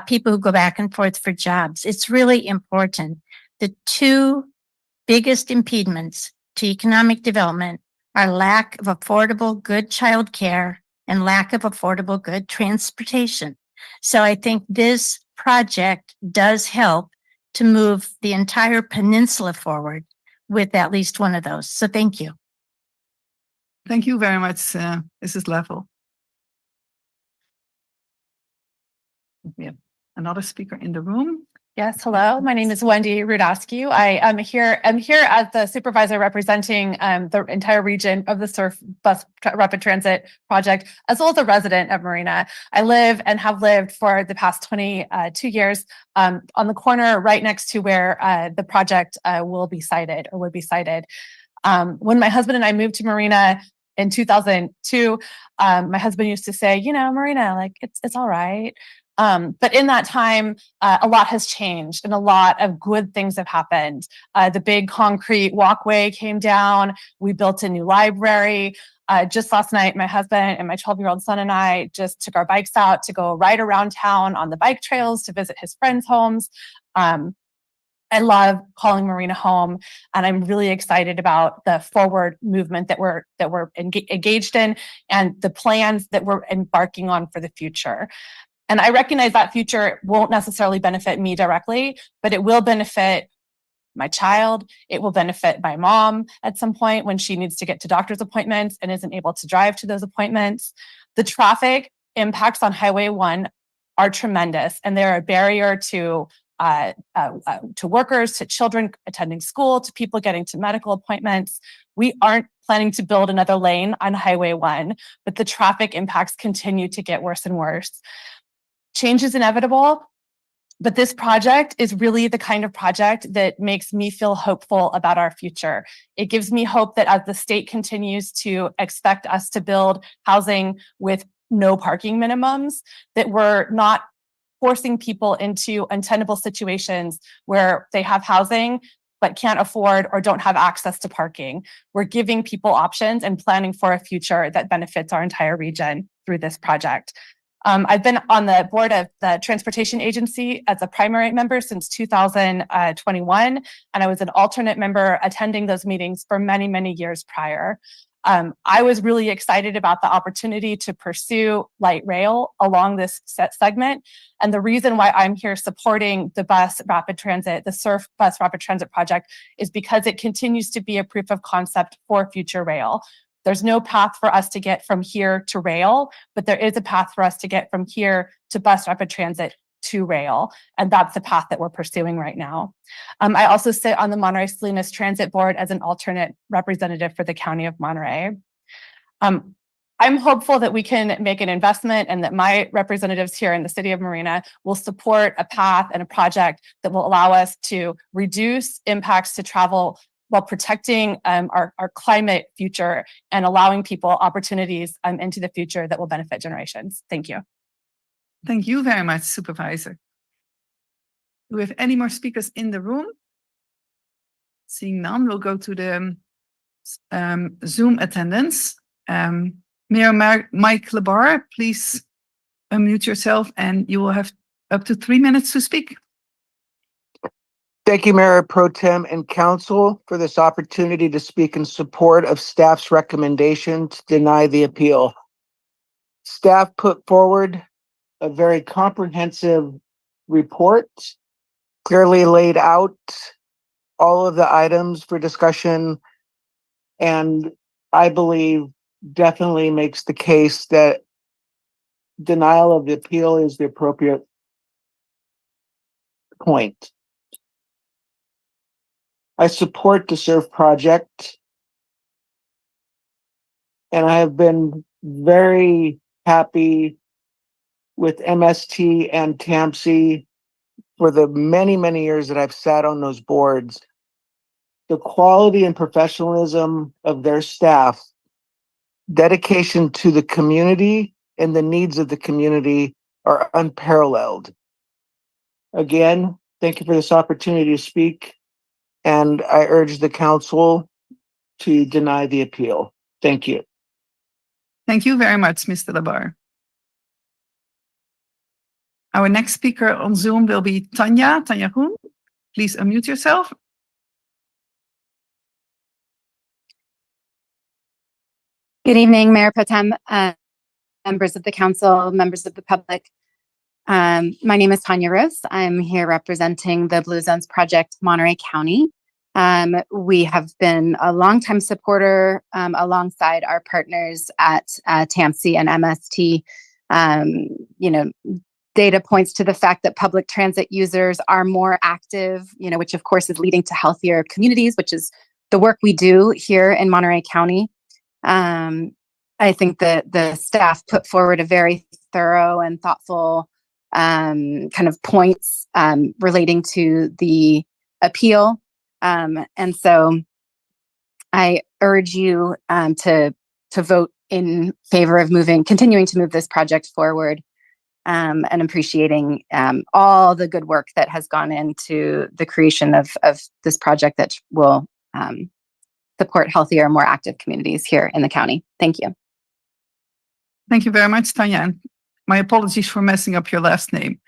people who go back and forth for jobs. It's really important. The two biggest impediments to economic development are lack of affordable good childcare and lack of affordable good transportation. So I think this project does help to move the entire peninsula forward with at least one of those. So thank you. Thank you very much, Mrs. Leffel. We have another speaker in the room. Yes, hello. My name is Wendy Rudosky. I am here as the supervisor representing the entire region of the Surf Bus Rapid Transit project, as well as a resident of Marina. I live and have lived for the past 22 years on the corner right next to where the project will be sited or would be sited. When my husband and I moved to Marina in 2002, my husband used to say, Marina, like it's all right. But in that time, a lot has changed and a lot of good things have happened. The big concrete walkway came down. We built a new library. Just last night, my husband and my 12-year-old son and I just took our bikes out to go ride around town on the bike trails to visit his friends' homes. I love calling Marina home, and I'm really excited about the forward movement that we're engaged in and the plans that we're embarking on for the future. And I recognize that future won't necessarily benefit me directly, but it will benefit my child. It will benefit my mom at some point when she needs to get to doctor's appointments and isn't able to drive to those appointments. The traffic impacts on Highway 1 are tremendous, and they're a barrier to workers, to children attending school, to people getting to medical appointments. We aren't planning to build another lane on Highway 1, but the traffic impacts continue to get worse and worse. Change is inevitable, but this project is really the kind of project that makes me feel hopeful about our future. It gives me hope that as the state continues to expect us to build housing with no parking minimums, that we're not forcing people into untenable situations where they have housing but can't afford or don't have access to parking. We're giving people options and planning for a future that benefits our entire region through this project. I've been on the board of the Transportation Agency as a primary member since 2021, and I was an alternate member attending those meetings for many, many years prior. I was really excited about the opportunity to pursue light rail along this segment. And the reason why I'm here supporting the SURF bus rapid transit project is because it continues to be a proof of concept for future rail. There's no path for us to get from here to rail, but there is a path for us to get from here to bus rapid transit to rail. And that's the path that we're pursuing right now. I also sit on the Monterey Salinas Transit Board as an alternate representative for the County of Monterey. I'm hopeful that we can make an investment and that my representatives here in the city of Marina will support a path and a project that will allow us to reduce impacts to travel while protecting our climate future and allowing people opportunities into the future that will benefit generations. Thank you. Thank you very much, Supervisor. Do we have any more speakers in the room? Seeing none, we'll go to the Zoom attendance. Mayor Mike Labar, please unmute yourself and you will have up to 3 minutes to speak. Thank you, Mayor Pro Tem and Council, for this opportunity to speak in support of staff's recommendation to deny the appeal. Staff put forward a very comprehensive report, clearly laid out all of the items for discussion, and I believe definitely makes the case that denial of the appeal is the appropriate point. I support the SURF project, and I have been very happy with MST and TAMC for the many, many years that I've sat on those boards. The quality and professionalism of their staff, dedication to the community and the needs of the community are unparalleled. Again, thank you for this opportunity to speak, and I urge the council to deny the appeal. Thank you. Thank you very much, Mr. Labar. Our next speaker on Zoom will be Tanya Groen. Please unmute yourself. Good evening, Mayor Pro Tem, members of the council, members of the public. My name is Tanya Rose. I'm here representing the Blue Zones Project, Monterey County. We have been a longtime supporter alongside our partners at TAMC and MST. Data points to the fact that public transit users are more active, which of course is leading to healthier communities, which is the work we do here in Monterey County. I think that the staff put forward a very thorough and thoughtful kind of points relating to the appeal. And so I urge you to vote in favor of continuing to move this project forward, and appreciating all the good work that has gone into the creation of this project that will support healthier, more active communities here in the county. Thank you. Thank you very much, Tanya. And my apologies for messing up your last name.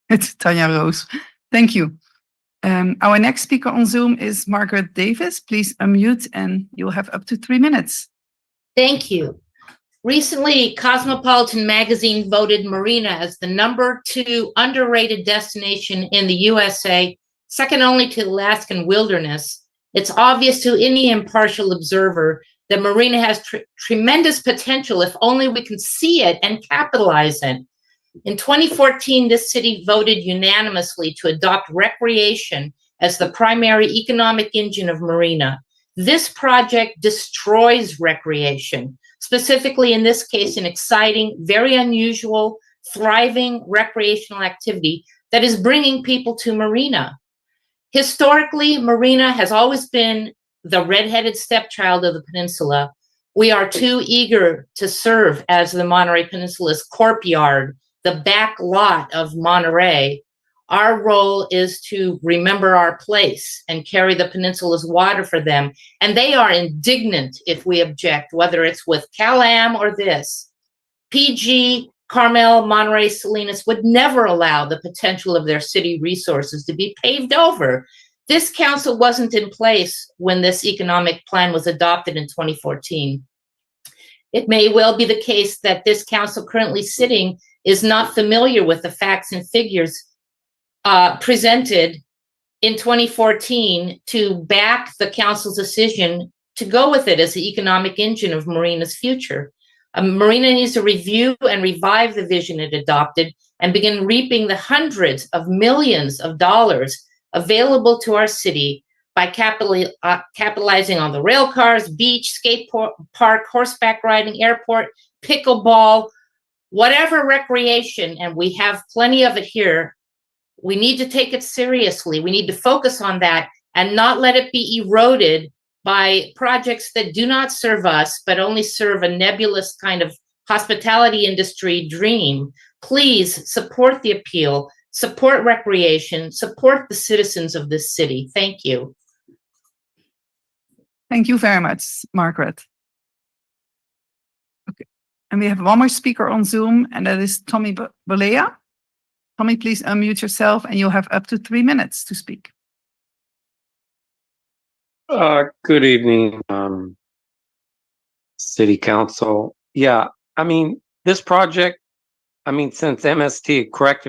It's Tanya Rose. Thank you. Our next speaker on Zoom is Margaret Davis. Please unmute and you'll have up to 3 minutes. Thank you. Recently, Cosmopolitan magazine voted Marina as the #2 underrated destination in the USA, second only to Alaskan wilderness. It's obvious to any impartial observer that Marina has tremendous potential if only we can see it and capitalize it. In 2014, this city voted unanimously to adopt recreation as the primary economic engine of Marina. This project destroys recreation, specifically in this case, an exciting, very unusual, thriving recreational activity that is bringing people to Marina. Historically, Marina has always been the redheaded stepchild of the peninsula. We are too eager to serve as the Monterey Peninsula's corp yard the back lot of Monterey, our role is to remember our place and carry the peninsula's water for them. And they are indignant if we object, whether it's with Cal-Am or this. PG, Carmel, Monterey, Salinas would never allow the potential of their city resources to be paved over. This council wasn't in place when this economic plan was adopted in 2014. It may well be the case that this council currently sitting is not familiar with the facts and figures presented in 2014 to back the council's decision to go with it as the economic engine of Marina's future. Marina needs to review and revive the vision it adopted and begin reaping the hundreds of millions of dollars available to our city by capitalizing on the rail cars, beach, skate park, horseback riding, airport, pickleball, whatever recreation, and we have plenty of it here. We need to take it seriously. We need to focus on that and not let it be eroded by projects that do not serve us, but only serve a nebulous kind of hospitality industry dream. Please support the appeal, support recreation, support the citizens of this city. Thank you. Thank you very much, Margaret. Okay, and we have one more speaker on Zoom, and that is Tommy Balea. Tommy, please unmute yourself, and you'll have up to 3 minutes to speak. Good evening, City Council. Yeah, I mean, this project, I mean, since MST, correct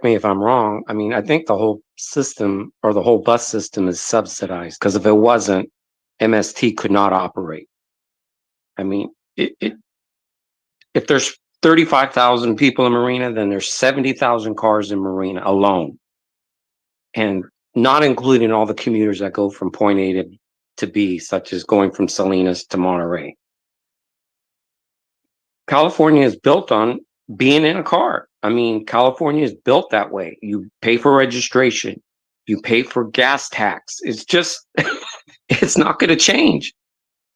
me if I'm wrong, I mean, I think the whole system or the whole bus system is subsidized, because if it wasn't, MST could not operate. I mean, if there's 35,000 people in Marina, then there's 70,000 cars in Marina alone. And not including all the commuters that go from point A to B, such as going from Salinas to Monterey. California is built on being in a car. I mean, California is built that way. You pay for registration, you pay for gas tax. It's just, it's not going to change.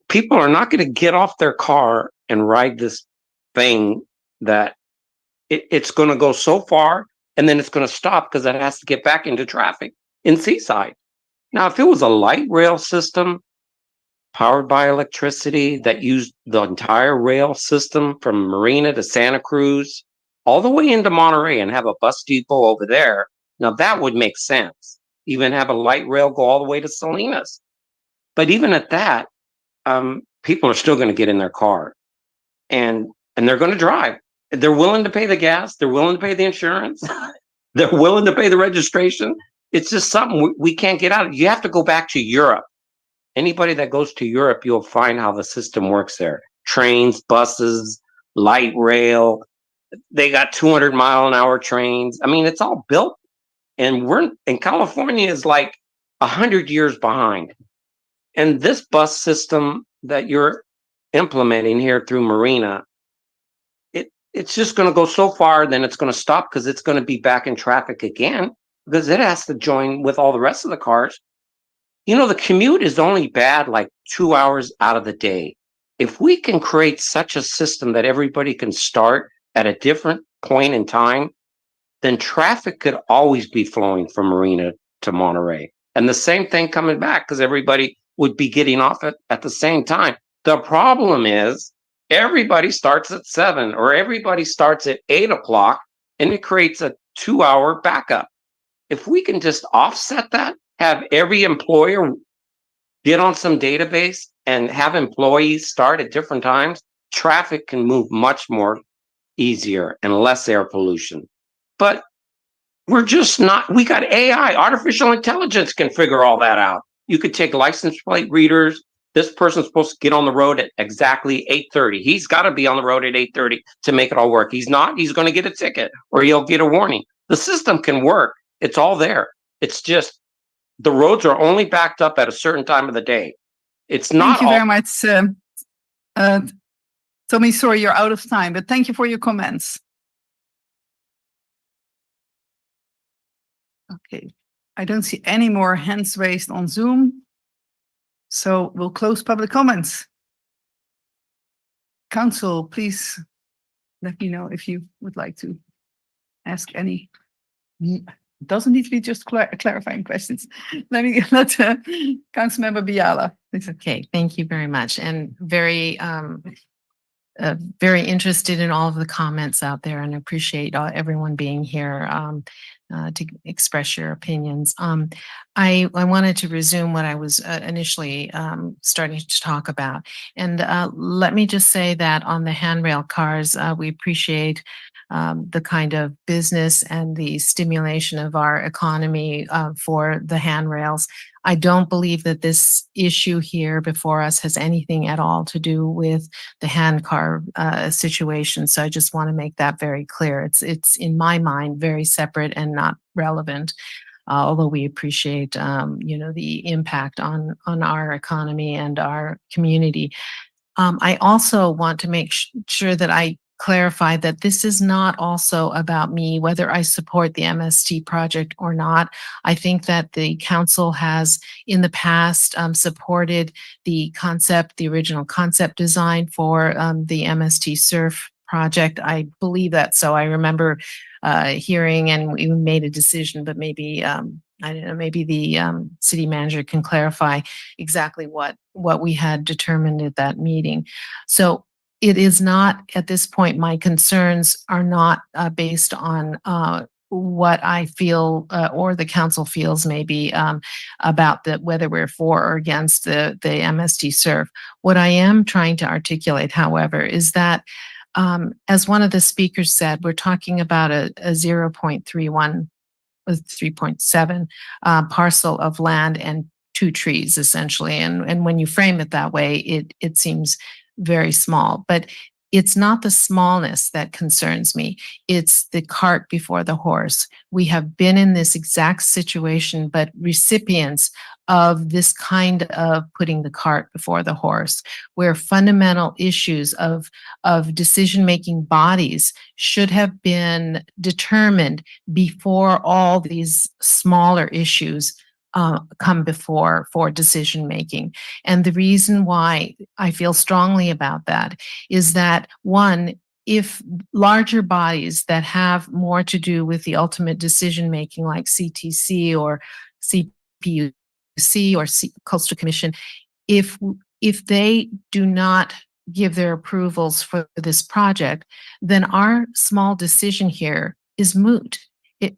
People are not going to get off their car and ride this thing that it's going to go so far and then it's going to stop because it has to get back into traffic in Seaside. Now, if it was a light rail system powered by electricity that used the entire rail system from Marina to Santa Cruz, all the way into Monterey, and have a bus depot over there, now that would make sense. Even have a light rail go all the way to Salinas. But even at that, people are still going to get in their car and they're going to drive. They're willing to pay the gas. They're willing to pay the insurance. They're willing to pay the registration. It's just something we can't get out of. You have to go back to Europe. Anybody that goes to Europe, you'll find how the system works there. Trains, buses, light rail. They got 200-mile-an-hour trains. I mean, it's all built. And California is like 100 years behind. And this bus system that you're implementing here through Marina, it's just going to go so far, then it's going to stop because it's going to be back in traffic again, because it has to join with all the rest of the cars. You know, the commute is only bad like 2 hours out of the day. If we can create such a system that everybody can start at a different point in time, then traffic could always be flowing from Marina to Monterey. And the same thing coming back, because everybody would be getting off at the same time. The problem is everybody starts at 7 or everybody starts at 8 o'clock, and it creates a 2-hour backup. If we can just offset that, have every employer get on some database and have employees start at different times, traffic can move much more easier and less air pollution. But we're just not, we got AI, artificial intelligence can figure all that out. You could take license plate readers. This person's supposed to get on the road at exactly 8:30. He's got to be on the road at 8:30 to make it all work. He's not, he's going to get a ticket or he'll get a warning. The system can work. It's all there. It's just the roads are only backed up at a certain time of the day. It's not. Thank you very much. Tommy, sorry, you're out of time, but thank you for your comments. Okay, I don't see any more hands raised on Zoom. So we'll close public comments. Council, please let me know if you would like to ask any. Doesn't need to be just clarifying questions. Let Councilmember Biala. Please. Okay, thank you very much. And very interested in all of the comments out there and appreciate everyone being here to express your opinions. I wanted to resume what I was initially starting to talk about. And let me just say that on the handrail cars, we appreciate the kind of business and the stimulation of our economy for the handrails. I don't believe that this issue here before us has anything at all to do with the hand car situation. So I just want to make that very clear. It's in my mind very separate and not relevant. Although we appreciate, the impact on our economy and our community. I also want to make sure that I clarify that this is not also about me, whether I support the MST project or not. I think that the council has in the past supported the original concept design for the MST surf project. I believe that. So I remember hearing and we made a decision, but maybe I don't know, maybe the city manager can clarify exactly what we had determined at that meeting. So it is not at this point, my concerns are not based on what I feel or the council feels maybe about whether we're for or against the MST surf. What I am trying to articulate, however, is that as one of the speakers said, we're talking about a 0.31 3.7 parcel of land and 2 trees essentially. And when you frame it that way, it seems very small, but it's not the smallness that concerns me. It's the cart before the horse. We have been in this exact situation, but recipients of this kind of putting the cart before the horse, where fundamental issues of decision-making bodies should have been determined before all these smaller issues come before for decision making. And the reason why I feel strongly about that is that, one, if larger bodies that have more to do with the ultimate decision making, like CTC or CPUC or Coastal Commission, if they do not give their approvals for this project, then our small decision here is moot.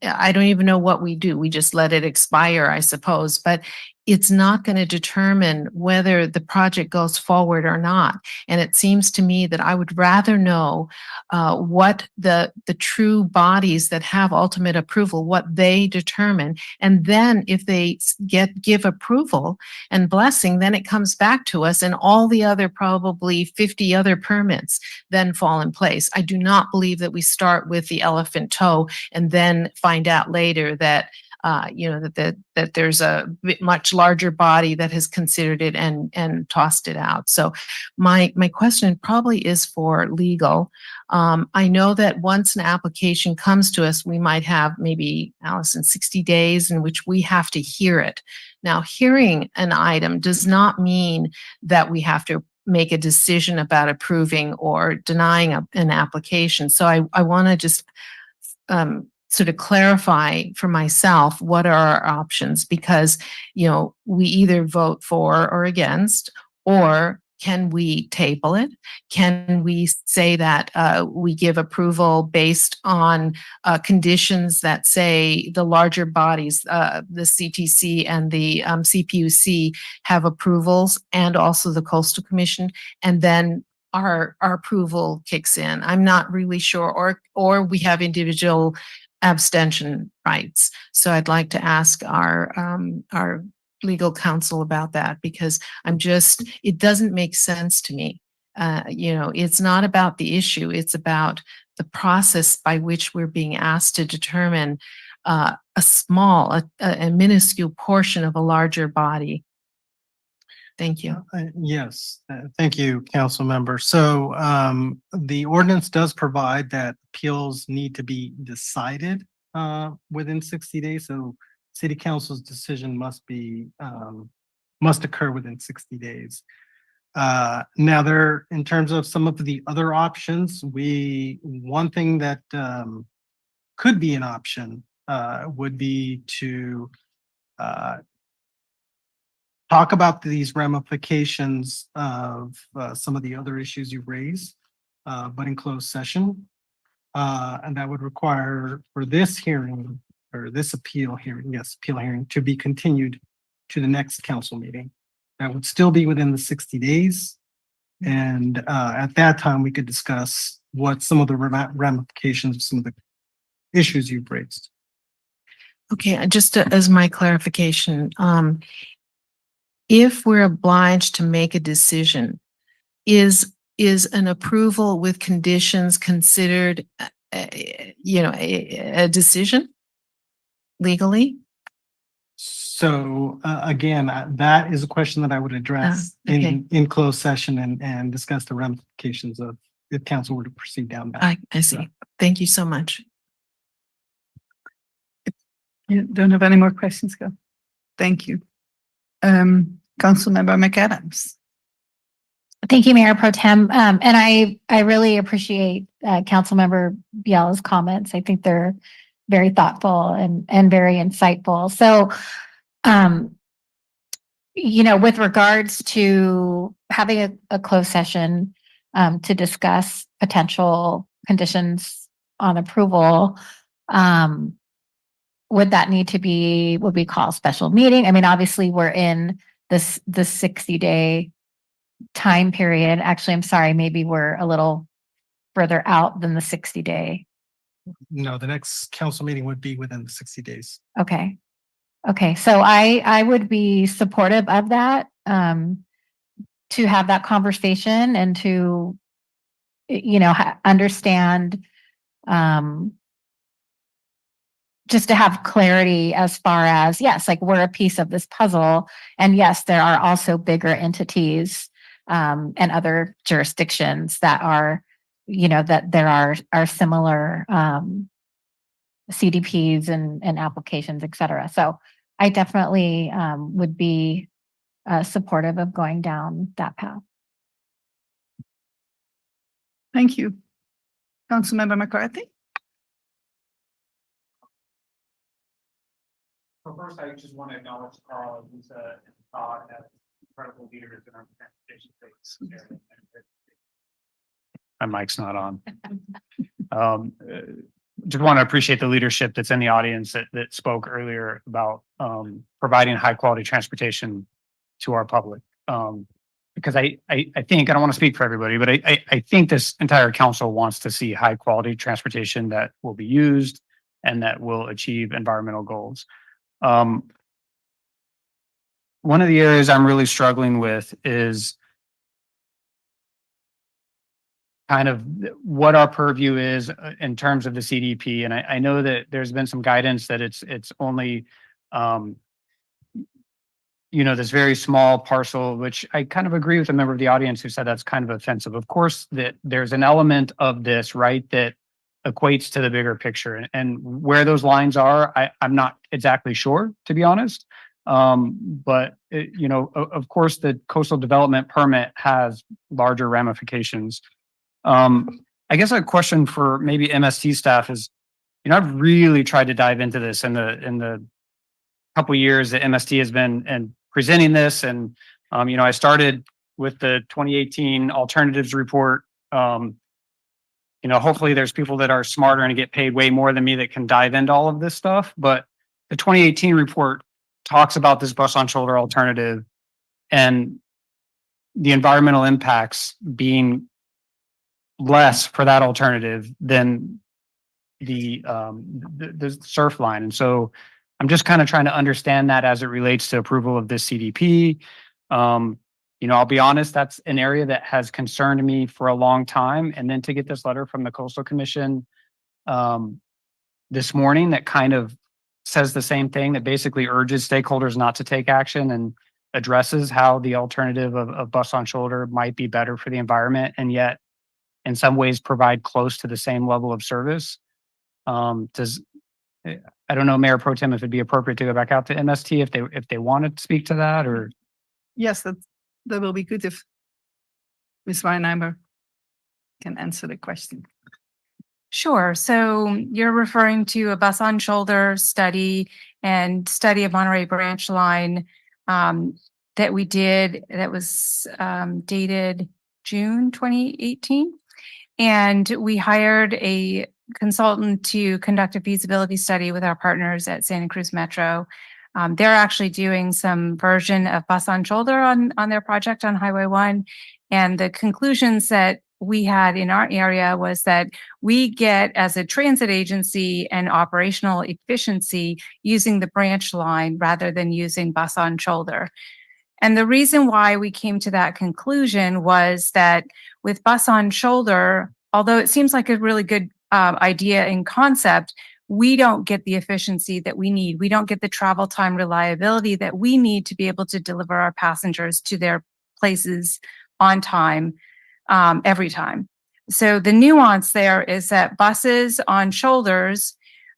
I don't even know what we do. We just let it expire, I suppose, but it's not going to determine whether the project goes forward or not. And it seems to me that I would rather know what the true bodies that have ultimate approval, what they determine. And then if they give approval and blessing, then it comes back to us and all the other probably 50 other permits then fall in place. I do not believe that we start with the elephant toe and then find out later that that there's a much larger body that has considered it and tossed it out. So my question probably is for legal. I know that once an application comes to us, we might have maybe, Allison, 60 days in which we have to hear it. Now, hearing an item does not mean that we have to make a decision about approving or denying an application. So I want to just sort of clarify for myself what are our options, because we either vote for or against, or can we table it? Can we say that we give approval based on conditions that say the larger bodies, the CTC and the CPUC, have approvals, and also the Coastal Commission, and then our approval kicks in? I'm not really sure, or we have individual abstention rights. So I'd like to ask our legal counsel about that, because it doesn't make sense to me. It's not about the issue, it's about the process by which we're being asked to determine a minuscule portion of a larger body. Thank you. Yes, thank you, council member. So the ordinance does provide that appeals need to be decided within 60 days. So city council's decision must occur within 60 days. Now in terms of some of the other options, one thing that, could be an option, would be to, talk about these ramifications of, some of the other issues you raised, but in closed session. And that would require for this hearing or this appeal hearing, appeal hearing to be continued to the next council meeting. That would still be within the 60 days. And at that time, we could discuss what some of the ramifications of some of the issues you've raised. Okay, just as my clarification, if we're obliged to make a decision, is an approval with conditions considered, a decision legally? So again, that is a question that I would address okay. in closed session and discuss the ramifications of if council were to proceed down that. I see. Thank you so much. You don't have any more questions, go. Thank you. Councilmember McAdams. Thank you, Mayor Pro Tem. And I really appreciate Councilmember Biela's comments. I think they're very thoughtful and very insightful. So, with regards to having a closed session to discuss potential conditions on approval, would that need to be, would we call a special meeting? I mean, obviously, we're in the 60-day time period. Actually, I'm sorry, maybe we're a little further out than the 60-day. No, the next council meeting would be within the 60 days. Okay. Okay, so I would be supportive of that, to have that conversation and to, understand, just to have clarity as far as, yes, like we're a piece of this puzzle. And yes, there are also bigger entities and other jurisdictions that are, that there are similar CDPs and applications, et cetera. So I definitely would be supportive of going down that path. Thank you. Councilmember McCarthy. So first, I just want to acknowledge Carl, Lisa, and Todd as incredible leaders in our transportation space. My mic's not on. Just want to appreciate the leadership that's in the audience that spoke earlier about providing high quality transportation to our public. Because I think, I don't want to speak for everybody, but I think this entire council wants to see high quality transportation that will be used and that will achieve environmental goals. One of the areas I'm really struggling with is kind of what our purview is in terms of the CDP. And I know that there's been some guidance that it's only, this very small parcel, which I kind of agree with a member of the audience who said that's kind of offensive. Of course, that there's an element of this, right, that equates to the bigger picture, and where those lines are, I'm not exactly sure, to be honest. But of course, the coastal development permit has larger ramifications. I guess a question for maybe MST staff is, I've really tried to dive into this in the couple years that MST has been and presenting this, and I started with the 2018 alternatives report. Hopefully there's people that are smarter and get paid way more than me that can dive into all of this stuff. But the 2018 report talks about this bus on shoulder alternative and the environmental impacts being less for that alternative than the surf line. And so I'm just kind of trying to understand that as it relates to approval of this CDP. I'll be honest, that's an area that has concerned me for a long time. And then to get this letter from the Coastal Commission this morning that kind of says the same thing, that basically urges stakeholders not to take action and addresses how the alternative of bus on shoulder might be better for the environment, and yet in some ways provide close to the same level of service. I don't know, Mayor Pro Tem, if it'd be appropriate to go back out to MST if they want to speak to that, or Yes, that will be good if Ms. Weinheimer can answer the question. Sure. So you're referring to a bus on shoulder study and study of Monterey branch line that we did that was dated June 2018. And we hired a consultant to conduct a feasibility study with our partners at Santa Cruz Metro. They're actually doing some version of bus on shoulder on their project on Highway 1. And the conclusions that we had in our area was that we get, as a transit agency, an operational efficiency using the branch line rather than using bus on shoulder. And the reason why we came to that conclusion was that with bus on shoulder, although it seems like a really good idea in concept, we don't get the efficiency that we need. We don't get the travel time reliability that we need to be able to deliver our passengers to their places on time every time. So the nuance there is that buses on shoulders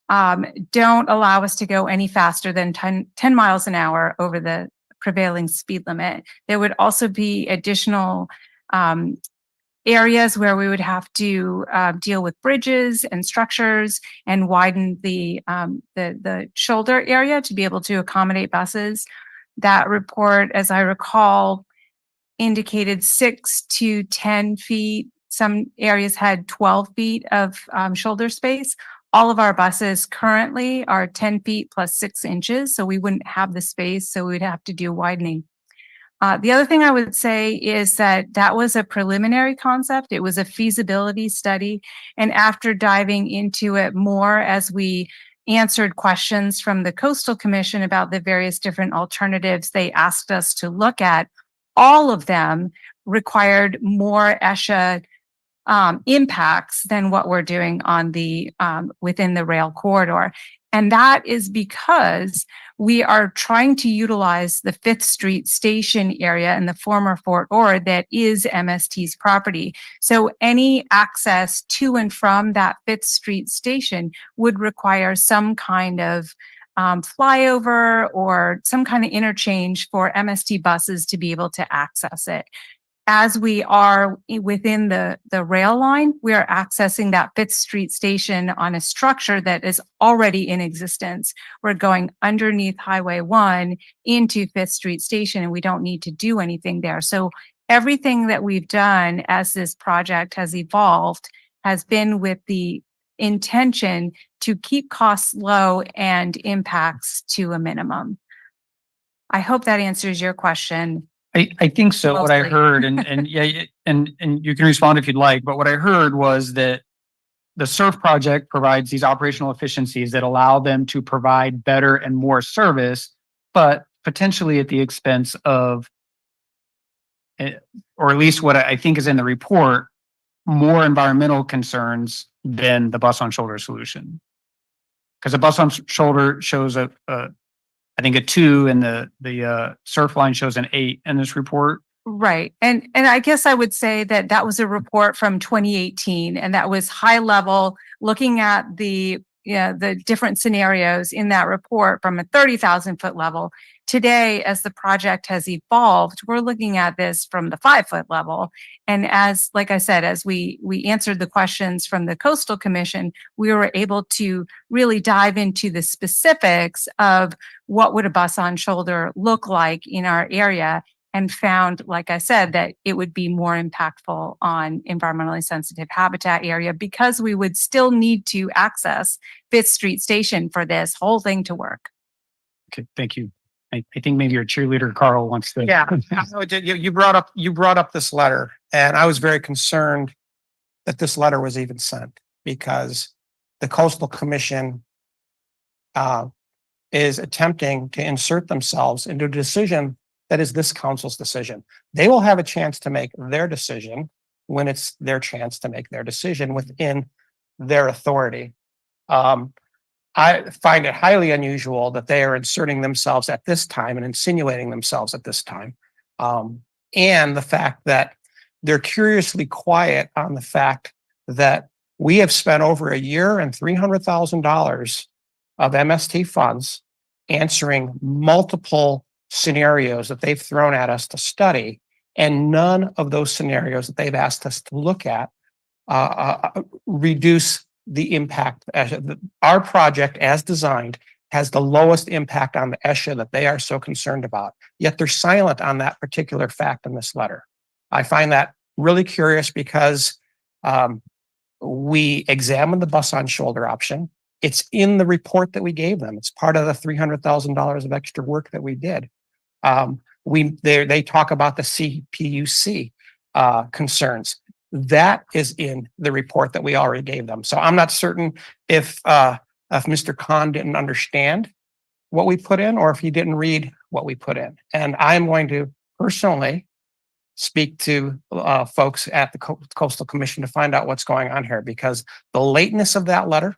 don't allow us to go any faster than 10 miles an hour over the prevailing speed limit. There would also be additional areas where we would have to deal with bridges and structures and widen the shoulder area to be able to accommodate buses. That report, as I recall, indicated 6 to 10 feet. Some areas had 12 feet of shoulder space. All of our buses currently are 10 feet plus 6 inches, so we wouldn't have the space, so we'd have to do widening. The other thing I would say is that that was a preliminary concept. It was a feasibility study. And after diving into it more as we answered questions from the Coastal Commission about the various different alternatives they asked us to look at, all of them required more ESHA impacts than what we're doing on the within the rail corridor. And that is because we are trying to utilize the 5th Street station area in the former Fort Ord that is MST's property. So any access to and from that 5th Street station would require some kind of flyover or some kind of interchange for MST buses to be able to access it. As we are within the rail line, we are accessing that 5th Street station on a structure that is already in existence. We're going underneath Highway 1 into 5th Street station, and we don't need to do anything there. So everything that we've done as this project has evolved has been with the intention to keep costs low and impacts to a minimum. I hope that answers your question. I think so. What I Mostly. heard, and yeah, and you can respond if you'd like, but what I heard was that the SURF project provides these operational efficiencies that allow them to provide better and more service, but potentially at the expense of, or at least what I think is in the report, more environmental concerns than the bus on shoulder solution. Because a bus on shoulder shows I think a 2, and the surf line shows an 8 in this report. Right. And I guess I would say that that was a report from 2018, and that was high level, looking at the different scenarios in that report from a 30,000 foot level. Today, as the project has evolved, we're looking at this from the 5-foot level. And as, like I said, as we answered the questions from the Coastal Commission, we were able to really dive into the specifics of what would a bus on shoulder look like in our area, and found, like I said, that it would be more impactful on environmentally sensitive habitat area because we would still need to access 5th Street Station for this whole thing to work. Okay, thank you. I think maybe your cheerleader Carl wants to. Yeah, you brought up this letter, and I was very concerned that this letter was even sent because the Coastal Commission is attempting to insert themselves into a decision that is this council's decision. They will have a chance to make their decision when it's their chance to make their decision within their authority. I find it highly unusual that they are inserting themselves at this time and insinuating themselves at this time. And the fact that they're curiously quiet on the fact that we have spent over a year and $300,000 of MST funds answering multiple scenarios that they've thrown at us to study. And none of those scenarios that they've asked us to look at reduce the impact. Our project, as designed, has the lowest impact on the ESHA that they are so concerned about. Yet they're silent on that particular fact in this letter. I find that really curious because we examined the bus on shoulder option. It's in the report that we gave them. It's part of the $300,000 of extra work that we did. They talk about the CPUC concerns. That is in the report that we already gave them. So I'm not certain if Mr. Khan didn't understand what we put in or if he didn't read what we put in. And I'm going to personally speak to folks at the Coastal Commission to find out what's going on here, because the lateness of that letter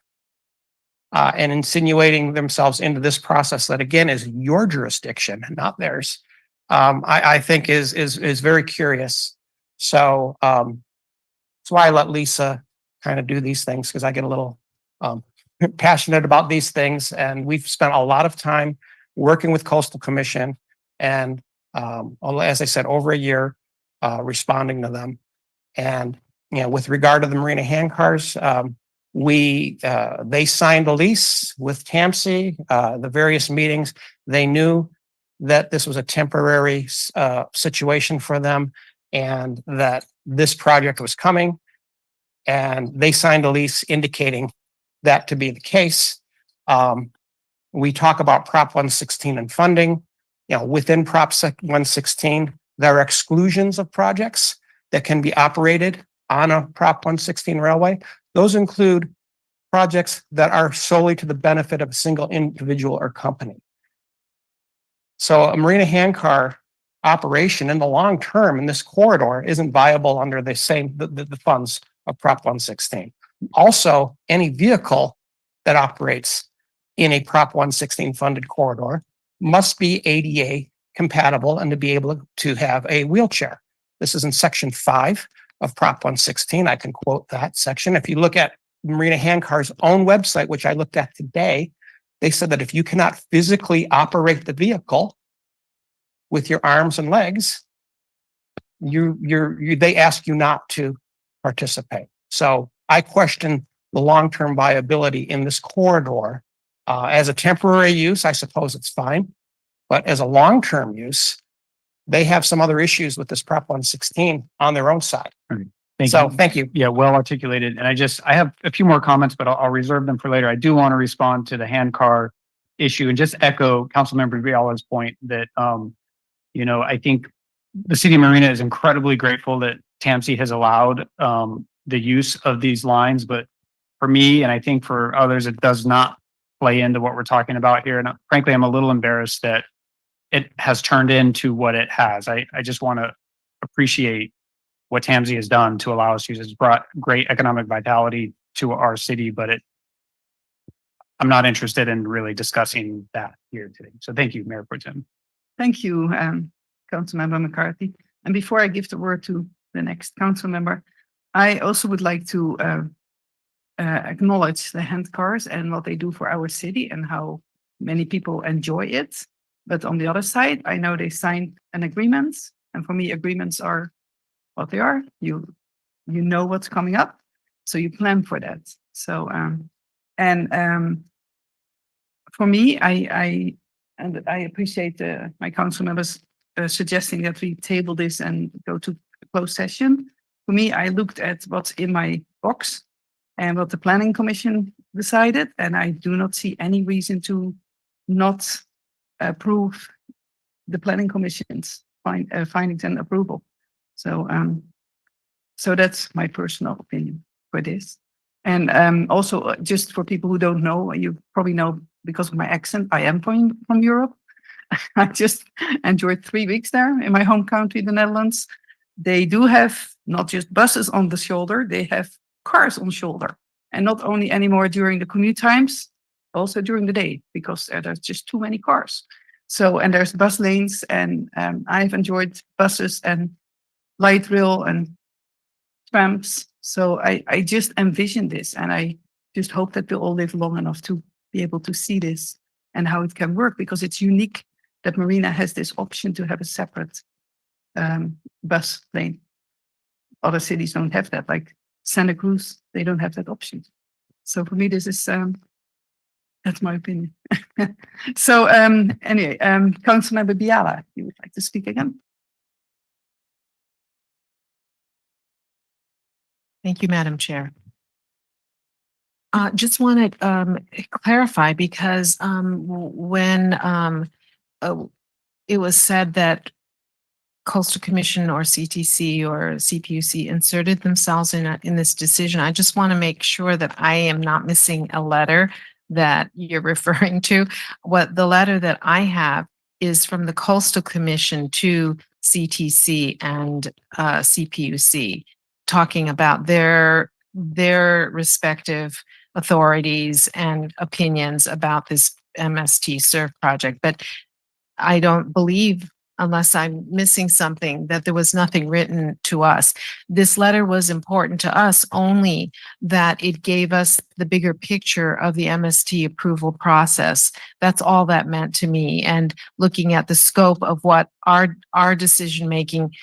and insinuating themselves into this process that, again, is your jurisdiction, not theirs, I think is very curious. So that's why I let Lisa kind of do these things, because I get a little passionate about these things. And we've spent a lot of time working with Coastal Commission and, as I said, over a year responding to them. And, with regard to the Marina handcars, they signed a lease with TAMC, the various meetings. They knew that this was a temporary situation for them and that this project was coming. And they signed a lease indicating that to be the case. We talk about Prop 116 and funding. Within Prop 116, there are exclusions of projects that can be operated on a Prop 116 railway. Those include projects that are solely to the benefit of a single individual or company. So a Marina handcar operation in the long term in this corridor isn't viable under the funds of Prop 116. Also, any vehicle that operates in a Prop 116 funded corridor must be ADA compatible and to be able to have a wheelchair. This is in Section 5 of Prop 116. I can quote that section. If you look at Marina Handcar's own website, which I looked at today, they said that if you cannot physically operate the vehicle with your arms and legs, they ask you not to participate. So I question the long-term viability in this corridor. As a temporary use, I suppose it's fine, but as a long-term use, they have some other issues with this Prop 116 on their own side. Thank you. Yeah, well articulated. And I have a few more comments, but I'll reserve them for later. I do want to respond to the handcar issue and just echo Councilmember Viala's point that, I think the city of Marina is incredibly grateful that TAMC has allowed the use of these lines. But for me, and I think for others, it does not play into what we're talking about here. And frankly, I'm a little embarrassed that it has turned into what it has. I just want to appreciate what TAMC has done to allow us to use it. It's brought great economic vitality to our city, but I'm not interested in really discussing that here today. So thank you, Mayor Pro Tem. Thank you, Councilmember McCarthy. And before I give the word to the next council member, I also would like to acknowledge the handcars and what they do for our city and how many people enjoy it. But on the other side, I know they signed an agreement, and for me, agreements are what they are. You know what's coming up, so you plan for that. So for me, I appreciate my council members suggesting that we table this and go to closed session. For me, I looked at what's in my box and what the planning commission decided, and I do not see any reason to not approve the planning commission's findings and approval. So that's my personal opinion for this. And also, just for people who don't know, you probably know because of my accent, I am from Europe. I just enjoyed 3 weeks there in my home country, the Netherlands. They do have not just buses on the shoulder, they have cars on shoulder. And not only anymore during the commute times, also during the day, because there's just too many cars. So, and there's bus lanes, and I've enjoyed buses and light rail and trams. So I just envision this, and I just hope that we'll all live long enough to be able to see this and how it can work, because it's unique that Marina has this option to have a separate bus lane. Other cities don't have that, like Santa Cruz, they don't have that option. So for me, this is, that's my opinion. So anyway, Councilmember Biala, you would like to speak again? Thank you, Madam Chair. Just want to clarify because when it was said that Coastal Commission or CTC or CPUC inserted themselves in this decision, I just want to make sure that I am not missing a letter that you're referring to. What the letter that I have is from the Coastal Commission to CTC and CPUC, talking about their respective authorities and opinions about this MST SURF project. But I don't believe, unless I'm missing something, that there was nothing written to us. This letter was important to us only that it gave us the bigger picture of the MST approval process. That's all that meant to me. And looking at the scope of what our decision-making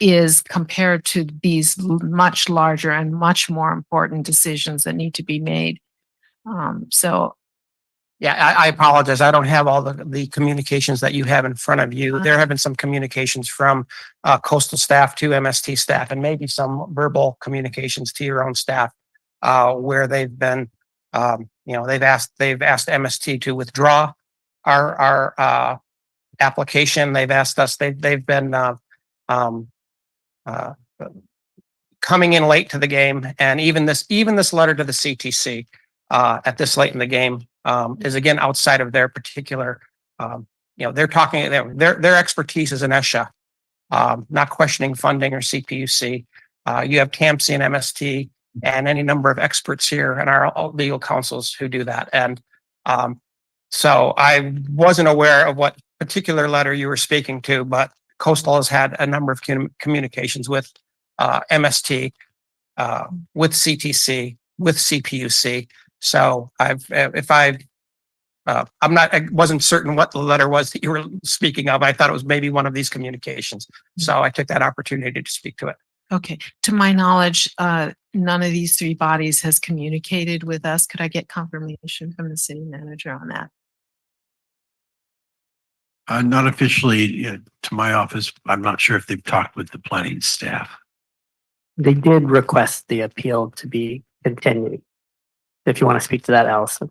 is compared to these much larger and much more important decisions that need to be made. So Yeah, I apologize. I don't have all the communications that you have in front of you. There have been some communications from coastal staff to MST staff, and maybe some verbal communications to your own staff, where they've been, they've asked MST to withdraw our application. They've asked us. They've been coming in late to the game, and even this letter to the CTC at this late in the game is again outside of their particular. They're talking. Their expertise is in ESHA, not questioning funding or CPUC. You have TAMC and MST and any number of experts here and our legal counsels who do that. And so I wasn't aware of what particular letter you were speaking to, but Coastal has had a number of communications with MST, with CTC, with CPUC. So I wasn't certain what the letter was that you were speaking of. I thought it was maybe one of these communications. So I took that opportunity to speak to it. okay, to my knowledge, none of these three bodies has communicated with us. Could I get confirmation from the city manager on that? Not officially to my office. I'm not sure if they've talked with the planning staff. They did request the appeal to be continued. If you want to speak to that, Allison.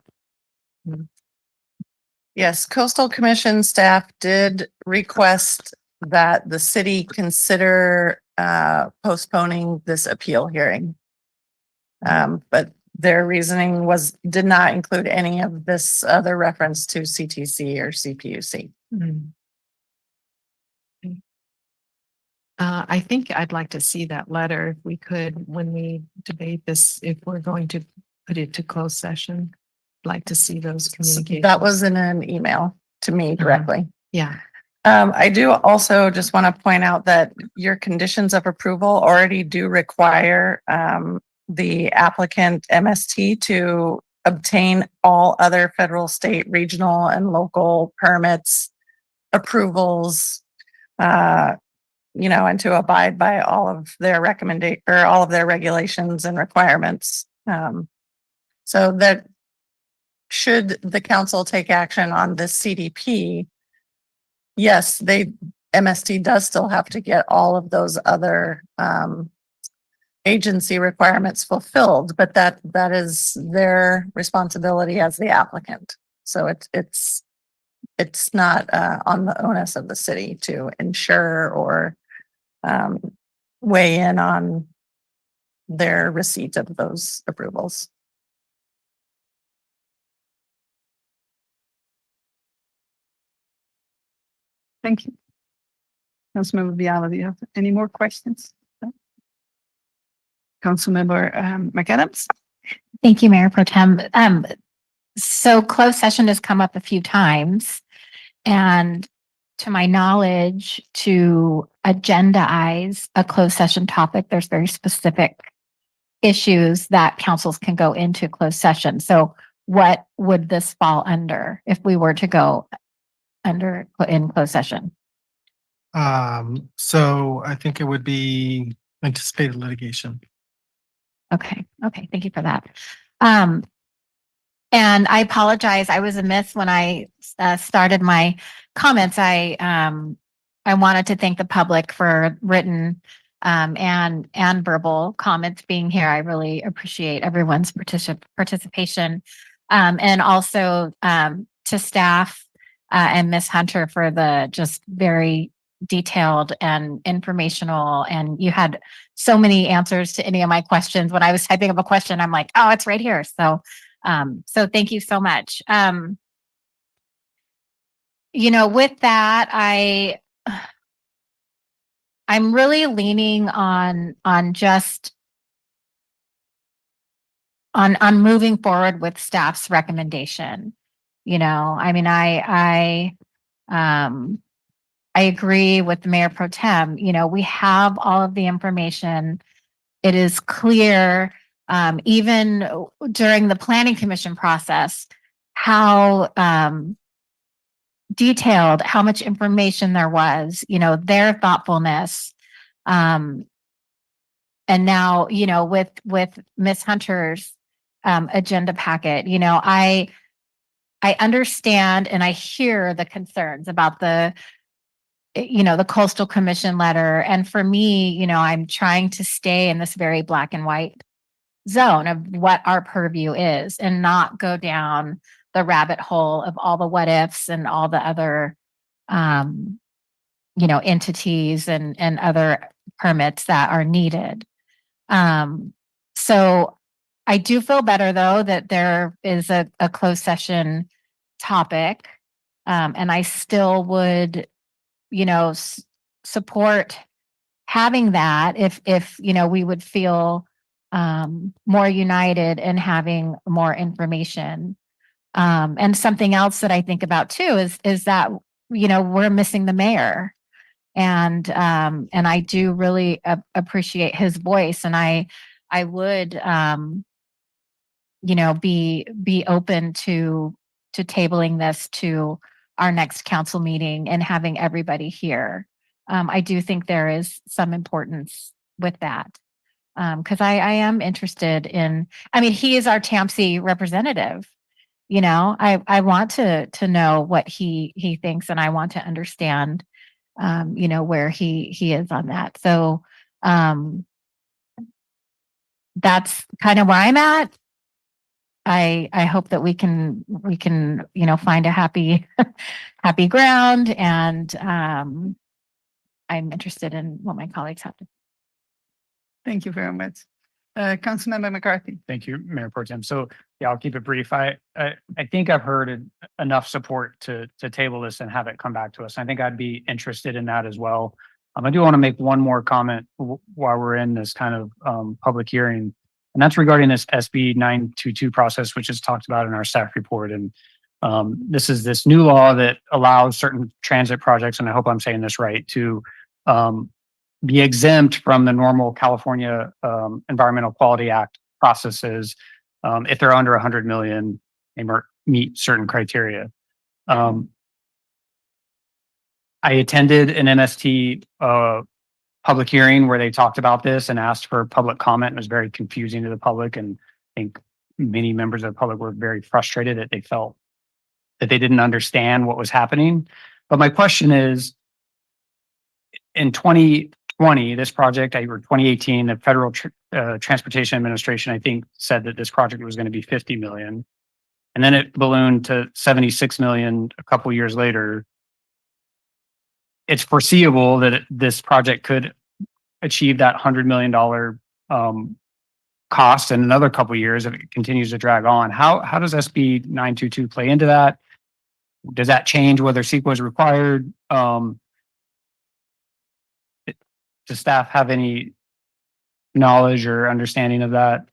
Yes, Coastal Commission staff did request that the city consider postponing this appeal hearing. But their reasoning did not include any of this other reference to CTC or CPUC. I think I'd like to see that letter if we could, when we debate this, if we're going to put it to closed session. I'd like to see those communications. That was in an email to me directly. Yeah. I do also just want to point out that your conditions of approval already do require the applicant MST to obtain all other federal, state, regional, and local permits, approvals, and to abide by all of their all of their regulations and requirements. So that should the council take action on this CDP, yes, MST does still have to get all of those other agency requirements fulfilled, but that is their responsibility as the applicant. So it's not on the onus of the city to ensure or weigh in on their receipt of those approvals. Thank you. Councilmember Biala, do you have any more questions? No? Councilmember McAdams? Thank you, Mayor Pro Tem. So closed session has come up a few times, and to my knowledge, to agendaize a closed session topic, there's very specific issues that councils can go into closed session. So what would this fall under if we were to go in closed session? So I think it would be anticipated litigation. Okay, okay, thank you for that. And I apologize, I was amiss when I started my comments. I wanted to thank the public for written and verbal comments being here. I really appreciate everyone's participation. And also to staff and Miss Hunter for the just very detailed and informational, and you had so many answers to any of my questions. When I was typing up a question, I'm like, oh, it's right here. So thank you so much. With that, I'm really leaning on just on moving forward with staff's recommendation. I mean, I agree with the Mayor Pro Tem. We have all of the information. It is clear, even during the Planning Commission process, how detailed, how much information there was, their thoughtfulness. And now, with Miss Hunter's agenda packet, I understand and I hear the concerns about the coastal commission letter. And for me, I'm trying to stay in this very black and white zone of what our purview is and not go down the rabbit hole of all the what ifs and all the other, entities and other permits that are needed. So I do feel better though, that there is a closed session topic. And I still would, support having that if we would feel more united in having more information. And something else that I think about too is that we're missing the mayor, and I do really appreciate his voice, and I would be open to tabling this to our next council meeting and having everybody here. I do think there is some importance with that. Because I am interested in, I mean, he is our TAMC representative. I want to know what he thinks, and I want to understand, where he is on that. So that's kind of where I'm at. I hope that we can find a happy ground, and I'm interested in what my colleagues have to. Thank you very much. Councilmember McCarthy. Thank you, Mayor Pro Tem. So yeah, I'll keep it brief. I think I've heard enough support to table this and have it come back to us. I think I'd be interested in that as well. I do want to make one more comment while we're in this kind of public hearing, and that's regarding this SB 922 process, which is talked about in our staff report. And this is this new law that allows certain transit projects, and I hope I'm saying this right, to be exempt from the normal California Environmental Quality Act processes if they're under 100 million and meet certain criteria. I attended an MST public hearing where they talked about this and asked for public comment. It was very confusing to the public, and I think many members of the public were very frustrated that they felt that they didn't understand what was happening. But my question is, in 2020, this project, or 2018, the Federal Transportation Administration, I think, said that this project was going to be 50 million. And then it ballooned to 76 million a couple years later. It's foreseeable that this project could achieve that $100 million cost in another couple of years if it continues to drag on. How does SB 922 play into that? Does that change whether CEQA is required? Does staff have any knowledge or understanding of that?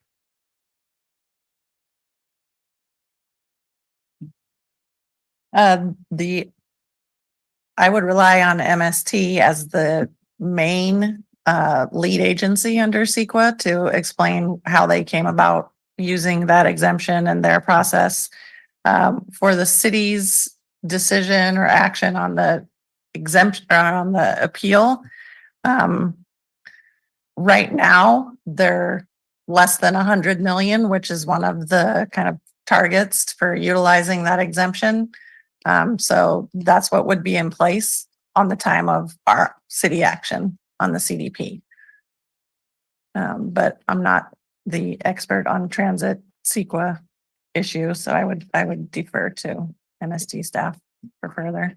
I would rely on MST as the main lead agency under CEQA to explain how they came about using that exemption and their process. For the city's decision or action on the exemption, on the appeal. Right now, they're less than 100 million, which is one of the kind of targets for utilizing that exemption. So that's what would be in place on the time of our city action on the CDP. But I'm not the expert on transit CEQA issues, so I would defer to MST staff for further.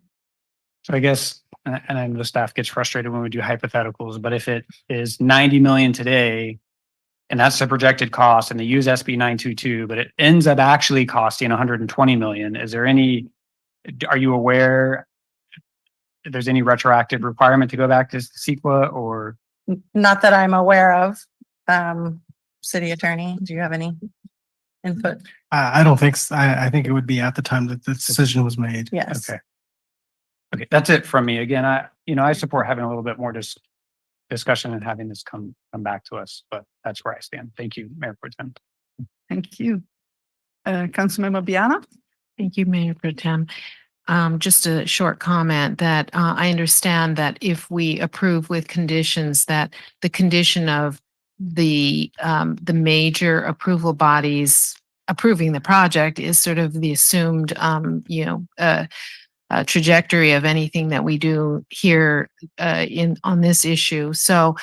So I guess, and then the staff gets frustrated when we do hypotheticals, but if it is 90 million today, and that's the projected cost, and they use SB 922, but it ends up actually costing 120 million, are you aware if there's any retroactive requirement to go back to CEQA or? Not that I'm aware of. City attorney, do you have any input? I don't think, I think it would be at the time that the decision was made. Yes. Okay. Okay, that's it from me. Again, I support having a little bit more discussion and having this come back to us, but that's where I stand. Thank you, Mayor Pro Tem. Thank you. Councilmember Biana? Thank you, Mayor Pro Tem. Just a short comment that I understand that if we approve with conditions, that the condition of the major approval bodies approving the project is sort of the assumed, trajectory of anything that we do here on this issue. So,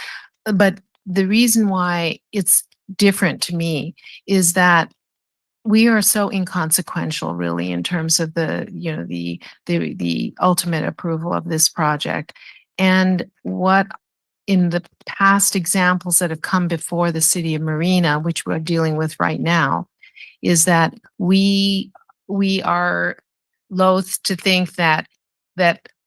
but the reason why it's different to me is that we are so inconsequential really in terms of the ultimate approval of this project. And what in the past examples that have come before the city of Marina, which we're dealing with right now, is that we are loath to think that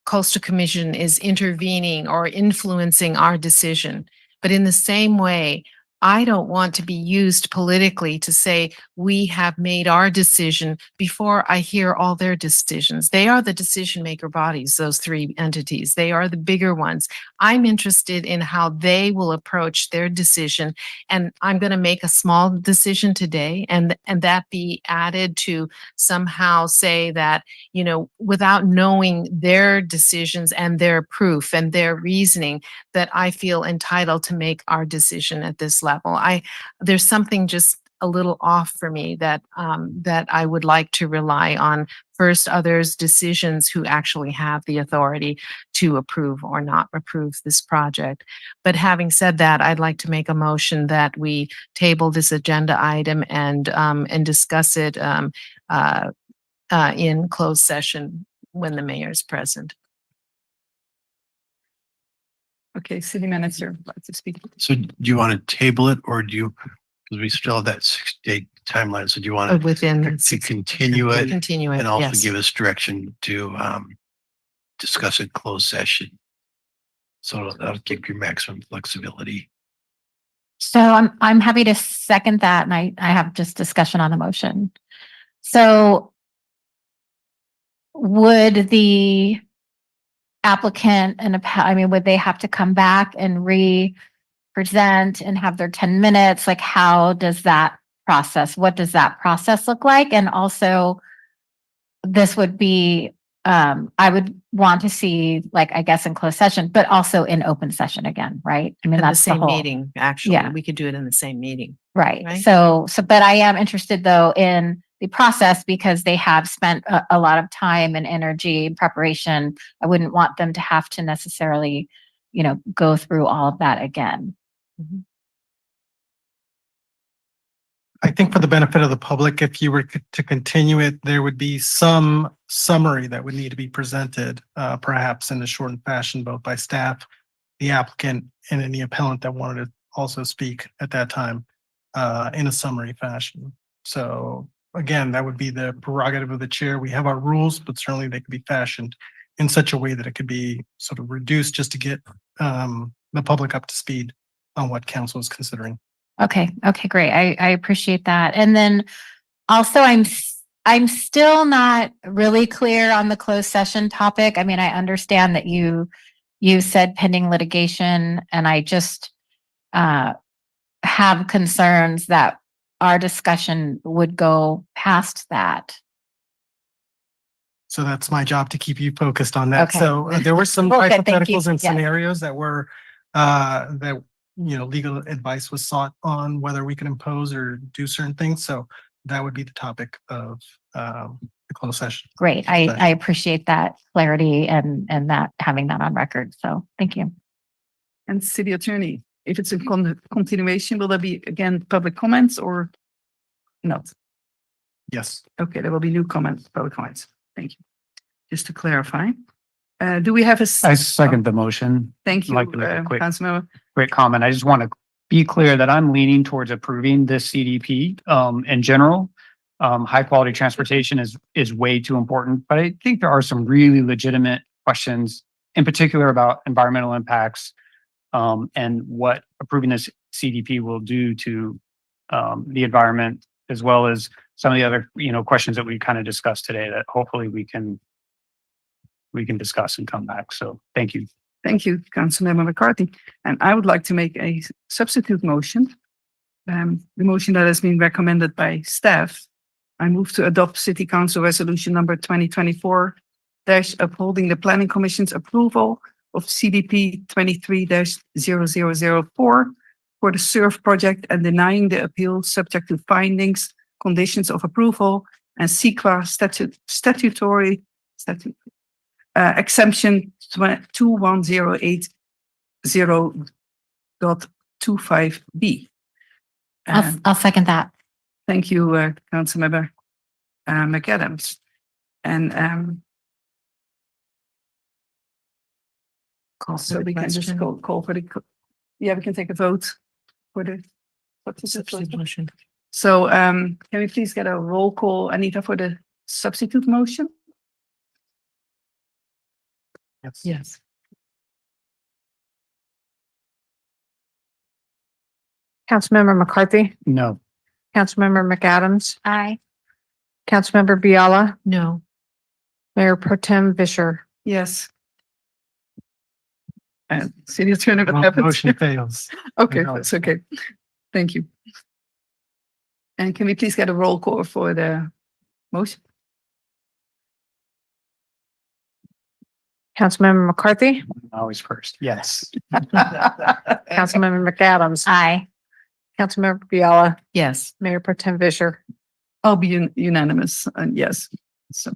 Coastal Commission is intervening or influencing our decision. But in the same way, I don't want to be used politically to say we have made our decision before I hear all their decisions. They are the decision maker bodies, those three entities. They are the bigger ones. I'm interested in how they will approach their decision. And I'm going to make a small decision today and that be added to somehow say that, without knowing their decisions and their proof and their reasoning, that I feel entitled to make our decision at this level. There's something just a little off for me that I would like to rely on first others' decisions who actually have the authority to approve or not approve this project. But having said that, I'd like to make a motion that we table this agenda item and discuss it in closed session when the mayor is present. Okay, city manager, would like to speak. So do you want to table it or because we still have that 6-day timeline. So do you want to continue it? Continue it, And also yes. give us direction to discuss it closed session. So that'll give you maximum flexibility. So I'm happy to second that, and I have just discussion on the motion. So would the applicant would they have to come back and re-present and have their 10 minutes? Like, how does that process? What does that process look like? And also, this would be, I would want to see, like, I guess in closed session, but also in open session again, right? I mean, In the that's the same whole meeting, actually. Yeah. We could do it in the same meeting. Right. So, but I am interested though in the process because they have spent a lot of time and energy and preparation. I wouldn't want them to have to necessarily, go through all of that again. I think for the benefit of the public, if you were to continue it, there would be some summary that would need to be presented, perhaps in a shortened fashion, both by staff, the applicant, and any appellant that wanted to also speak at that time, in a summary fashion. So again, that would be the prerogative of the chair. We have our rules, but certainly they could be fashioned in such a way that it could be sort of reduced just to get the public up to speed on what council is considering. Okay. Okay, great. I appreciate that. And then also I'm still not really clear on the closed session topic. I mean, I understand that you said pending litigation, and I just have concerns that our discussion would go past that. So that's my job to keep you focused on that. Okay. So there were some Well, good, thank you. hypotheticals and Yes. scenarios that were, that, legal advice was sought on whether we could impose or do certain things. So that would be the topic of, the closed session. Great. I appreciate that clarity and that having that on record. So thank you. And city attorney, if it's a continuation, will there be again public comments or not? Yes. Okay, there will be new comments, public comments. Thank you. Just to clarify, do we have a? I second the motion. Thank you, I'd like to make a Councilmember. quick comment. I just want to be clear that I'm leaning towards approving this CDP in general. High quality transportation is way too important, but I think there are some really legitimate questions, in particular about environmental impacts and what approving this CDP will do to the environment, as well as some of the other questions that we kind of discussed today that hopefully we can discuss and come back. So thank you. Thank you, Councilmember McCarthy. And I would like to make a substitute motion. The motion that has been recommended by staff. I move to adopt City Council Resolution number 2024 upholding the Planning Commission's approval of CDP 23-0004 for the SURF project and denying the appeal subject to findings, conditions of approval, and CEQA statutory exemption 21080.25B. I'll second that. Thank you, Councilmember McAdams. And so we can just call for the, we can take a vote for the substitute motion. So can we please get a roll call, Anita, for the substitute motion? Yes. Yes. Councilmember McCarthy, No. Councilmember McAdams, Aye. Councilmember Biala, No. Mayor Pro Tem Vischer. Yes. And city attorney, what happens? Motion fails. Okay, No. that's okay. Thank you. And can we please get a roll call for the motion? Councilmember McCarthy, Always first. Yes. Councilmember McAdams, Aye. Councilmember Biala, Yes. Mayor Pro Tem Vischer. I'll be unanimous and yes. So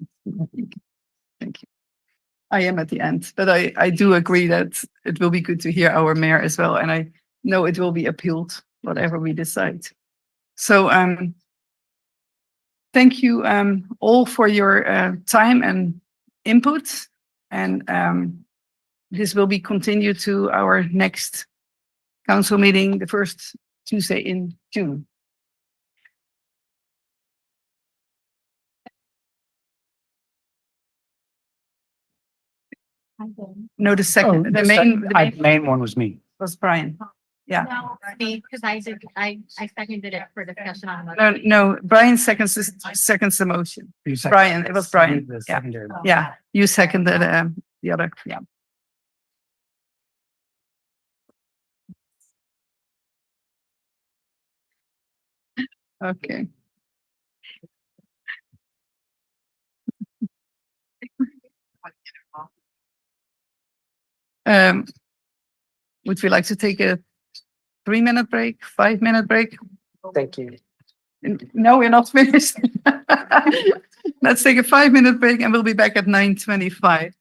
thank you. I am at the end, but I do agree that it will be good to hear our mayor as well. And I know it will be appealed, whatever we decide. So thank you all for your time and input. And this will be continued to our next council meeting, the first Tuesday in June. No, the second, the main one was me. was Brian. Yeah. No, because I seconded it for discussion on. No, Brian seconds the motion. Brian, it was Brian. Yeah. Yeah, you seconded the other, yeah. Okay. Would we like to take a 3-minute break, 5-minute break? Thank you. No, we're not finished. Let's take a 5-minute break and we'll be back at 9:25.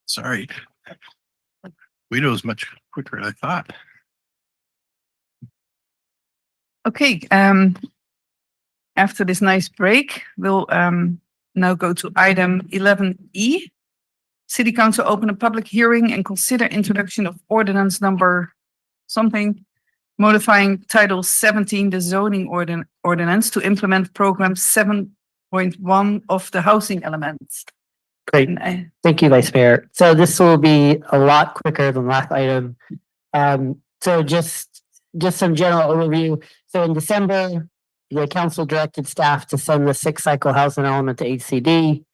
Sorry. Guido is much quicker than I thought. Okay, after this nice break, we'll now go to item 11E. City Council open a public hearing and consider introduction of ordinance number something modifying Title 17, the zoning ordinance to implement program 7.1 of the housing elements. Great. Thank you, Vice Mayor. So this will be a lot quicker than last item. So just some general overview. So in December, the council directed staff to send the 6-cycle housing element to HCD.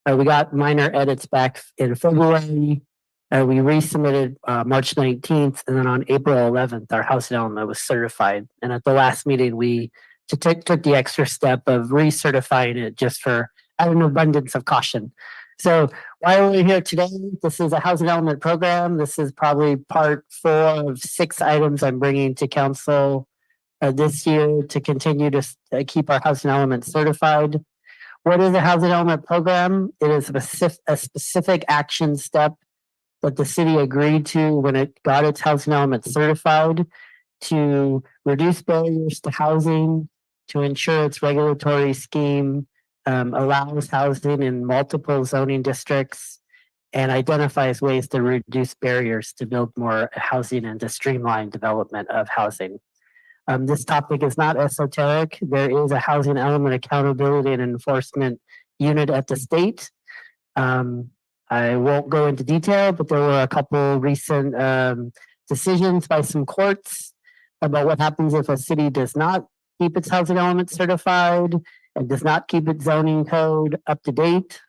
We got minor edits back in February. We resubmitted March 19th, and then on April 11th, our housing element was certified. And at the last meeting, we took the extra step of recertifying it just for out of an abundance of caution. So why are we here today? This is a housing element program. This is probably part 4 of 6 items I'm bringing to council this year to continue to keep our housing element certified. What is a housing element program? It is a specific action step that the city agreed to when it got its housing element certified to reduce barriers to housing, to ensure its regulatory scheme allows housing in multiple zoning districts, and identifies ways to reduce barriers to build more housing and to streamline development of housing. This topic is not esoteric. There is a housing element accountability and enforcement unit at the state. I won't go into detail, but there were a couple recent decisions by some courts about what happens if a city does not keep its housing element certified and does not keep its zoning code up to date.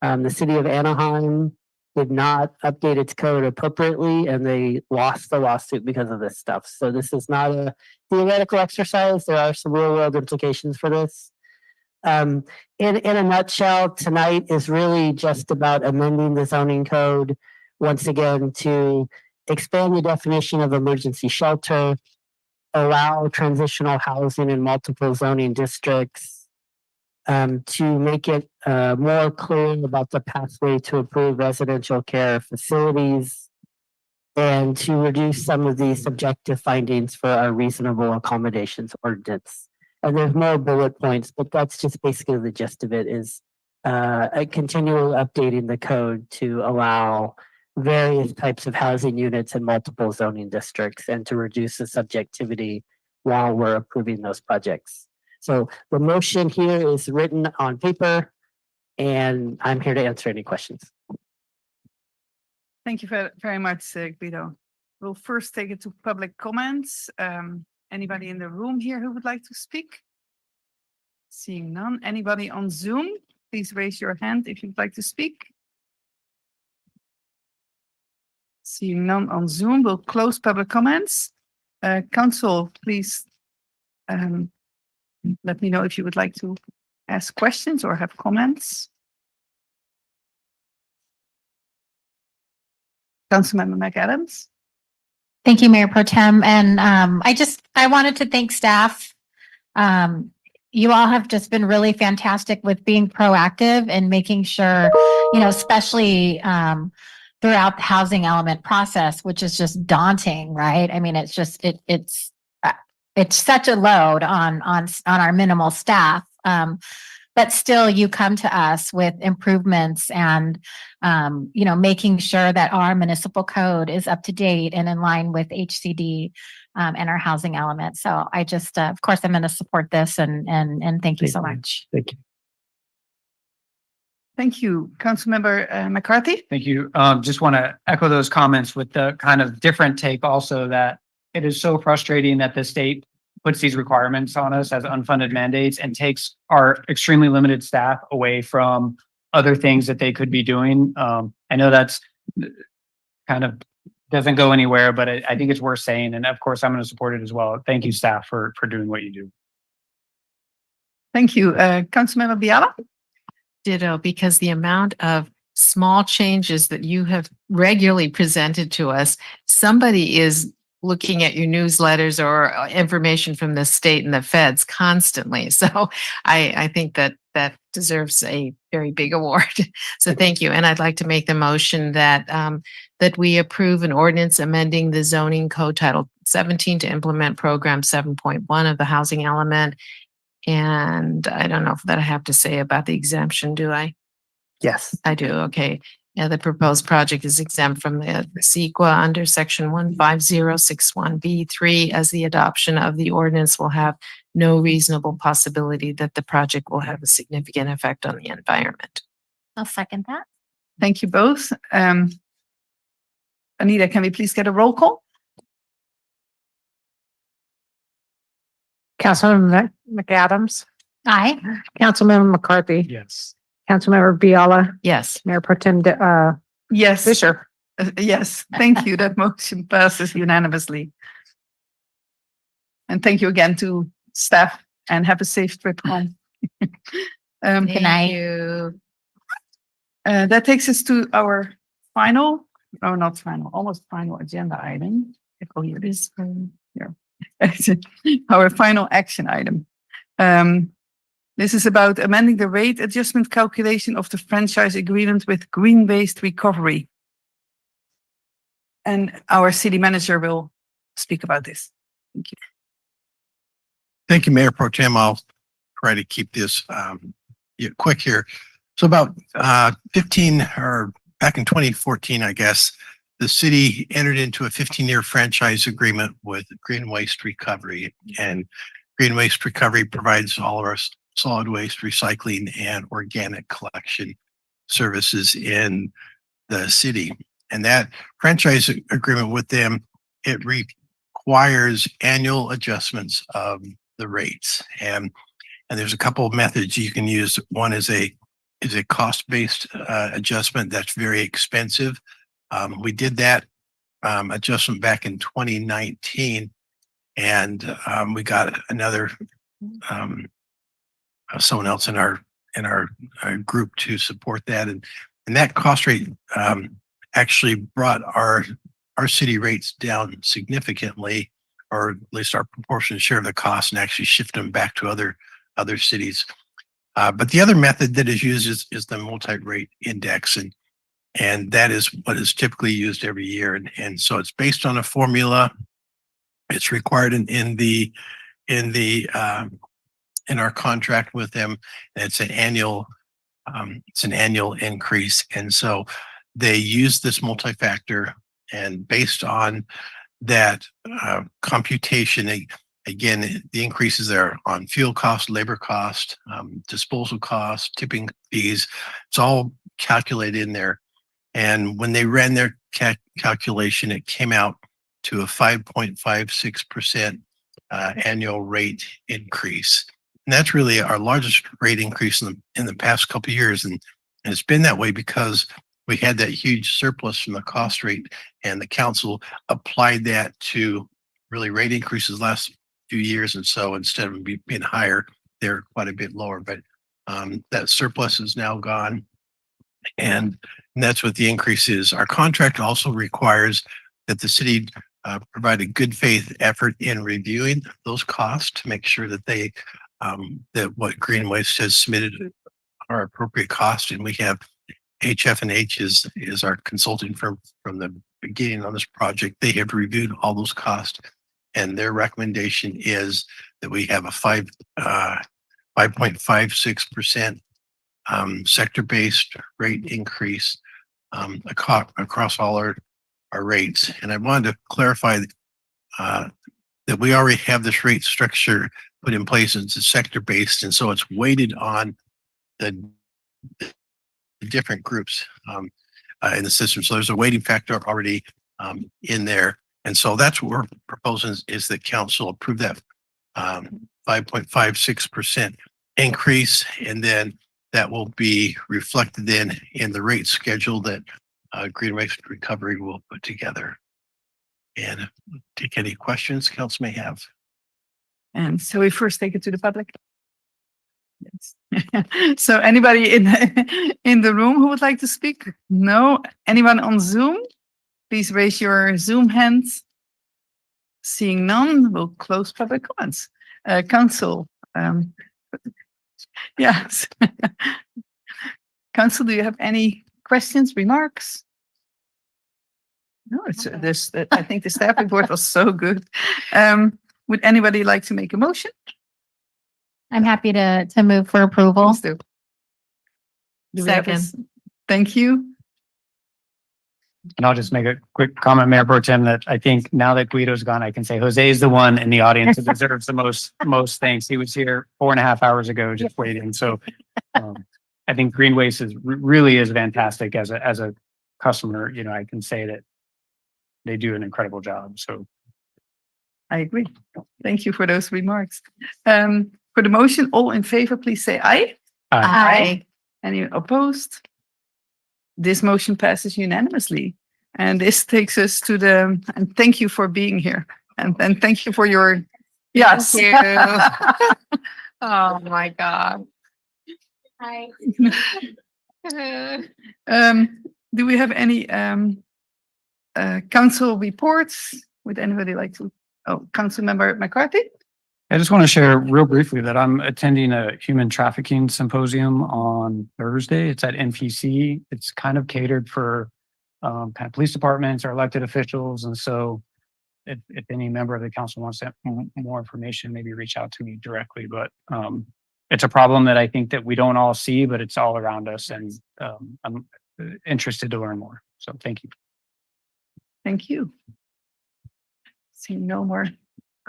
The city of Anaheim did not update its code appropriately, and they lost the lawsuit because of this stuff. So this is not a theoretical exercise. There are some real world implications for this. In a nutshell, tonight is really just about amending the zoning code once again to expand the definition of emergency shelter, allow transitional housing in multiple zoning districts, to make it more clear about the pathway to approve residential care facilities, and to reduce some of the subjective findings for our reasonable accommodations ordinance. And there's more bullet points, but that's just basically the gist of it is a continual updating the code to allow various types of housing units in multiple zoning districts and to reduce the subjectivity while we're approving those projects. So the motion here is written on paper, and I'm here to answer any questions. Thank you very much, Guido. We'll first take it to public comments. Anybody in the room here who would like to speak? Seeing none. Anybody on Zoom? Please raise your hand if you'd like to speak. Seeing none on Zoom, we'll close public comments. Council, please let me know if you would like to ask questions or have comments. Councilmember McAdams. Thank you, Mayor Pro Tem. And I wanted to thank staff. You all have just been really fantastic with being proactive and making sure, especially throughout the housing element process, which is just daunting, right? I mean, it's just it's such a load on our minimal staff. But still you come to us with improvements and, making sure that our municipal code is up to date and in line with HCD and our housing element. So I just, of course, I'm going to support this and thank you so much. Thank you. Thank you. Councilmember McCarthy. Thank you. Just want to echo those comments with the kind of different take also that it is so frustrating that the state puts these requirements on us as unfunded mandates and takes our extremely limited staff away from other things that they could be doing. I know that's kind of doesn't go anywhere, but I think it's worth saying. And of course, I'm going to support it as well. Thank you, staff, for doing what you do. Thank you. Councilmember Biala. Ditto, because the amount of small changes that you have regularly presented to us, somebody is looking at your newsletters or information from the state and the feds constantly. So I think that deserves a very big award. So thank you. And I'd like to make the motion that that we approve an ordinance amending the zoning code title 17 to implement program 7.1 of the housing element. And I don't know if that I have to say about the exemption, do I? Yes. I do, okay. Yeah, the proposed project is exempt from the CEQA under section 15061B3, as the adoption of the ordinance will have no reasonable possibility that the project will have a significant effect on the environment. I'll second that. Thank you both. Anita, can we please get a roll call? Councilmember McAdams, Aye. Councilmember McCarthy, Yes. Councilmember Biella, Yes. Mayor Pro Tem Yes. Fisher. Yes, thank you. That motion passes unanimously. And thank you again to staff and have a safe trip home. Good night. You. That takes us to our final, oh, not final, almost final agenda item. Oh, here it is. Here. Our final action item. This is about amending the rate adjustment calculation of the franchise agreement with Green Waste Recovery. And our city manager will speak about this. Thank you. Thank you, Mayor Pro Tem. I'll try to keep this quick here. So about 15 or back in 2014, I guess, the city entered into a 15-year franchise agreement with Green Waste Recovery, and Green Waste Recovery provides all of our solid waste recycling and organic collection services in the city. And that franchise agreement with them, it requires annual adjustments of the rates. And there's a couple of methods you can use. One is a cost-based adjustment that's very expensive. We did that adjustment back in 2019, and we got another someone else in our group to support that, and that cost rate actually brought our city rates down significantly, or at least our proportionate share of the cost, and actually shift them back to other cities. But the other method that is used is the multi-rate index, and that is what is typically used every year. And so it's based on a formula. It's required in our contract with them. It's an annual increase. And so they use this multi-factor, and based on that computation, again, the increases there on fuel cost, labor cost, disposal cost, tipping fees. It's all calculated in there. And when they ran their calculation, it came out to a 5.56% annual rate increase. And that's really our largest rate increase in the past couple of years. And it's been that way because we had that huge surplus from the cost rate, and the council applied that to really rate increases last few years. And so instead of being higher, they're quite a bit lower. But that surplus is now gone. And that's what the increase is. Our contract also requires that the city provide a good faith effort in reviewing those costs to make sure that that what Green Waste has submitted are appropriate costs. And we have HF&H is our consulting firm from the beginning on this project. They have reviewed all those costs, and their recommendation is that we have a 5.56% sector-based rate increase across all our rates. And I wanted to clarify that we already have this rate structure put in place. It's sector-based, and so it's weighted on the different groups in the system. So there's a weighting factor already in there. And so that's what we're proposing is that council approve that 5.56% increase, and then that will be reflected then in the rate schedule that Green Waste Recovery will put together. And take any questions council may have. And so we first take it to the public. Yes. So anybody in the room who would like to speak? No? Anyone on Zoom? Please raise your Zoom hands. Seeing none, we'll close public comments. Council, yes. Council, do you have any questions, remarks? No, it's this. I think the staff report was so good. Would anybody like to make a motion? I'm happy to move for approval. Please do. Do we have a Second. Thank you. And I'll just make a quick comment, Mayor Pro Tem, that I think now that Guido's gone, I can say Jose is the one in the audience who deserves the most thanks. He was here 4.5 hours ago, just waiting. So I think Green Waste really is fantastic as a customer. You know, I can say that they do an incredible job. So I agree. Thank you for those remarks. For the motion, all in favor, please say aye. Aye. Any opposed? This motion passes unanimously. And this takes us to and thank you for being here. And thank you for your, yes. Oh, my God. Hi. Do we have any council reports? Would anybody like to? Oh, Councilmember McCarthy? I just want to share real briefly that I'm attending a human trafficking symposium on Thursday. It's at NPC. It's kind of catered for kind of police departments or elected officials. And so if any member of the council wants more information, maybe reach out to me directly. But it's a problem that I think that we don't all see, but it's all around us. And I'm interested to learn more. So thank you. Thank you. See no more.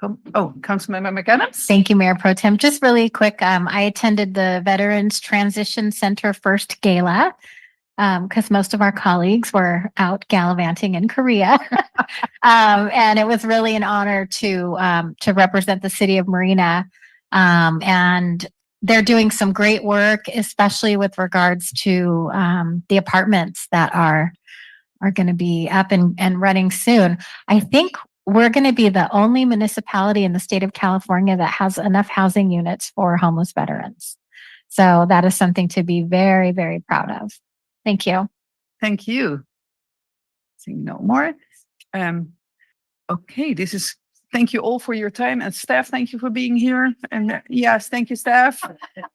Councilmember McAdams? Thank you, Mayor Pro Tem. Just really quick, I attended the Veterans Transition Center first gala because most of our colleagues were out gallivanting in Korea. And it was really an honor to represent the city of Marina. And they're doing some great work, especially with regards to the apartments that are going to be up and running soon. I think we're going to be the only municipality in the state of California that has enough housing units for homeless veterans. So that is something to be very, very proud of. Thank you. Thank you. Seeing no more. Okay, thank you all for your time, and staff, thank you for being here. And yes, thank you, staff.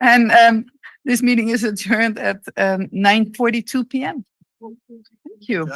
And this meeting is adjourned at 9:42 p.m. Thank you.